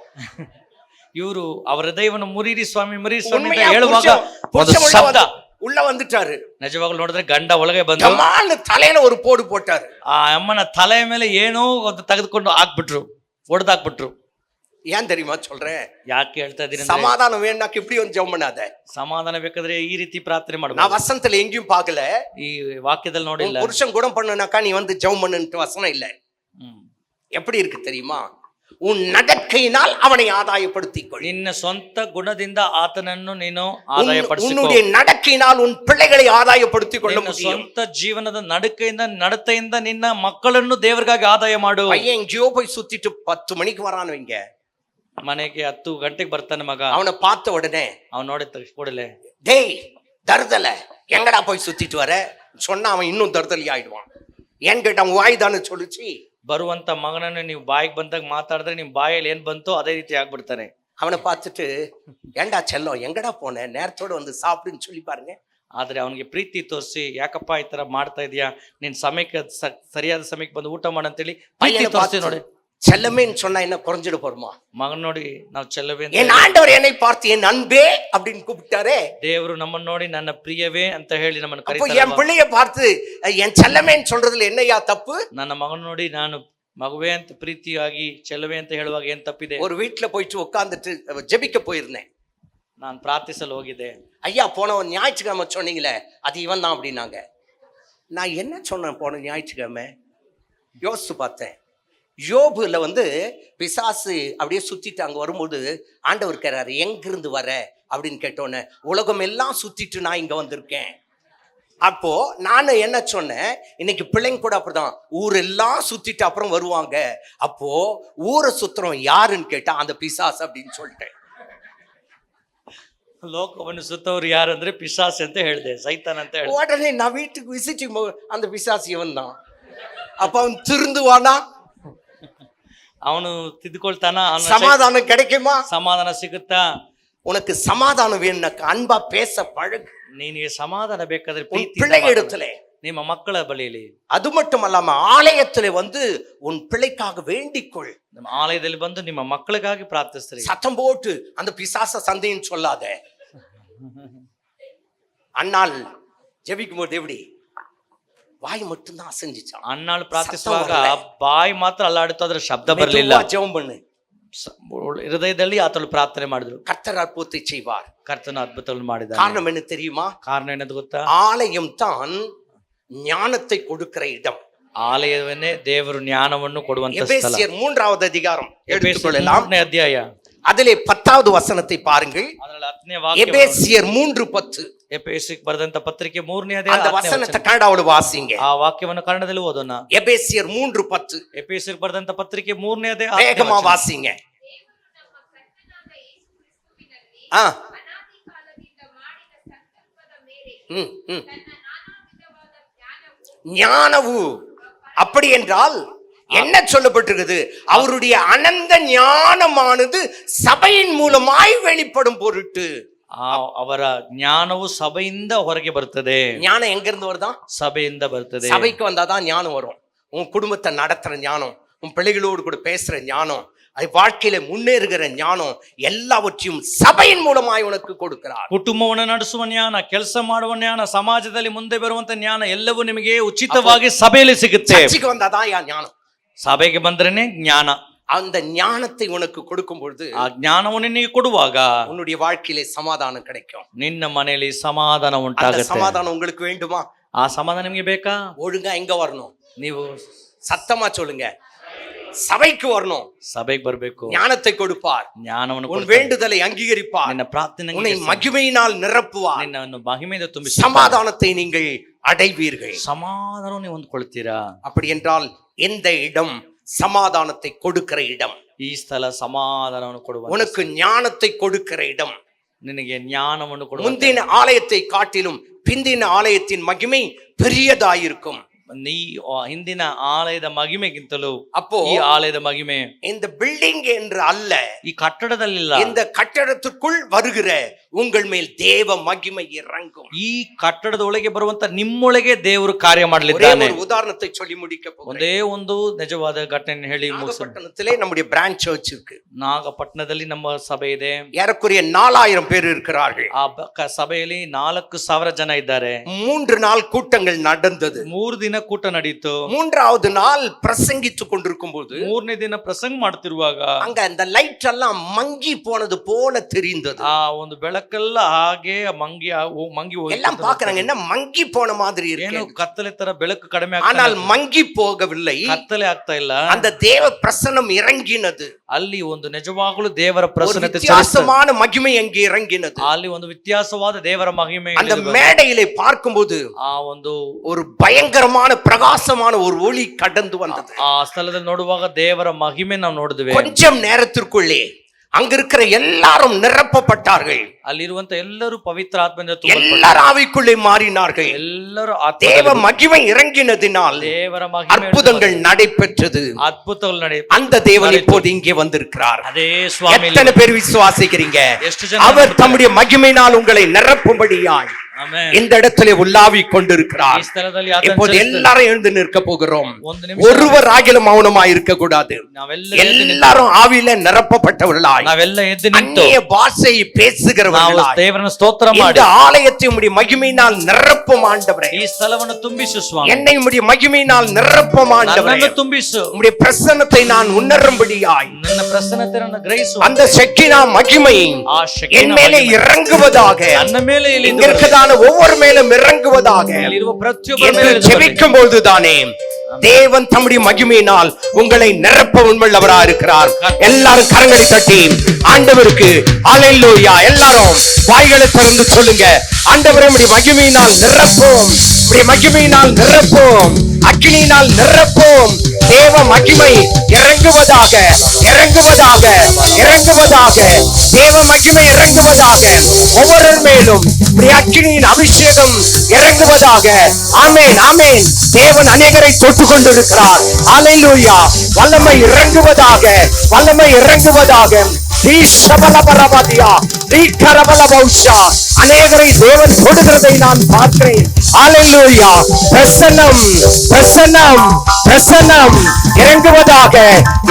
ಇವರು ಅವರ ಹೃದಯವನ್ನು ಮುರಿರಿ ಸ್ವಾಮಿ, ಮುರಿರಿ ಸ್ವಾಮಿ ಅಂತ
உண்மையா
ಹೇಳುವಾಗ ಒಂದು
புருஷன்
ಶಬ್ದ
உள்ள வந்துட்டாரு.
ನಿಜವಾಗ್ಲೂ ನೋಡಿದ್ರೆ ಗಂಡ ಒಳಗೆ ಬಂದು
டமால்னு தலையில ஒரு போடு போட்டாரு.
ಆ ಅಮ್ಮನ ತಲೆ ಮೇಲೆ ಏನೋ ಒಂದು ತೆಗೆದುಕೊಂಡು ಹಾಕ್ಬಿಟ್ರು, ಹೊಡೆದಾಕ್ಬಿಟ್ರು.
ஏன் தெரியுமா சொல்றேன்?
ಯಾಕೆ ಹೇಳ್ತಾ ಇದೀನಿ?
சமாதானம் வேணாக்கு இப்படி வந்து ஜெபம் பண்ணாத.
ಸಮಾಧಾನ ಬೇಕಾದ್ರೆ ಈ ರೀತಿ ಪ್ರಾರ್ಥನೆ
நான்
ಮಾಡಬಹುದು.
வசனத்துல எங்கேயும் பார்க்கல
ಈ ವಾಕ್ಯದಲ್ಲಿ ನೋಡಿಲ್ಲ.
உன் புருஷன் குணம் பண்ணுனாக்கா நீ வந்து ஜெபம் பண்ணுன்ட்டு வசனம் இல்ல.
ಹ್ಮ್.
எப்படி இருக்கு தெரியுமா? உன் நடக்கையினால் அவனை ஆதாயப்படுத்திக் கொள்.
ನಿನ್ನ ಸ್ವಂತ ಗುಣದಿಂದ ಆತನನ್ನು ನೀನು ಆದಾಯಪಡಿಸಿಕೊ.
உன்னுடைய நடக்கையினால் உன் பிள்ளைகளை ஆதாயப்படுத்திக் கொள்ள
ನಿನ್ನ
முடியும்.
ಸ್ವಂತ ಜೀವನದ ನಡತೆಯಿಂದ ನಿನ್ನ ಮಕ್ಕಳನ್ನು ದೇವರಿಗಾಗಿ ಆದಾಯ ಮಾಡು.
பையன் எங்கேயோ போய் சுத்திட்டு 10 மணிக்கு வரானு வைங்க,
ಮನೆಗೆ 10 ಗಂಟೆಗೆ ಬರ್ತಾನೆ ಮಗ.
அவனை பார்த்த உடனே
ಅವ್ನು ನೋಡಿದ ಕೂಡಲೇ,
டேய் தருதல எங்கடா போய் சுத்திட்டு வர சொன்னா அவன் இன்னும் தருதலி ஆயிடுவான். ஏன் கேட்ட அவன் வாய் தானே சொல்லுச்சு.
ಬರುವಂತ ಮಗನನ್ನು ನೀವು ಬಾಯಿಗೆ ಬಂದಾಗ ಮಾತಾಡಿದ್ರೆ ನಿಮ್ ಬಾಯಲ್ಲಿ ಏನ್ ಬಂತೋ ಅದೇ ರೀತಿ ಆಗ್ಬಿಡ್ತಾನೆ.
அவனை பார்த்துட்டு ஏண்டா செல்லம் எங்கடா போன, நேரத்தோட வந்து சாப்பிடுன்னு சொல்லி பாருங்க.
ಆದ್ರೆ ಅವನಿಗೆ ಪ್ರೀತಿ ತೋರಿಸಿ, ಯಾಕಪ್ಪ ಈ ತರ ಮಾಡ್ತಾ ಇದೀಯಾ, ನೀನ್ ಸಮಯಕ್ಕೆ ಸರಿಯಾದ ಸಮಯಕ್ಕೆ ಬಂದು ಊಟ ಮಾಡು ಅಂತೇಳಿ ಪ್ರೀತಿ
பையனை
ತೋರಿಸಿ
பார்த்து
ನೋಡಿ.
செல்லமேன்னு சொன்னா என்ன குறைஞ்சிட போறோமா?
ಮಗನ್ ನೋಡಿ ನಾವು ಚೆಲ್ಲವೇ ಅಂತ
என் ஆண்டவர் என்னை பார்த்து என் அன்பே அப்படின்னு கூப்பிட்டாரே.
ದೇವರು ನಮ್ಮನ್ನ ನೋಡಿ ನನ್ನ ಪ್ರಿಯವೇ ಅಂತ ಹೇಳಿ ನಮ್ಮನ್ನು
அப்போ என்
ಕರೀತಾರೆ.
பிள்ளைய பார்த்து என் செல்லமேன்னு சொல்றதுல என்னையா தப்பு?
ನನ್ನ ಮಗನ್ ನೋಡಿ ನಾನು ಮಗುವೆ ಅಂತ ಪ್ರೀತಿಯಾಗಿ ಚೆಲ್ಲವೇ ಅಂತ ಹೇಳುವಾಗ ಏನ್ ತಪ್ಪಿದೆ?
ஒரு வீட்டுல போயிட்டு உட்காந்துட்டு ஜெபிக்க போயிருந்தேன்.
ನಾನು ಪ್ರಾರ್ಥಿಸಲು ಹೋಗಿದ್ದೆ.
ஐயா போனவன் ஞாயிற்றுக்கிழமை சொன்னீங்களே அது இவன் தான் அப்படின்னாங்க. நான் என்ன சொன்னேன் போன ஞாயிற்றுக்கிழமை? யோசிச்சு பார்த்தேன். யோபுல வந்து பிசாசு அப்படியே சுத்திட்டு அங்க வரும்போது ஆண்டவர் கேறாரு, எங்கிருந்து வர அப்படின்னு கேட்டோன்னே, உலகம் எல்லாம் சுத்திட்டு நான் இங்க வந்திருக்கேன். அப்போ நான் என்ன சொன்னேன், இன்னைக்கு பிள்ளைங்க கூட அப்படிதான் ஊரெல்லாம் சுத்திட்டு அப்புறம் வருவாங்க. அப்போ ஊரை சுத்துறோம் யாருன்னு கேட்டா அந்த பிசாசு அப்படின்னு சொல்லிட்டேன்.
ಲೋಕವನ್ನು ಸುತ್ತವರು ಯಾರು ಅಂದ್ರೆ ಪಿಶಾಚ್ ಅಂತ ಹೇಳಿದೆ, ಸೈತಾನ್ ಅಂತ ಹೇಳಿದೆ.
உடனே நான் வீட்டுக்கு விசிட்டிங் அந்த பிசாசு இவன் தான். அப்ப அவன் திருந்துவானா?
ಅವನು ತಿದ್ದುಕೊಳ್ತಾನ?
சமாதானம் கிடைக்குமா?
ಸಮಾಧಾನ ಸಿಗುತ್ತಾ?
உனக்கு சமாதானம் வேணும்னாக்க அன்பா பேச பழகு.
ನಿನಗೆ ಸಮಾಧಾನ ಬೇಕಾದ್ರೆ
உன்
ಪ್ರೀತಿ
பிள்ளை இடத்துல,
ನಿಮ್ಮ ಮಕ್ಕಳ ಬಳಿಯಲ್ಲಿ.
அது மட்டும் அல்லாம ஆலயத்துல வந்து உன் பிள்ளைக்காக வேண்டிக்கொள்.
ನಮ್ಮ ಆಲಯದಲ್ಲಿ ಬಂದು ನಿಮ್ಮ ಮಕ್ಕಳಿಗಾಗಿ ಪ್ರಾರ್ಥಿಸ್ರಿ.
சத்தம் போட்டு அந்த பிசாச சந்தைன்னு சொல்லாத. அண்ணால் ஜெபிக்கும் போது எப்படி வாய் மட்டும்தான் அசைஞ்சிச்சான்.
ಅನ್ನಾಳು ಪ್ರಾರ್ಥಿಸುವಾಗ ಬಾಯಿ ಮಾತ್ರ ಅಲ್ಲಾಡಿತು, ಅದರ ಶಬ್ದ ಬರಲಿಲ್ಲ.
ஜெபம் பண்ணு.
ಹೃದಯದಲ್ಲಿ ಆತಳು ಪ್ರಾರ್ಥನೆ ಮಾಡಿದ್ರು.
கர்த்தர் அற்புதத்தை செய்வார்.
ಕರ್ತನ ಅದ್ಭುತಗಳನ್ನು ಮಾಡಿದ.
காரணம் என்ன தெரியுமா?
ಕಾರಣ ಏನದು ಗೊತ್ತಾ?
ஆலயம் தான் ஞானத்தை கொடுக்கிற இடம்.
ಆಲಯವನ್ನೇ ದೇವರು ಜ್ಞಾನವನ್ನು ಕೊಡುವಂತ ಸ್ಥಳ.
எபேசியர் 3வது அதிகாரம் எடுத்துக்கொள்ளலாம்.
3ನೇ ಅಧ್ಯಾಯ,
அதிலே 10வது வசனத்தை பாருங்கள்.
ಅದರಲ್ಲಿ 10ನೇ ವಾಕ್ಯ.
எபேசியர் 3:10.
ಎಫೆಸಿಗೆ ಬರೆದಂತ ಪತ್ರಿಕೆ 3ನೇ
அந்த
ಅಧ್ಯಾಯ
வசனத்தை கன்னடாவில் வாசிங்க.
ಆ ವಾಕ್ಯವನ್ನು ಕನ್ನಡದಲ್ಲಿ ಓದೋಣ.
எபேசியர் 3:10.
ಎಫೆಸಿಗೆ ಬರೆದಂತ ಪತ್ರಿಕೆ 3ನೇ ಅಧ್ಯಾಯ
வேகமா வாசிங்க. ஞானவு அப்படி என்றால் என்ன சொல்லப்பட்டிருக்குது? அவருடைய அனந்த ஞானமானது சபையின் மூலமாய் வெளிப்படும் பொருட்டு.
ಅವರ ಜ್ಞಾನವು ಸಭೆಯಿಂದ ಹೊರಗೆ ಬರ್ತದೆ.
ஞானம் எங்க இருந்து வருதா?
ಸಭೆಯಿಂದ ಬರ್ತದೆ.
சபைக்கு வந்தாதான் ஞானம் வரும். உன் குடும்பத்தை நடத்துற ஞானம், உன் பிள்ளைகளோடு கூட பேசுற ஞானம், வாழ்க்கையில முன்னேறுகிற ஞானம் எல்லாவற்றையும் சபையின் மூலமாய் உனக்கு கொடுக்கிறார்.
ಕುಟುಂಬವನ್ನು ನಡೆಸುವ ಜ್ಞಾನ, ಕೆಲಸ ಮಾಡುವ ಜ್ಞಾನ, ಸಮಾಜದಲ್ಲಿ ಮುಂದೆ ಬರುವಂತ ಜ್ಞಾನ ಎಲ್ಲವೂ ನಿಮಗೆ ಉಚಿತವಾಗಿ ಸಭೆಯಲ್ಲಿ ಸಿಗುತ್ತೆ.
சர்ச்சுக்கு வந்தாதான் ஞானம்.
ಸಭೆಗೆ ಬಂದ್ರೇನೆ ಜ್ಞಾನ.
அந்த ஞானத்தை உனக்கு கொடுக்கும் பொழுது,
ಆ ಜ್ಞಾನವನ್ನು ನಿನಗೆ ಕೊಡುವಾಗ
உன்னுடைய வாழ்க்கையிலே சமாதானம் கிடைக்கும்.
ನಿನ್ನ ಮನೆಯಲ್ಲಿ ಸಮಾಧಾನ
அந்த
ಉಂಟಾಗುತ್ತೆ.
சமாதானம் உங்களுக்கு வேண்டுமா?
ಆ ಸಮಾಧಾನ ನಿಮಗೆ ಬೇಕಾ?
ஒழுங்கா எங்க வரணும்?
ನೀವು
சத்தமா சொல்லுங்க. சபைக்கு வரணும்.
ಸಭೆಗೆ ಬರಬೇಕು.
ஞானத்தை கொடுப்பார்.
ಜ್ಞಾನವನ್ನು
உன்
ಕೊಡ್ತಾನೆ.
வேண்டுதலை அங்கீகரிப்பார்.
ನಿನ್ನ ಪ್ರಾರ್ಥನೆ
உன்னை மகிமையினால் நிரப்புவார்.
ನಿನ್ನನ್ನು ಮಹಿಮೆಯಿಂದ ತುಂಬಿಸಿ
சமாதானத்தை நீங்கள் அடைவீர்கள்.
ಸಮಾಧಾನ ನೀವು ಹೊಂದ್ಕೊಳ್ತೀರಾ.
அப்படி என்றால் எந்த இடம் சமாதானத்தை கொடுக்கிற இடம்?
ಈ ಸ್ಥಳ ಸಮಾಧಾನವನ್ನು ಕೊಡುವ,
உனக்கு ஞானத்தை கொடுக்கிற இடம்.
ನಿನಗೆ ಜ್ಞಾನವನ್ನು ಕೊಡುವ.
முந்தின ஆலயத்தை காட்டிலும் பிந்தின ஆலயத்தின் மகிமை பெரியதாயிருக்கும்.
ನೀ ಹಿಂದಿನ ಆಲಯದ ಮಹಿಮೆಗಿಂತಲೂ
அப்போ
ಈ ಆಲಯದ ಮಹಿಮೆ
இந்த பில்டிங் என்று அல்ல,
ಈ ಕಟ್ಟಡದಲ್ಲಿಲ್ಲ.
இந்த கட்டடத்துக்குள் வருகிற உங்கள் மேல் தேவ மகிமை இறங்கும்.
ಈ ಕಟ್ಟಡದ ಒಳಗೆ ಬರುವಂತ ನಿಮ್ಮೊಳಗೆ ದೇವರು ಕಾರ್ಯ
ஒரே
ಮಾಡಲಿದ್ದಾನೆ.
ஒரு உதாரணத்தை சொல்லி முடிக்க போகிறேன்.
ಒಂದೇ ಒಂದು ನಿಜವಾದ ಘಟನೆ ಹೇಳಿ ಮುಗಿಸೋಣ.
நாகப்பட்டினத்திலே நம்முடைய பிரான்ச் சர்ச் இருக்கு.
ನಾಗಪಟ್ಟಣದಲ್ಲಿ ನಮ್ಮ ಸಭೆ ಇದೆ.
ஏறக்குறைய 4000 பேர் இருக்கிறார்கள்.
ಆ ಸಭೆಯಲ್ಲಿ 4000 ಜನ ಇದ್ದಾರೆ.
3 நாள் கூட்டங்கள் நடந்தது.
3 ದಿನ ಕೂಟ ನಡೀತು.
3வது நாள் பிரசங்கித்துக் கொண்டிருக்கும் போது
3ನೇ ದಿನ ಪ್ರಸಂಗ ಮಾಡ್ತಿರುವಾಗ
அங்க அந்த லைட் எல்லாம் மங்கி போனது போல தெரிந்தது.
ಆ ಒಂದು ಬೆಳಕೆಲ್ಲ ಹಾಗೆ ಮಂಗಿ
எல்லாம் பாக்குறாங்க, என்ன மங்கி போன மாதிரி
ಏನು
இருக்கு.
ಕತ್ತಲೆ ತರ ಬೆಳಕು ಕಡಿಮೆ
ஆனால்
ಆಗ್ತಾ
மங்கி போகவில்லை.
ಕತ್ತಲೆ ಆಗ್ತಾ ಇಲ್ಲ.
அந்த தேவ பிரசன்னம் இறங்கினது.
ಅಲ್ಲಿ ಒಂದು ನಿಜವಾಗಲೂ ದೇವರ
ஒரு
ಪ್ರಸನ್ನತೆ
வித்தியாசமான மகிமை அங்கே இறங்கினது.
ಅಲ್ಲಿ ಒಂದು ವ್ಯತ್ಯಾಸವಾದ ದೇವರ ಮಹಿಮೆ
அந்த மேடையிலே பார்க்கும்போது
ಆ ಒಂದು
ஒரு பயங்கரமான பிரகாசமான ஒரு ஒளி கடந்து வந்தது.
ಆ ಸ್ಥಳದಲ್ಲಿ ನೋಡುವಾಗ ದೇವರ ಮಹಿಮೆ ನಾವು ನೋಡಿದ್ವಿ.
கொஞ்சம் நேரத்திற்குள்ளே அங்க இருக்கிற எல்லாரும் நிரப்பப்பட்டார்கள்.
ಅಲ್ಲಿರುವಂತ ಎಲ್ಲರೂ ಪವಿತ್ರ ಆತ್ಮದಿಂದ ತುಂಬಲ್ಪಟ್ಟರು.
எல்லாரும் ஆவிக்குள்ளே மாறினார்கள்.
ಎಲ್ಲರೂ
தேவ மகிமை இறங்கினதினால்
ದೇವರ ಮಹಿಮೆ
அற்புதங்கள் நடைபெற்றது.
ಅದ್ಭುತಗಳು ನಡೆಯಿತು.
அந்த தேவன் இப்போது இங்கே வந்திருக்கிறார்.
ಅದೇ ಸ್ವಾಮಿ
எத்தனை பேர் விசுவாசிக்கிறீங்க?
ಎಷ್ಟು ಜನ
அவர் தம்முடைய மகிமையினால் உங்களை நிரப்பும்படியாய்
ಆಮೆನ್.
இந்த இடத்திலே உள்ளாவி கொண்டிருக்கிறார்.
ಈ ಸ್ಥಳದಲ್ಲಿ
இப்போது எல்லாரும் எழுந்து நிற்க போகிறோம்.
ಒಂದು ನಿಮಿಷ
ஒருவர் ஆகிலும் மௌனமாய் இருக்க கூடாது.
ನಾವೆಲ್ಲ
எல்லாரும் ஆவியில நிரப்பப்பட்டவர்களாய்
ನಾವೆಲ್ಲ ಎದ್ದು ನಿಂತು
அந்நிய பாஷை
ನಾವು
பேசுகிறவர்களாய்
ದೇವರನ್ನ ಸ್ತೋತ್ರ
இந்த
ಮಾಡಿ
ஆலயத்தை உம்முடைய மகிமையினால் நிரப்பும் ஆண்டவரே.
ಈ ಸ್ಥಳವನ್ನು ತುಂಬಿಸು ಸ್ವಾಮಿ.
என்னை உம்முடைய மகிமையினால் நிரப்பும் ஆண்டவரே.
ನನ್ನನ್ನು ತುಂಬಿಸು.
உம்முடைய பிரசன்னத்தை நான் உணரும்படியாய்
ನನ್ನ ಪ್ರಸನ್ನತೆಯನ್ನು ಗ್ರಹಿಸು.
அந்த செக்கினா மகிமை
ಆ ಶಕ್ತಿಯ
என் மேலே
ಮಹಿಮೆ
இறங்குவதாக,
ನನ್ನ ಮೇಲೆ
இங்க
ಇಳಿದು
இருக்கிறதான ஒவ்வொரு மேலும் இறங்குவதாக
ಇಲ್ಲಿರುವ ಪ್ರತಿಯೊಬ್ಬರ
என்று
ಮೇಲೆ ಇಳಿದು ಬರಲಿ.
ஜெபிக்கும் பொழுதுதானே தேவன் தம்முடைய மகிமையினால் உங்களை நிரப்ப உண்மையுள்ளவராக இருக்கிறார். எல்லாரும் கரங்களை தட்டி ஆண்டவருக்கு ஹல்லேலூயா எல்லாரும் வாய்களை திறந்து சொல்லுங்க. ஆண்டவரே உம்முடைய மகிமையினால் நிரப்போம், உம்முடைய மகிமையினால் நிரப்போம், அக்கினியினால் நிரப்போம். தேவ மகிமை இறங்குவதாக, இறங்குவதாக, இறங்குவதாக, தேவ மகிமை இறங்குவதாக, ஒவ்வொரு மேலும் உம்முடைய அக்கினியின் அபிஷேகம் இறங்குவதாக. ஆமென், ஆமென். தேவன் அநேகரை தொட்டு கொண்டிருக்கிறார். ஹல்லேலூயா. வல்லமை இறங்குவதாக, வல்லமை இறங்குவதாக. அநேகரை தேவன் தொடுகிறதை நான் பார்க்கிறேன். ஹல்லேலூயா. பிரசன்னம், பிரசன்னம், பிரசன்னம் இறங்குவதாக,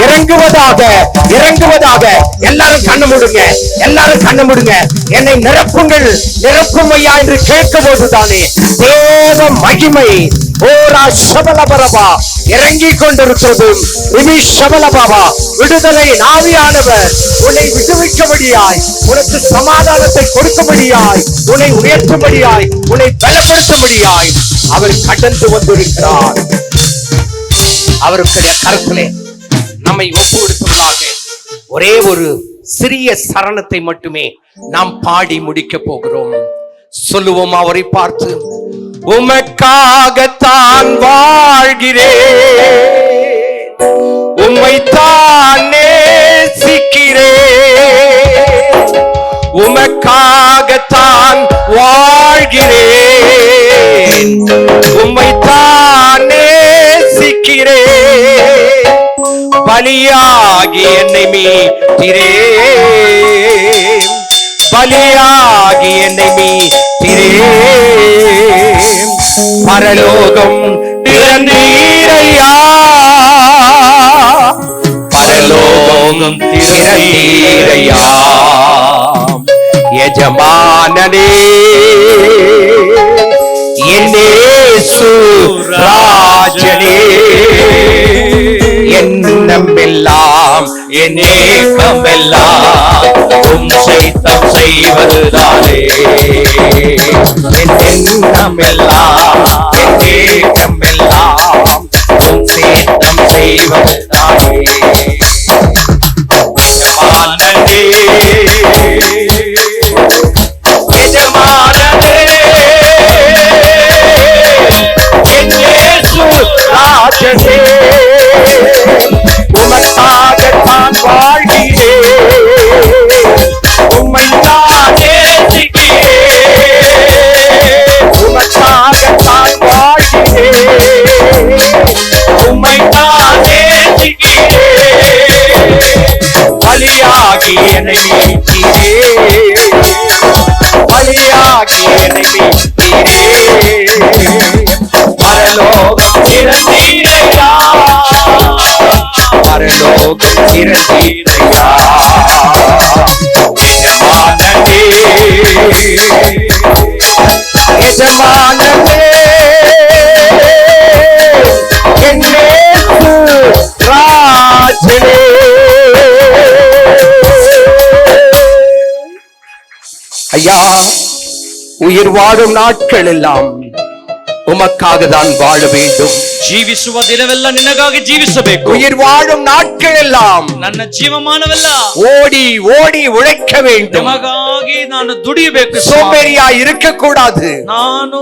இறங்குவதாக, இறங்குவதாக. எல்லாரும் கண்ணு மூடுங்க, எல்லாரும் கண்ணு மூடுங்க. என்னை நிரப்புங்கள், நிரப்பும் ஐயா என்று கேட்கும் போதுதானே தேவ மகிமை ஓரா சபலபரபா இறங்கிக் கொண்டிருக்கிறது. சபலபாபா விடுதலை ஆவியானவர் உன்னை விடுவிக்கும்படியாய், உனக்கு சமாதானத்தை கொடுக்கும்படியாய், உன்னை உயர்த்தும்படியாய், உன்னை பலப்படுத்தும்படியாய் அவர் கடந்து வந்திருக்கிறார். அவருடைய கருத்திலே நம்மை ஒப்பு கொடுத்தவர்களாக ஒரே ஒரு சிறிய சரணத்தை மட்டுமே நாம் பாடி முடிக்க போகிறோம். சொல்லுவோம் அவரை பார்த்து, உமக்காகத்தான் வாழ்கிறேன், உம்மைத்தான் நேசிக்கிறேன், உமக்காகத்தான் வாழ்கிறேன், உம்மைத்தான் நேசிக்கிறேன், பலியாகி என்னை மீட்டீரே, பலியாகி என்னை மீட்டீரே, பரலோகம் திறந்தீரையா, பரலோகம் திறந்தீரையா, எஜமானனே என்னேசு ராஜனே, எண்ணமெல்லாம் என்னேக்கமெல்லாம் உம் சைத்தம் செய்வதுதானே, எண்ணமெல்லாம் என்னேக்கமெல்லாம் உம் சைத்தம் செய்வதுதானே, எஜமானனே எஜமானனே என்னேசு ராஜனே, உமக்காகத்தான் வாழ்கிறேன், உம்மைத்தான் நேசிக்கிறேன், உமக்காகத்தான் வாழ்கிறேன், உம்மைத்தான் நேசிக்கிறேன், பலியாகி என்னை மீட்டீரே, பலியாகி என்னை மீட்டீரே, பரலோகம் திறந்தீரையா, பரலோகம் திறந்தீரையா, எஜமானனே எஜமானனே என்னேசு ராஜனே. ஐயா, உயிர் வாழும் நாட்கள் எல்லாம் உமக்காக தான் வாழ வேண்டும்.
ಜೀವಿಸುವ ದಿನವೆಲ್ಲ ನಿನಗಾಗಿ ಜೀವಿಸಬೇಕು.
உயிர் வாழும் நாட்கள் எல்லாம்
ನನ್ನ ಜೀವಮಾನವೆಲ್ಲ
ஓடி ஓடி உழைக்க வேண்டும்.
ನಿಮಗಾಗಿ ನಾನು ದುಡಿಯಬೇಕು.
சோம்பேறியா இருக்க கூடாது.
ನಾನು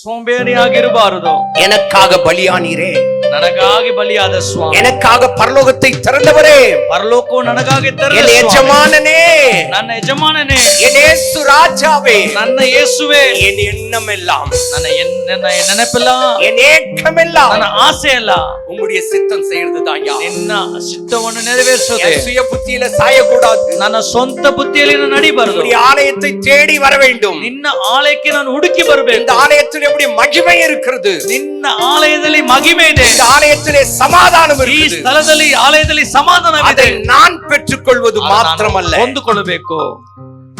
ಸೋಂಬೇರಿಯಾಗಿರಬಾರದು.
எனக்காக பலியானீரே,
ನನಗಾಗಿ ಬಲಿಯಾದ ಸ್ವಾಮಿ,
எனக்காக பரலோகத்தை திறந்தவரே,
ಪರಲೋಕವು ನನಗಾಗಿ ತೆರೆದ
என்
ಸ್ವಾಮಿ.
எஜமானனே,
ನನ್ನ ಯಜಮಾನನೇ,
என் இயேசு ராஜாவே,
ನನ್ನ ಯೇಸುವೆ,
என் எண்ணம் எல்லாம்,
ನನ್ನ ನೆನಪೆಲ್ಲ,
என் ஏக்கம் எல்லாம்
ನನ್ನ ಆಸೆ ಅಲ್ಲ,
உம்முடைய சித்தம் செய்யறதுதான்.
ನಿನ್ನ ಚಿತ್ತವನ್ನು ನೆರವೇರಿಸೋದೆ.
என் சுய புத்தியில சாயக்கூடாது.
ನನ್ನ ಸ್ವಂತ ಬುದ್ಧಿಯಲ್ಲಿ ನಾನು ನಡಿಬಾರದು.
உம்முடைய ஆலயத்தை தேடி வர வேண்டும்.
ನಿನ್ನ ಆಲಯಕ್ಕೆ ನಾನು ಹುಡುಕಿ ಬರಬೇಕು.
இந்த ஆலயத்தில் எப்படி மகிமை இருக்கிறது,
ನಿನ್ನ ಆಲಯದಲ್ಲಿ ಮಹಿಮೆ ಇದೆ.
இந்த ஆலயத்திலே சமாதானம்
ಈ
இருக்குது.
ಸ್ಥಳದಲ್ಲಿ ಆಲಯದಲ್ಲಿ ಸಮಾಧಾನವಿದೆ.
அதை நான் பெற்றுக்கொள்வது மாத்திரமல்ல,
ಹೊಂದಿಕೊಳ್ಳಬೇಕು,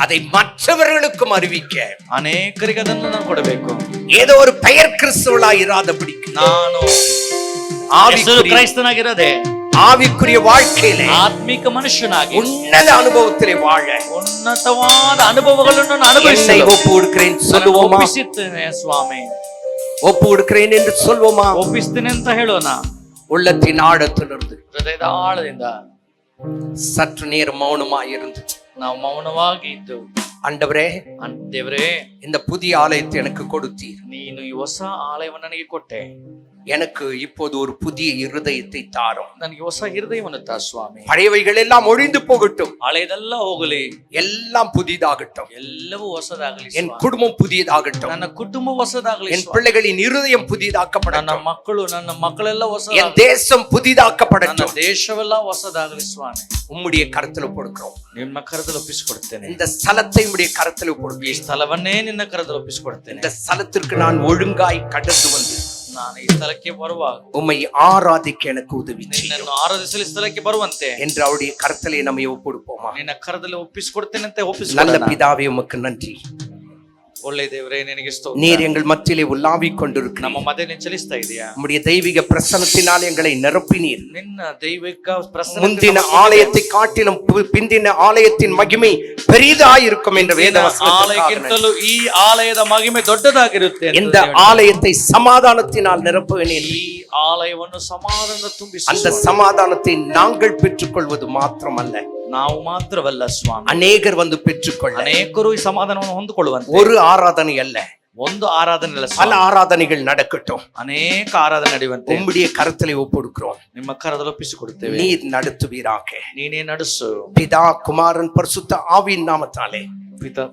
அதை மற்றவர்களுக்கும் அறிவிக்க,
ಅನೇಕರಿಗೆ ಅದನ್ನು ನಾನು ಕೊಡಬೇಕು.
ஏதோ ஒரு பெயர் கிறிஸ்தவளாய் இராதபடிக்கு
ನಾನು
ஆவிக்குரிய
ಕ್ರೈಸ್ತನಾಗಿರದೆ
ஆவிக்குரிய வாழ்க்கையிலே
ಆತ್ಮಿಕ ಮನುಷ್ಯನಾಗಿ
உன்னத ಅನುಭವத்திலே வாழ
ಉನ್ನತವಾದ ಅನುಭವಗಳನ್ನು ನಾನು
என்னை
ಅನುಭವಿಸಲು
ஒப்பு கொடுக்கிறேன் சொல்லுவோமா?
ಒಪ್ಪಿಸುತ್ತೇನೆ ಸ್ವಾಮಿ,
ஒப்பு கொடுக்கிறேன் என்று சொல்வோமா?
ಒಪ್ಪಿಸ್ತೇನೆ ಅಂತ ಹೇಳೋಣ.
உள்ளத்தின் ஆழத்திலிருந்து
ಹೃದಯದ ಆಳದಿಂದ
சற்று நேரம் மௌனமாயிருந்து,
ನಾವು ಮೌನವಾಗಿ ಇದ್ದು,
ஆண்டவரே,
ದೇವರೇ,
இந்த புதிய ஆலயத்தை எனக்கு கொடுத்தீர்.
ನೀನು ಈ ಹೊಸ ಆಲಯವನ್ನು ನನಗೆ ಕೊಟ್ಟೆ.
எனக்கு இப்போது ஒரு புதிய இருதயத்தை தாரும்.
ನನಗೆ ಹೊಸ ಹೃದಯವನ್ನು ತಾ ಸ್ವಾಮಿ.
பழையவைகள் எல்லாம் ஒழிந்து போகட்டும்,
ಹಳೆಯದೆಲ್ಲ ಹೋಗಲಿ,
எல்லாம் புதிதாகட்டும்.
ಎಲ್ಲವೂ ಹೊಸದಾಗಲಿ
என்
ಸ್ವಾಮಿ.
குடும்பம் புதியதாகட்டும்,
ನನ್ನ ಕುಟುಂಬ ಹೊಸದಾಗಲಿ
என்
ಸ್ವಾಮಿ.
பிள்ளைகளின் இருதயம்
ನನ್ನ
புதிதாக்கப்படட்டும்,
ಮಕ್ಕಳೆಲ್ಲ
என்
ಹೊಸದಾಗಲಿ.
தேசம்
ನನ್ನ
புதிதாக்கப்படட்டும்.
ದೇಶವೆಲ್ಲ ಹೊಸದಾಗಲಿ ಸ್ವಾಮಿ.
உம்முடைய கரத்துல கொடுக்கிறோம்.
ನಿಮ್ಮ ಕರದಲ್ಲಿ ಒಪ್ಪಿಸಿಕೊಡ್ತೇನೆ.
இந்த ஸ்தலத்தை உம்முடைய கரத்துல
ಈ
கொடுக்கிறேன்.
ಸ್ಥಳವನ್ನೇ ನಿನ್ನ ಕರದಲ್ಲಿ ಒಪ್ಪಿಸಿಕೊಡ್ತೇನೆ.
இந்த ஸ்தலத்திற்கு நான் ஒழுங்காய் கடந்து வந்து
ನಾನು ಈ ಸ್ಥಳಕ್ಕೆ ಬರುವಾಗ
உம்மை ஆராதிக்க எனக்கு உதவி செய்யும்
ನಿನ್ನನ್ನು ಆರಾಧಿಸಲು ಈ ಸ್ಥಳಕ್ಕೆ ಬರುವಂತೆ
என்று அவருடைய கரத்திலே நம்ம ஒப்புடுப்போமா?
ನಿನ್ನ ಕರದಲ್ಲಿ ಒಪ್ಪಿಸಿಕೊಡ್ತೇನೆ ಅಂತ
நல்ல
ಒಪ್ಪಿಸಿಕೊಳ್ಳೋಣ.
பிதாவே, உமக்கு நன்றி.
ಒಳ್ಳೆ ದೇವರೇ, ನಿನಗೆ ಸ್ತೋತ್ರ.
நீர் எங்கள் மத்தியிலே உலாவிக் கொண்டிருக்கிறீர்.
ನಮ್ಮ ಮಧ್ಯೆ ಚಲಿಸ್ತಾ ಇದೆಯಾ?
உம்முடைய தெய்வீக பிரசன்னத்தினால் எங்களை நிரப்பினீர்.
ನಿನ್ನ ದೈವಿಕ ಪ್ರಸನ್ನ
முந்தின ஆலயத்தை காட்டிலும் பிந்தின ஆலயத்தின் மகிமை பெரிதாயிருக்கும் என்ற வேத
ಆಲಯಕ್ಕಿಂತಲೂ ಈ ಆಲಯದ ಮಹಿಮೆ ದೊಡ್ಡದಾಗಿರುತ್ತೆ.
இந்த ஆலயத்தை சமாதானத்தினால் நிரப்புவேன்.
ಈ ಆಲಯವನ್ನು ಸಮಾಧಾನ ತುಂಬಿಸಿ.
அந்த சமாதானத்தை நாங்கள் பெற்றுக்கொள்வது மாத்திரமல்ல,
ನಾವು ಮಾತ್ರವಲ್ಲ ಸ್ವಾಮಿ,
அநேகர் வந்து பெற்றுக்கொள்ள.
ಅನೇಕರು ಈ ಸಮಾಧಾನವನ್ನು ಹೊಂದಿಕೊಳ್ಳುವಂತೆ.
ஒரு ஆராதனை அல்ல,
ಒಂದು ಆರಾಧನೆ ಅಲ್ಲ
பல
ಸ್ವಾಮಿ,
ஆராதனைகள் நடக்கட்டும்.
ಅನೇಕ ಆರಾಧನೆ ನಡೆಯುವಂತೆ
உம்முடைய கரத்திலே ஒப்புடுக்கிறோம்.
ನಿಮ್ಮ ಕರದಲ್ಲಿ ಒಪ್ಪಿಸಿಕೊಡುತ್ತೇವೆ.
நீர் நடத்துவீராக.
ನೀನೇ ನಡೆಸು.
பிதா, குமாரன், பரிசுத்த ஆவியின் நாமத்தாலே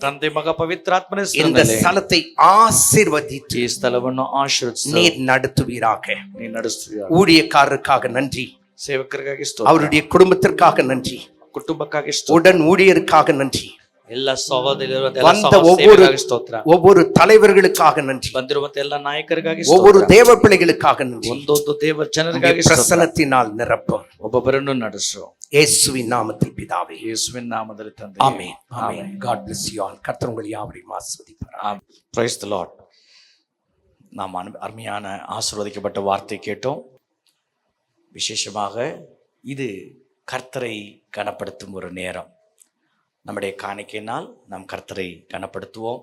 ತಂದೆ, ಮಗ, ಪವಿತ್ರಾತ್ಮನ
இந்த
ಹೆಸರಿನಲ್ಲಿ
ஸ்தலத்தை ஆசீர்வதித்து
ಈ ಸ್ಥಳವನ್ನು ಆಶೀರ್ವದಿಸು.
நீர் நடத்துவீராக.
ನೀ ನಡೆಸುತ್ತೀಯ.
ஊழியக்காரருக்காக நன்றி,
ಸೇವಕರಿಗಾಗಿ ಸ್ತೋತ್ರ,
அவருடைய குடும்பத்திற்காக நன்றி,
ಕುಟುಂಬಕ್ಕಾಗಿ ಸ್ತೋತ್ರ,
உடன் ஊழியருக்காக நன்றி,
ಎಲ್ಲ ಸಹೋದರರು
வந்த ஒவ்வொரு
ಸ್ತೋತ್ರ,
ஒவ்வொரு தலைவர்களுக்காக நன்றி,
ಬಂದಿರುವಂತ ಎಲ್ಲ ನಾಯಕರಿಗಾಗಿ
ஒவ்வொரு
ಸ್ತೋತ್ರ,
தேவ பிள்ளைகளுக்காக நன்றி.
ಒಂದೊಂದು ದೇವ ಜನರಿಗಾಗಿ
உம்முடைய
ಸ್ತೋತ್ರ.
பிரசன்னத்தினால் நிரப்பும்.
ಒಬ್ಬೊಬ್ಬರನ್ನು ನಡೆಸು.
இயேசுவின் நாமத்தில் பிதாவே,
ಯೇಸುವಿನ ನಾಮದಲ್ಲಿ ತಂದೆ.
ஆமென். ஆமென். God bless you all. கர்த்தர் உங்களை யாவரையும் ஆசீர்வதிப்பார்.
Praise the Lord. நாம் அருமையான ஆசீர்வதிக்கப்பட்ட வார்த்தை கேட்டோம். விசேஷமாக இது கர்த்தரை கனப்படுத்தும் ஒரு நேரம். நம்முடைய காணிக்கையினால் நாம் கர்த்தரை கனப்படுத்துவோம்.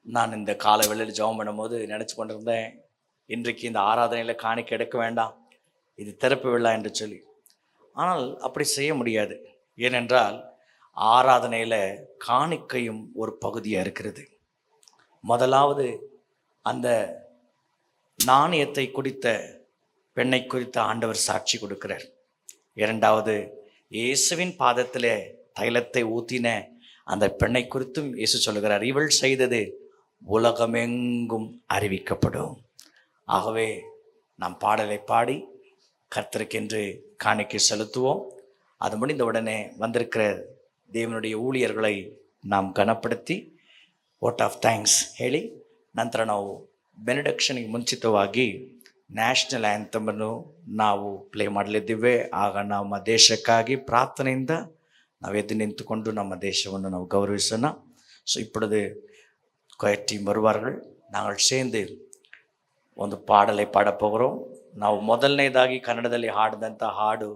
நான் இந்த கால வேளையில் ஜெபம் பண்ணும்போது நினச்சி கொண்டிருந்தேன், இன்றைக்கு இந்த ஆராதனையில் காணிக்கை எடுக்க வேண்டாம், இது திறப்பு விழா என்று சொல்லி. ஆனால் அப்படி செய்ய முடியாது. ஏனென்றால் ஆராதனையில் காணிக்கையும் ஒரு பகுதியாக இருக்கிறது. முதலாவது அந்த நாணயத்தை குடித்த பெண்ணை குறித்த ஆண்டவர் சாட்சி கொடுக்கிறார். இரண்டாவது, இயேசுவின் பாதத்திலே தைலத்தை ஊற்றின அந்த பெண்ணை குறித்தும் இயேசு சொல்லுகிறார், இவள் செய்தது உலகமெங்கும் அறிவிக்கப்படும். ஆகவே நாம் பாடலை பாடி கர்த்தருக்கென்று காணிக்கை செலுத்துவோம். அது முடிந்த உடனே வந்திருக்கிற ದೇವನುடைய ஊழியர்களை நாம் ಗಣಪಡಿಸಿ ವೋಟ್ ಆಫ್ ಥ್ಯಾಂಕ್ಸ್ ಹೇಳಿ ನಂತರ ನಾವು ಬೆನೆಡಕ್ಷನ್ಗೆ ಮುಂಚಿತವಾಗಿ ನ್ಯಾಷನಲ್ ಆ್ಯಂಥಮನ್ನು ನಾವು ಪ್ಲೇ ಮಾಡಲಿದ್ದೇವೆ. ಆಗ ನಮ್ಮ ದೇಶಕ್ಕಾಗಿ ಪ್ರಾರ್ಥನೆಯಿಂದ ನಾವು ಎದ್ದು ನಿಂತುಕೊಂಡು ನಮ್ಮ ದೇಶವನ್ನು ನಾವು கௌரவிசோம். ஸோ இப்பொழுது கொயர் டீம் வருவார்கள். நாங்கள் சேர்ந்து ಒಂದು ಪಾಡலை ಪಾಡಪೋகிறோம். ನಾವು ಮೊದಲನೇದಾಗಿ ಕನ್ನಡದಲ್ಲಿ ಹಾಡಿದಂಥ ಹಾಡು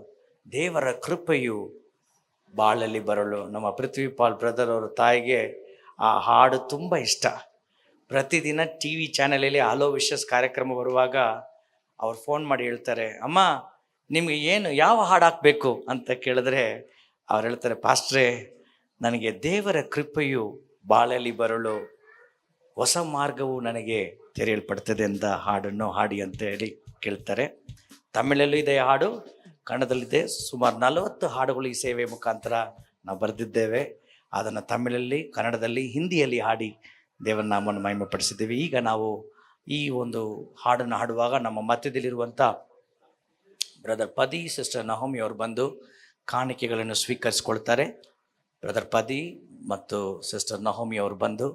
ದೇವರ ಕೃಪೆಯು ಬಾಳಲ್ಲಿ ಬರಲು. ನಮ್ಮ ಪೃಥ್ವಿಪಾಲ್ ಬ್ರದರ್ ಅವರ ತಾಯಿಗೆ ಆ ಹಾಡು ತುಂಬ ಇಷ್ಟ. ಪ್ರತಿದಿನ ಟಿ ವಿ ಚಾನಲಲ್ಲಿ ಹಲೋ ವಿಶಸ್ ಕಾರ್ಯಕ್ರಮ ಬರುವಾಗ ಅವ್ರು ಫೋನ್ ಮಾಡಿ ಹೇಳ್ತಾರೆ, ಅಮ್ಮ ನಿಮಗೆ ಏನು ಯಾವ ಹಾಡು ಹಾಕಬೇಕು ಅಂತ ಕೇಳಿದ್ರೆ ಅವ್ರು ಹೇಳ್ತಾರೆ, ಪಾಸ್ಟ್ರೇ ನನಗೆ ದೇವರ ಕೃಪೆಯು ಬಾಳಲ್ಲಿ ಬರಲು ಹೊಸ ಮಾರ್ಗವು ನನಗೆ ತೆರೆಯಲ್ಪಡ್ತದೆ ಅಂತ ಹಾಡನ್ನು ಹಾಡಿ ಅಂತ ಹೇಳಿ ಕೇಳ್ತಾರೆ. ತಮಿಳಲ್ಲೂ ಇದೆ ಹಾಡು, ಕನ್ನಡದಲ್ಲಿದೆ. ಸುಮಾರು 40 ಹಾಡುಗಳು ಈ ಸೇವೆ ಮುಖಾಂತರ ನಾವು ಬರೆದಿದ್ದೇವೆ. ಅದನ್ನು ತಮಿಳಲ್ಲಿ, ಕನ್ನಡದಲ್ಲಿ, ಹಿಂದಿಯಲ್ಲಿ ಹಾಡಿ ದೇವರ ನಾಮವನ್ನು ಮಹಿಮೆಪಡಿಸಿದ್ದೇವೆ. ಈಗ ನಾವು ಈ ಒಂದು ಹಾಡನ್ನು ಹಾಡುವಾಗ ನಮ್ಮ ಮಧ್ಯದಲ್ಲಿರುವಂಥ ಬ್ರದರ್ ಪದಿ, ಸಿಸ್ಟರ್ ನಹೋಮಿ ಅವರು ಬಂದು ಕಾಣಿಕೆಗಳನ್ನು ಸ್ವೀಕರಿಸ್ಕೊಳ್ತಾರೆ. ಬ್ರದರ್ ಪದಿ ಮತ್ತು ಸಿಸ್ಟರ್ ನಹೋಮಿ ಅವರು ಬಂದು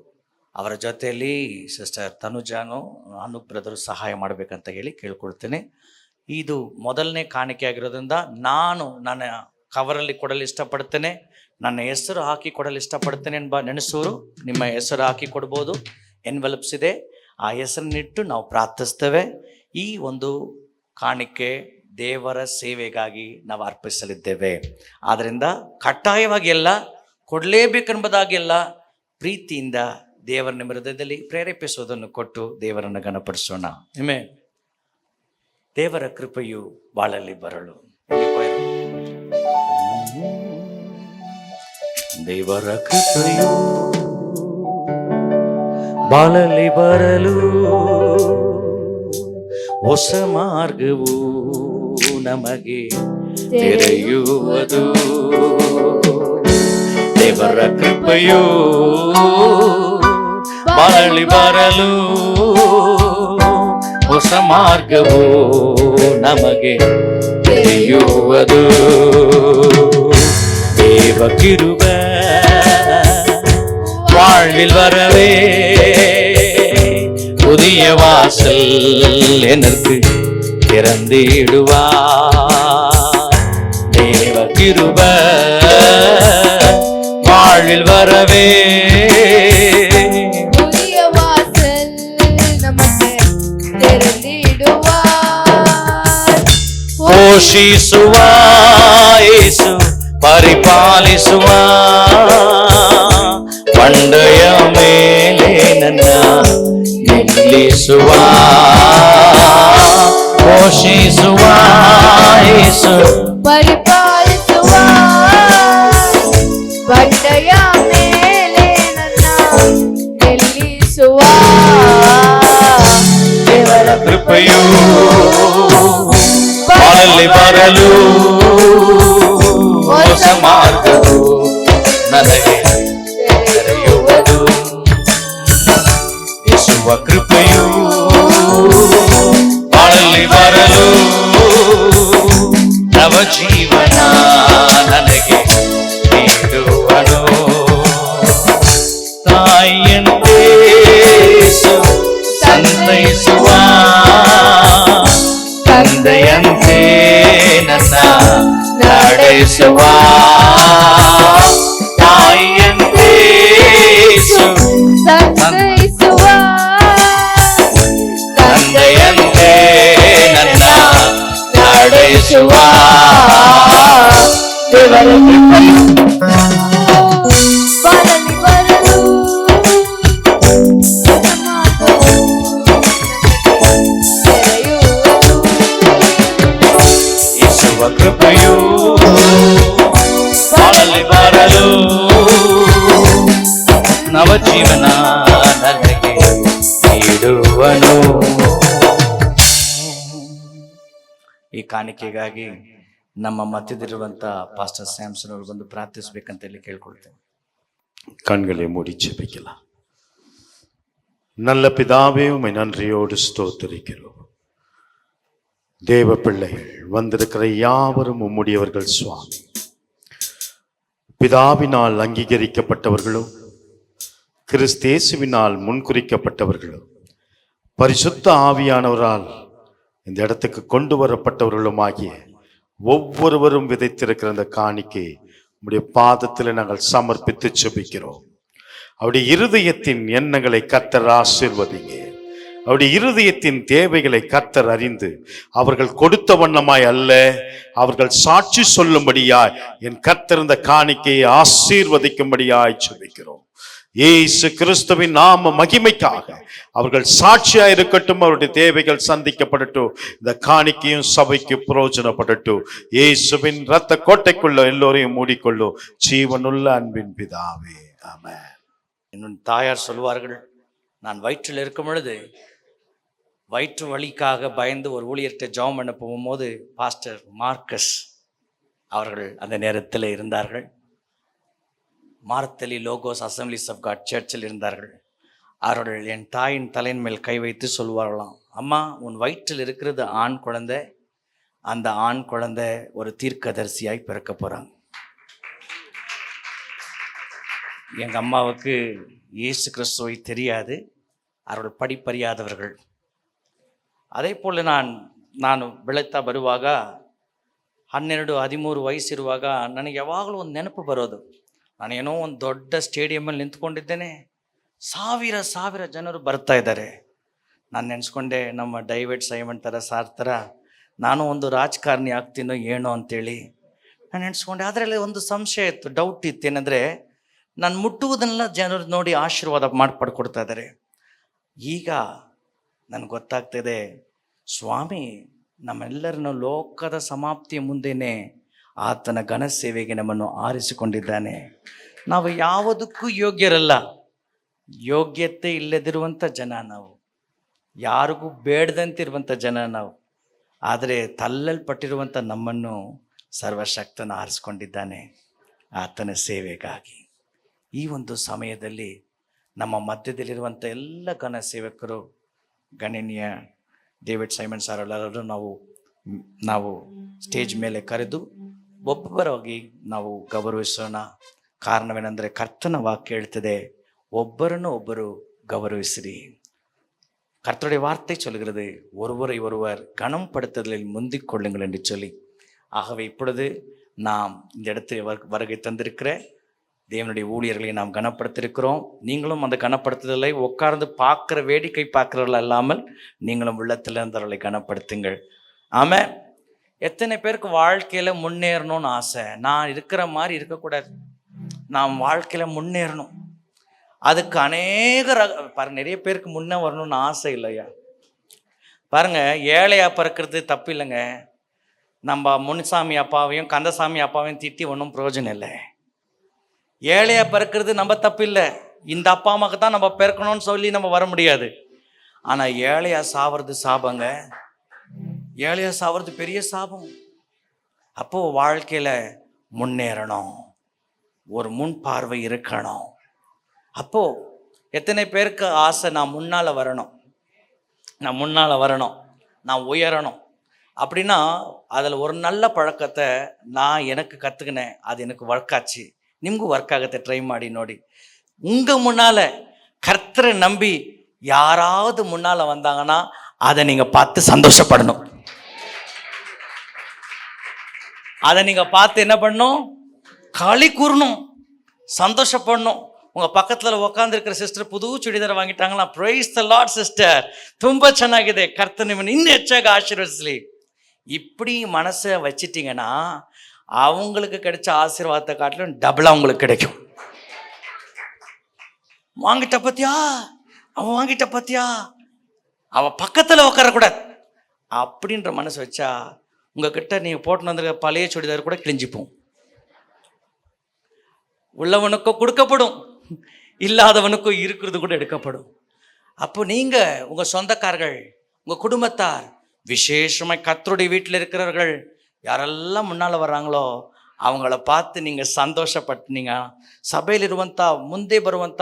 ಅವರ ಜೊತೆಯಲ್ಲಿ ಸಿಸ್ಟರ್ ತನುಜಾನು ಅನೂಪ್ ಬ್ರದರು ಸಹಾಯ ಮಾಡಬೇಕಂತ ಹೇಳಿ ಕೇಳ್ಕೊಳ್ತೇನೆ. ಇದು ಮೊದಲನೇ ಕಾಣಿಕೆ ಆಗಿರೋದ್ರಿಂದ ನಾನು ನನ್ನ ಕವರಲ್ಲಿ ಕೊಡಲು ಇಷ್ಟಪಡ್ತೇನೆ, ನನ್ನ ಹೆಸರು ಹಾಕಿ ಕೊಡಲು ಇಷ್ಟಪಡ್ತೇನೆ ಎಂಬ ನೆನೆಸೋರು ನಿಮ್ಮ ಹೆಸರು ಹಾಕಿ ಕೊಡ್ಬೋದು. ಎನ್ವೆಲಪ್ಸ್ ಇದೆ, ಆ ಹೆಸರನ್ನಿಟ್ಟು ನಾವು ಪ್ರಾರ್ಥಿಸ್ತೇವೆ. ಈ ಒಂದು ಕಾಣಿಕೆ ದೇವರ ಸೇವೆಗಾಗಿ ನಾವು ಅರ್ಪಿಸಲಿದ್ದೇವೆ. ಆದ್ದರಿಂದ ಕಡ್ಡಾಯವಾಗಿ ಎಲ್ಲ ಕೊಡಲೇಬೇಕೆಂಬುದಾಗೆಲ್ಲ ಪ್ರೀತಿಯಿಂದ ದೇವರ ನಿಮ್ಮ ಹೃದಯದಲ್ಲಿ ಪ್ರೇರೇಪಿಸುವುದನ್ನು ಕೊಟ್ಟು ದೇವರನ್ನು ಗಣಪಡಿಸೋಣ. ಆಮೆನ್. ದೇವರ ಕೃಪೆಯು ಬಾಳಲ್ಲಿ ಬರಲು. ದೇವರ ಕೃಪೆಯು ಬಾಳಲ್ಲಿ ಬರಲು ಹೊಸ ಮಾರ್ಗವು ನಮಗೆ ತೆರೆಯುವುದು. ದೇವರ ಕೃಪೆಯು ಬಾಳಲ್ಲಿ ಬರಲು ಹೊಸ ಮಾರ್ಗವು ನಮಗೆ ತೆರೆಯುವುದು. தேவ கிருப வாழ்வில் வரவே புதிய வாசல் எனக்கு திறந்திடுவார். தேவ கிருப வாழ்வில் வரவே
புதிய வாசல் நமக்கு திறந்திடுவார்.
போஷிಸುವಾರ್ ಯೇಸು ಪರಿಪಾಲಿಸುವಾರ್. ಬಂಡೆಯ ಮೇಲೆ ನನ್ನ ನಿಲ್ಲಿಸುವಾರ್. ಪೋಷಿಸುವಾರ್ ಯೇಸು
ಪರಿಪಾಲಿಸುವಾರ್. ಬಂಡೆಯ ಮೇಲೆ ನನ್ನ ನಿಲ್ಲಿಸುವಾರ್.
ದೇವರ ಕೃಪೆಯು ಬಾಳಲ್ಲಿ ಬರಲು ಹೊಸ ಮಾರ್ಗವು ನನಗೆ ತೆರೆಯುವುದು. ಯೇಸುವ ಕೃಪೆಯು ಬಾಳಲ್ಲಿ ಬರಲು ನವ ಜೀವನ ನನಗೆ ನೀಡುವನು. ತಾಯಿಯಂತೆ ಸಂತೈಸುವ ತಂದೆಯಂತೆ ನನ್ನ ನಡೆಸುವ. ತಾಯಿಯಂತೆ
ಸಂತೈಸುವಾರ್.
ತಂದೆಯಂತೆ ನನ್ನ ನಡೆಸುವ. ದೇವರ ಕೃಪೆಯು
ಬಾಳಲ್ಲಿ ಬರಲು ಹೊಸ ಮಾರ್ಗವು ತೆರೆಯುವುದು.
ಯೇಸುವ ಕೃಪೆಯು ಬಾಳಲ್ಲಿ ಬರಲು ನವಜೀವನ ನನಗೆ ನೀಡುವನು. ಈ ಕಾಣಿಕೆಗಾಗಿ ನಮ್ಮ ಮಧ್ಯದಲ್ಲಿರುವಂಥ ಪಾಸ್ಟರ್ ಸ್ಯಾಮ್ಸನ್ ಅವರು ಬಂದು ಪ್ರಾರ್ಥಿಸಬೇಕಂತ ಹೇಳಿ ಕೇಳ್ಕೊಳ್ತೇವೆ.
கண்களை மூடி ஜெபிக்கலாம். நல்ல பிதாவே, உம்மை நன்றியோடு ஸ்தோத்திரிக்கிறோம். தேவ பிள்ளைகள் வந்திருக்கிற யாவரும் உம்முடையவர்கள் சுவாமி. பிதாவினால் அங்கீகரிக்கப்பட்டவர்களும் கிறிஸ்தேசுவினால் முன்குறிக்கப்பட்டவர்களும் பரிசுத்த ஆவியானவரால் இந்த இடத்துக்கு கொண்டு வரப்பட்டவர்களும் ஆகிய ஒவ்வொருவரும் விதைத்திருக்கிற அந்த காணிக்கை உம்முடைய பாதத்தில் நாங்கள் சமர்ப்பித்து ஜெபிக்கிறோம். அவருடைய இருதயத்தின் எண்ணங்களை கர்த்தர் ஆசீர்வதிங்க. அவருடைய இருதயத்தின் தேவைகளை கர்த்தர் அறிந்து அவர்கள் கொடுத்த வண்ணமாய் அல்ல, அவர்கள் சாட்சி சொல்லும்படியாய் என் கர்த்தர் இந்த காணிக்கையை ஆசீர்வதிக்கும்படியாய் ஜெபிக்கிறோம். இயேசு கிறிஸ்துவின் நாம மகிமைக்காக அவர்கள் சாட்சியா இருக்கட்டும். அவருடைய தேவைகள் சந்திக்கப்படட்டும். இந்த காணிக்கையும் சபைக்கு பிரயோஜனப்படட்டும். இயேசுவின் இரத்த கோட்டைக்குள்ள எல்லோரையும் மூடிக்கொள்ளும் ஜீவனுள்ள அன்பின் பிதாவே, ஆமென்.
இன்னும் தாயார் சொல்வார்கள், நான் வயிற்றில் இருக்கும் பொழுது வயிற்று வலிக்காக பயந்து ஒரு ஊழியர்கிட்ட ஜெபம் பண்ண போகும்போது பாஸ்டர் மார்க்கஸ் அவர்கள் அந்த நேரத்தில் இருந்தார்கள். மார்த்தலி லோகோஸ் அசம்பிளிஸ் ஆஃப் காட் சர்ச்சில் இருந்தார்கள். அவர்கள் என் தாயின் தலையின் மேல் கை வைத்து சொல்வார்களாம், அம்மா உன் வயிற்றில் இருக்கிறது ஆண் குழந்தை, அந்த ஆண் குழந்தை ஒரு தீர்க்கதரிசியாய் பிறக்க போகிறாங்க. எங்கள் அம்மாவுக்கு இயேசு கிறிஸ்துவை தெரியாது, அவர்கள் படிப்பறியாதவர்கள். அதே போல் ನಾನು ಬೆಳೀತಾ ಬರುವಾಗ 12-13 ವಯಸ್ಸು ಇರುವಾಗ ನನಗೆ ಯಾವಾಗಲೂ ಒಂದು ನೆನಪು ಬರೋದು. ನಾನೇನೋ ಒಂದು ದೊಡ್ಡ ಸ್ಟೇಡಿಯಮಲ್ಲಿ ನಿಂತ್ಕೊಂಡಿದ್ದೇನೆ, ಸಾವಿರ ಜನರು ಬರ್ತಾ ಇದ್ದಾರೆ. ನಾನು ನೆನೆಸ್ಕೊಂಡೆ, ನಮ್ಮ ಡೇವಿಡ್ ಸೈಮನ್ ಥರ ಸಾರ್ ಥರ ನಾನು ಒಂದು ರಾಜಕಾರಣಿ ಆಗ್ತೀನೋ ಏನೋ ಅಂತೇಳಿ ನಾನು ನೆನೆಸ್ಕೊಂಡೆ. ಅದರಲ್ಲಿ ಒಂದು ಸಂಶಯ ಇತ್ತು, ಡೌಟ್ ಇತ್ತು. ಏನಂದರೆ ನಾನು ಮುಟ್ಟುವುದನ್ನೆಲ್ಲ ಜನರು ನೋಡಿ ಆಶೀರ್ವಾದ ಮಾಡಿ ಪಡ್ಕೊಡ್ತಾ ಇದ್ದಾರೆ. ಈಗ ನನಗೆ ಗೊತ್ತಾಗ್ತಿದೆ, ಸ್ವಾಮಿ ನಮ್ಮೆಲ್ಲರನ್ನು ಲೋಕದ ಸಮಾಪ್ತಿಯ ಮುಂದೆಯೇ ಆತನ ಘನ ಸೇವೆಗೆ ನಮ್ಮನ್ನು ಆರಿಸಿಕೊಂಡಿದ್ದಾನೆ. ನಾವು ಯಾವುದಕ್ಕೂ ಯೋಗ್ಯರಲ್ಲ, ಯೋಗ್ಯತೆ ಇಲ್ಲದಿರುವಂಥ ಜನ ನಾವು, ಯಾರಿಗೂ ಬೇಡದಂತಿರುವಂಥ ಜನ ನಾವು. ಆದರೆ ತಲ್ಲಲ್ಪಟ್ಟಿರುವಂಥ ನಮ್ಮನ್ನು ಸರ್ವಶಕ್ತನ ಆರಿಸ್ಕೊಂಡಿದ್ದಾನೆ ಆತನ ಸೇವೆಗಾಗಿ. ಈ ಒಂದು ಸಮಯದಲ್ಲಿ ನಮ್ಮ ಮಧ್ಯದಲ್ಲಿರುವಂಥ ಎಲ್ಲ ಘನ ಸೇವಕರು, ಗಣನೀಯ ಡೇವಿಡ್ ಸೈಮನ್ ಸಾರ್ ಎಲ್ಲರೂ ನಾವು ಸ್ಟೇಜ್ ಮೇಲೆ ಕರೆದು ಒಬ್ಬೊಬ್ಬರಾಗಿ ನಾವು ಗೌರವಿಸೋಣ. ಕಾರಣವೇನೆಂದರೆ ಕರ್ತನ ವಾಕ್ಯ ಹೇಳ್ತದೆ, ஒவ்வொருன்னு ஒவ்வொரு கௌரவிசிறி. கர்த்தருடைய வார்த்தை சொல்கிறது, ஒருவரை ஒருவர் கனம் படுத்துதலில் முந்திக் கொள்ளுங்கள் என்று சொல்லி. ஆகவே இப்பொழுது நாம் இந்த இடத்தில் வருகை தந்திருக்கிற தேவனுடைய ஊழியர்களை நாம் கனப்படுத்திருக்கிறோம். நீங்களும் அந்த கனப்படுத்துதலை உட்கார்ந்து பார்க்குற வேடிக்கை பார்க்குறவர்கள் அல்லாமல் நீங்களும் உள்ளத்தில் இருந்தவர்களை கனப்படுத்துங்கள். ஆமாம். எத்தனை பேருக்கு வாழ்க்கையில் முன்னேறணும்னு ஆசை? நான் இருக்கிற மாதிரி இருக்கக்கூடாது, நாம் வாழ்க்கையில் முன்னேறணும். அதுக்கு பாருங்க, நிறைய பேருக்கு முன்னே வரணும்னு ஆசை இல்லையா? பாருங்க, ஏழையா பிறக்கிறது தப்பு இல்லைங்க. நம்ம முன்சாமி அப்பாவையும் கந்தசாமி அப்பாவையும் திட்டி ஒன்றும் பிரயோஜனம் இல்லை. ஏழையா பிறக்கிறது நம்ம தப்பு இல்லை, இந்த அப்பா அம்மாவுக்கு தான் நம்ம பிறக்கணும்னு சொல்லி நம்ம வர முடியாது. ஆனால் ஏழையா சாவது சாபங்க, ஏழையா சாவது பெரிய சாபம். அப்போது வாழ்க்கையில் முன்னேறணும், ஒரு முன் பார்வை இருக்கணும். அப்போது எத்தனை பேருக்கு ஆசை, நான் முன்னால் வரணும், நான் உயரணும் அப்படின்னா, அதில் ஒரு நல்ல பழக்கத்தை நான் எனக்கு கற்றுக்கினேன், அது எனக்கு ஒர்க் ஆச்சு. ನಿಮಗೂ ವರ್ಕ್ ಆಗುತ್ತೆ, ಟ್ರೈ ಮಾಡಿ ನೋಡಿ. உங்கள் முன்னால் கர்த்தரை நம்பி யாராவது முன்னால் வந்தாங்கன்னா அதை நீங்கள் பார்த்து சந்தோஷப்படணும். அதை நீங்கள் பார்த்து என்ன பண்ணணும்? களி கூறணும், சந்தோஷப்படணும். உங்கள் பக்கத்தில் உட்காந்துருக்கிற சிஸ்டர் புது சுடிதார் வாங்கிட்டாங்களா, ಪ್ರೈಸ್ ದ ಲಾರ್ಡ್ ಸಿಸ್ಟರ್, ತುಂಬ ಚೆನ್ನಾಗಿದೆ, ಕರ್ತನ ನಿಮ್ಮನ್ನು ಇನ್ನೂ ಹೆಚ್ಚಾಗಿ ಆಶೀರ್ವದಿಸಲಿ. இப்படி மனசை வச்சிட்டிங்கன்னா அவங்களுக்கு கிடைச்ச ஆசீர்வாதத்தை காட்டிலும் டபுளாக உங்களுக்கு கிடைக்கும். வாங்கிட்ட பத்தியா, அவன் வாங்கிட்ட பத்தியா, அவன் பக்கத்தில் உட்காரக்கூடாது அப்படின்ற மனசு வச்சா உங்ககிட்ட நீங்கள் போட்டுன்னு வந்திருக்க பழைய சுடிதார் கூட கிழிஞ்சிப்போம். உள்ளவனுக்கும் கொடுக்கப்படும், இல்லாதவனுக்கும் இருக்கிறது கூட எடுக்கப்படும். அப்போ நீங்கள் உங்கள் சொந்தக்காரர்கள், உங்கள் குடும்பத்தார், விசேஷமாக கர்த்தருடைய வீட்டில் இருக்கிறவர்கள் ಯಾರೆಲ್ಲ ಮುನ್ನಾಳ ವರಾಂಗಳೋ ಅವುಗಳ ಪಾತು நீங்கள் ಸಂತೋಷಪಟ್ಟೀங்க. ಸಭೆಯಲ್ಲಿರುವಂಥ ಮುಂದೆ ಬರುವಂಥ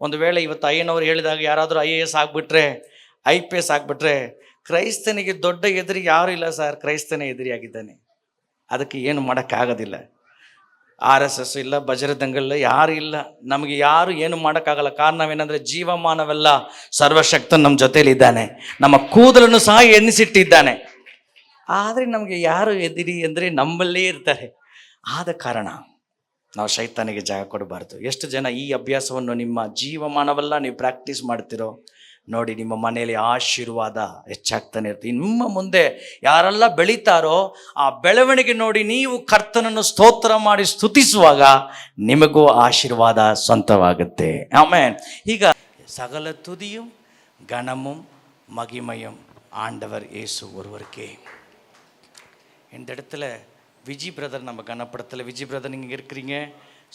ಒಂದು ವೇಳೆ ಇವತ್ತು ಅಯ್ಯನವರು ಹೇಳಿದಾಗ ಯಾರಾದರೂ IAS ಆಗಿಬಿಟ್ರೆ, IPS ಆಗಿಬಿಟ್ರೆ, ಕ್ರೈಸ್ತನಿಗೆ ದೊಡ್ಡ ಎದುರಿ ಯಾರೂ ಇಲ್ಲ ಸರ್, ಕ್ರೈಸ್ತನೇ ಎದುರಿಯಾಗಿದ್ದಾನೆ. ಅದಕ್ಕೆ ಏನು ಮಾಡೋಕ್ಕಾಗೋದಿಲ್ಲ. RSS ಇಲ್ಲ, ಬಜರಂಗಲ್ಲ, ಯಾರು ಇಲ್ಲ, ನಮಗೆ ಯಾರು ಏನು ಮಾಡೋಕ್ಕಾಗಲ್ಲ. ಕಾರಣವೇನೆಂದರೆ ಜೀವಮಾನವೆಲ್ಲ ಸರ್ವಶಕ್ತನು ನಮ್ಮ ಜೊತೆಯಲ್ಲಿದ್ದಾನೆ, ನಮ್ಮ ಕೂದಲನ್ನು ಸಹ ಎಣಿಸಿಟ್ಟಿದ್ದಾನೆ. ಆದರೆ ನಮಗೆ ಯಾರು ಎದಿರಿ ಅಂದರೆ ನಮ್ಮಲ್ಲೇ ಇರ್ತಾರೆ. ಆದ ಕಾರಣ ನಾವು ಶೈತಾನಿಗೆ ಜಾಗ ಕೊಡಬಾರ್ದು. ಎಷ್ಟು ಜನ ಈ ಅಭ್ಯಾಸವನ್ನು ನಿಮ್ಮ ಜೀವಮಾನವೆಲ್ಲ ನೀವು ಪ್ರಾಕ್ಟೀಸ್ ಮಾಡ್ತಿರೋ ನೋಡಿ, ನಿಮ್ಮ ಮನೆಯಲ್ಲಿ ಆಶೀರ್ವಾದ ಹೆಚ್ಚಾಗ್ತಾನೆ ಇರ್ತೀವಿ. ನಿಮ್ಮ ಮುಂದೆ ಯಾರೆಲ್ಲ ಬೆಳೀತಾರೋ ಆ ಬೆಳವಣಿಗೆ ನೋಡಿ ನೀವು ಕರ್ತನನ್ನು ಸ್ತೋತ್ರ ಮಾಡಿ ಸ್ತುತಿಸುವಾಗ ನಿಮಗೂ ಆಶೀರ್ವಾದ ಸ್ವಂತವಾಗುತ್ತೆ. ಆಮೆನ್. ಈಗ சகல துதியும் கனமும் மகிமையும் ஆண்டவர் இயேசு ஒருவருக்கே. இந்த இடத்துல விஜி பிரதர் நம்ம கனப்படத்தில், விஜி பிரதர் நீங்கள் இருக்கிறீங்க,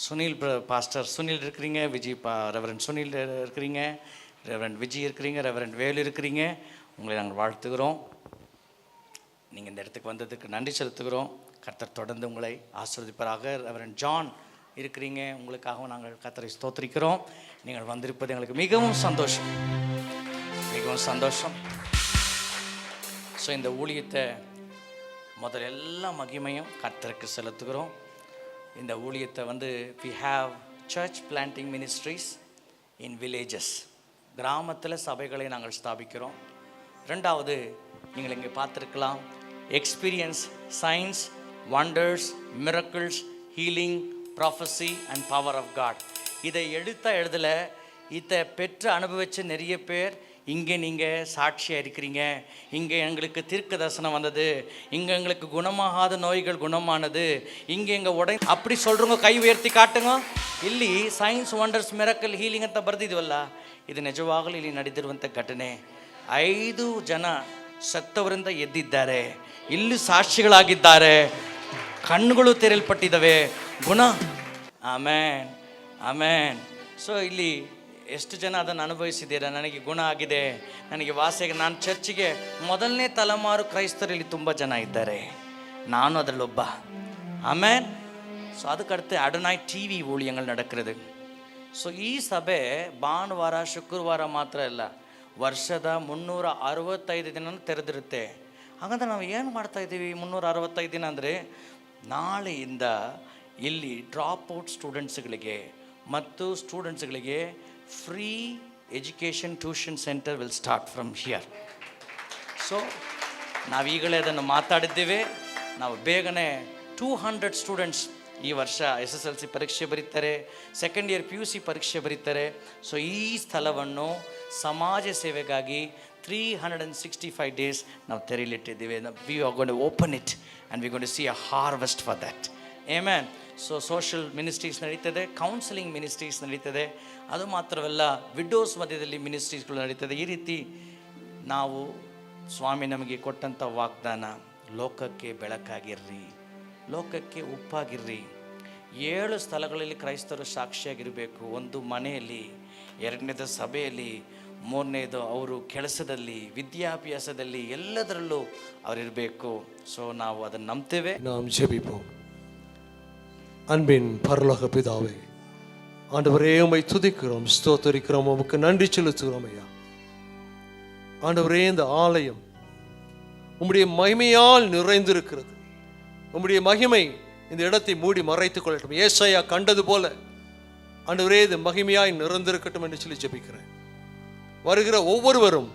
சுனில் பாஸ்டர் சுனில் இருக்கிறீங்க, ரெவரண்ட் சுனில் இருக்கிறீங்க, ரெவரண்ட் விஜி இருக்கிறீங்க, ரெவரண்ட் வேலு இருக்கிறீங்க. உங்களை நாங்கள் வாழ்த்துகிறோம். நீங்கள் இந்த இடத்துக்கு வந்ததுக்கு நன்றி செலுத்துகிறோம். கர்த்தர் தொடர்ந்து உங்களை ஆசீர்வதிப்பாராக. ரெவரண்ட் ஜான் இருக்கிறீங்க, உங்களுக்காகவும் நாங்கள் கர்த்தரை ஸ்தோத்திரிக்கிறோம். நீங்கள் வந்திருப்பது எங்களுக்கு மிகவும் சந்தோஷம், மிகவும் சந்தோஷம். ஸோ இந்த ஊழியத்தை முதல்ல எல்லா மகிமையும் கர்த்தருக்கு செலுத்துகிறோம். இந்த ஊழியத்தை we have church planting ministries in villages. கிராமத்தில் சபைகளை நாங்கள் ஸ்தாபிக்கிறோம். ரெண்டாவது, நீங்கள் இங்கே பார்த்துருக்கலாம், experience science, wonders, miracles, healing, prophecy and power of God. இதை எழுதலை, இதை பெற்று அனுபவித்த நிறைய பேர் இங்கே நீங்கள் சாட்சியாக இருக்கிறீங்க. இங்கே எங்களுக்கு தீர்க்க தரிசனம் வந்தது, இங்கே எங்களுக்கு குணமாகாத நோய்கள் குணமானது, இங்கே எங்கள் அப்படி சொல்கிறவங்க கை ಉಯರ್ತಿ ಕಾಟುங்க. ಇಲ್ಲಿ ಸೈನ್ಸ್ ವಂಡರ್ಸ್ ಮಿರಕಲ್ ಹೀಲಿಂಗ್ ಅಂತ ಬರೆದಿದ್ವಲ್ಲ, ಇದು ನಿಜವಾಗಲೂ ಇಲ್ಲಿ ನಡೆದಿರುವಂಥ ಘಟನೆ. 5 ಜನ ಸತ್ತವರಿಂದ ಎದ್ದಿದ್ದಾರೆ, ಇಲ್ಲಿ ಸಾಕ್ಷಿಗಳಾಗಿದ್ದಾರೆ, ಕಣ್ಣುಗಳು ತೆರೆಯಲ್ಪಟ್ಟಿದ್ದಾವೆ, ಗುಣ. ಆಮೇನ್ ಆಮೇನ್. ಸೊ ಇಲ್ಲಿ ಎಷ್ಟು ಜನ ಅದನ್ನು ಅನುಭವಿಸಿದ್ದೀರಾ? ನನಗೆ ಗುಣ ಆಗಿದೆ, ನನಗೆ ವಾಸಿಯಾಗಿ. ನಾನು ಚರ್ಚಿಗೆ ಮೊದಲನೇ ತಲೆಮಾರು ಕ್ರೈಸ್ತರಲ್ಲಿ ತುಂಬ ಜನ ಇದ್ದಾರೆ, ನಾನು ಅದರಲ್ಲೊಬ್ಬ. ಆಮೇನ್. ஸோ அதுக்கடுத்து அடனாய் டிவி ஊழியங்கள் நடக்கிறது. ஸோ ಈ ಸಭೆ ಭಾನುವಾರ ಶುಕ್ರವಾರ ಮಾತ್ರ ಇಲ್ಲ, ವರ್ಷದ 365 ದಿನ ತೆರೆದಿರುತ್ತೆ. ಹಾಗಂದ್ರೆ ನಾವು ಏನು ಮಾಡ್ತಾಯಿದ್ದೀವಿ 365 ದಿನ ಅಂದರೆ, ನಾಳೆಯಿಂದ ಇಲ್ಲಿ ಡ್ರಾಪ್ ಔಟ್ ಸ್ಟೂಡೆಂಟ್ಸ್ಗಳಿಗೆ ಮತ್ತು ಸ್ಟೂಡೆಂಟ್ಸ್ಗಳಿಗೆ free education tuition centre will start from here. So ನಾವೀಗಲೇ ಅದನ್ನು ಮಾತಾಡಿದ್ದೇವೆ. ನಾವು ಬೇಗನೆ 200 ಸ್ಟೂಡೆಂಟ್ಸ್ ಈ ವರ್ಷ SSLC ಪರೀಕ್ಷೆ ಬರೀತಾರೆ, ಸೆಕೆಂಡ್ ಇಯರ್ PUC ಪರೀಕ್ಷೆ ಬರೀತಾರೆ. ಸೊ ಈ ಸ್ಥಳವನ್ನು ಸಮಾಜ ಸೇವೆಗಾಗಿ 365 ಡೇಸ್ ನಾವು ತೆರೆಯಲಿಟ್ಟಿದ್ದೀವಿ. We are going to open it and we going to see a harvest for that. Amen. So social ministries ನಡೀತದೆ, ಕೌನ್ಸಿಲಿಂಗ್ ಮಿನಿಸ್ಟ್ರೀಸ್ ನಡೀತದೆ. ಅದು ಮಾತ್ರವಲ್ಲ, ವಿಡೋಸ್ ಮಧ್ಯದಲ್ಲಿ ಮಿನಿಸ್ಟ್ರೀಸ್ಗಳು ನಡೀತದೆ. ಈ ರೀತಿ ನಾವು ಸ್ವಾಮಿ ನಮಗೆ ಕೊಟ್ಟಂಥ ವಾಗ್ದಾನ, ಲೋಕಕ್ಕೆ ಬೆಳಕಾಗಿರ್ರಿ, ಲೋಕಕ್ಕೆ ಉಪ್ಪಾಗಿರ್ರಿ. 7 ಸ್ಥಳಗಳಲ್ಲಿ ಕ್ರೈಸ್ತರು ಸಾಕ್ಷಿಯಾಗಿರಬೇಕು. 1 ಮನೆಯಲ್ಲಿ, 2ನೇದು ಸಭೆಯಲ್ಲಿ, 3ನೇದು ಅವರು ಕೆಲಸದಲ್ಲಿ, ವಿದ್ಯಾಭ್ಯಾಸದಲ್ಲಿ, ಎಲ್ಲದರಲ್ಲೂ ಅವರಿರಬೇಕು. ಸೊ ನಾವು ಅದನ್ನು ನಂಬ್ತೇವೆ.
நாம் ஜெபிப்போம். அன்பின் பரலோக பிதாவே, ஆண்டவரே உம்மை துதிக்கிறோம், ஸ்தோத்தரிக்கிறோம், உமக்கு நன்றி செலுத்துகிறோம் ஐயா. ஆண்டவரே, இந்த ஆலயம் உம்முடைய மகிமையால் நிறைந்திருக்கிறது. உம்முடைய மகிமை இந்த இடத்தை மூடி மறைத்துக் கொள்ளட்டும். ஏசாயா கண்டது போல ஆண்டவரே, இது மகிமையாய் நிறைந்திருக்கட்டும் என்று சொல்லி ஜெபிக்கிறேன். வருகிற ஒவ்வொருவரும்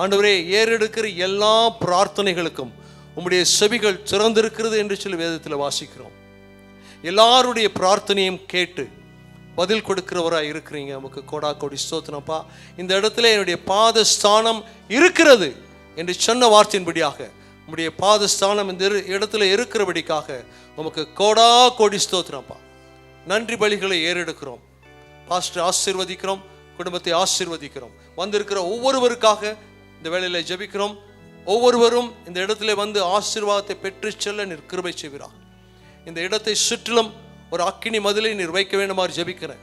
ஆண்டவரே, ஏறெடுக்கிற எல்லா பிரார்த்தனைகளுக்கும் உம்முடைய செவிகள் திறந்திருக்கிறது என்று சொல்லி வேதத்தில் வாசிக்கிறோம். எல்லாருடைய பிரார்த்தனையும் கேட்டு பதில் கொடுக்கிறவராக இருக்கிறீங்க. நமக்கு கோடா கோடி ஸ்தோத்திரப்பா. இந்த இடத்துல என்னுடைய பாதஸ்தானம் இருக்கிறது என்று சொன்ன வார்த்தையின்படியாக உம்முடைய பாதஸ்தானம் இந்த இடத்துல இருக்கிறபடிக்காக உமக்கு கோடா கோடி ஸ்தோத்திரப்பா. நன்றி பலிகளை ஏறெடுக்கிறோம். பாஸ்டர் ஆசீர்வதிக்கிறோம், குடும்பத்தை ஆசீர்வதிக்கிறோம். வந்திருக்கிற ஒவ்வொருவருக்காக இந்த வேளையில் ஜெபிக்கிறோம். ஒவ்வொருவரும் இந்த இடத்துல வந்து ஆசீர்வாதத்தை பெற்று செல்ல நீர் கிருபை செய்வீராக. இந்த இடத்தை சுற்றிலும் ஒரு அக்கினி மதிலை நீர் வைக்க வேண்டுமாறு ஜெபிக்கிறேன்.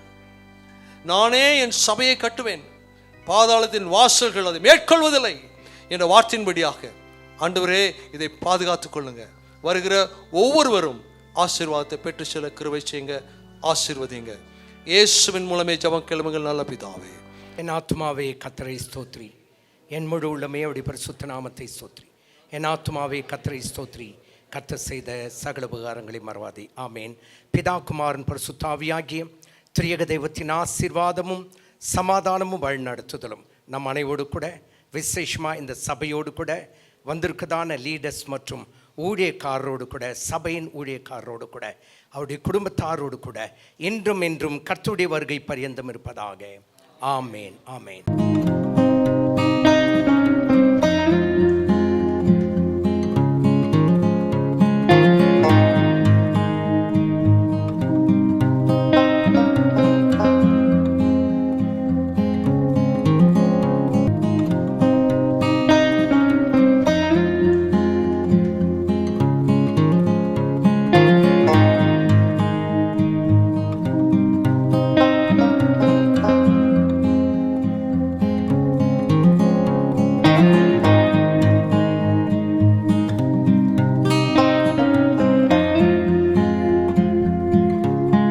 நானே என் சபையை கட்டுவேன், பாதாளத்தின் வாசல்கள் அதை மேற்கொள்வதில்லை என்ற வார்த்தையின்படியாக ஆண்டவரே இதை பாதுகாத்துக் கொள்ளுங்க. வருகிற ஒவ்வொருவரும் ஆசீர்வாதத்தை பெற்று செல்ல கிருபை செய்யுங்க, ஆசீர்வதிங்க. இயேசுவின் மூலமே ஜெபம் கேளுங்கள் நல்ல பிதாவே.
என் ஆத்மாவே கர்த்தரை ஸ்தோத்ரி, என் முழு உள்ளமே அவருடைய பரிசுத்த நாமத்தை ஸ்தோத்ரி. என் ஆத்மாவே கர்த்தரை ஸ்தோத்ரி, கர்த்தர் செய்த சகல உபகாரங்களை மறவாதே. ஆமேன். பிதா குமாரன் பரிசுத்த ஆவியாகிய திரியக தெய்வத்தின் ஆசீர்வாதமும் சமாதானமும் வழிநடத்துதலும் நம் அனைவோடு கூட, விசேஷமாக இந்த சபையோடு கூட, வந்திருக்கதான லீடர்ஸ் மற்றும் ஊழியக்காரரோடு கூட, சபையின் ஊழியக்காரரோடு கூட, அவருடைய குடும்பத்தாரோடு கூட இன்றும் என்றும் கர்த்தருடைய வருகை பரியந்தம் இருப்பதாக. ஆமேன் ஆமேன்.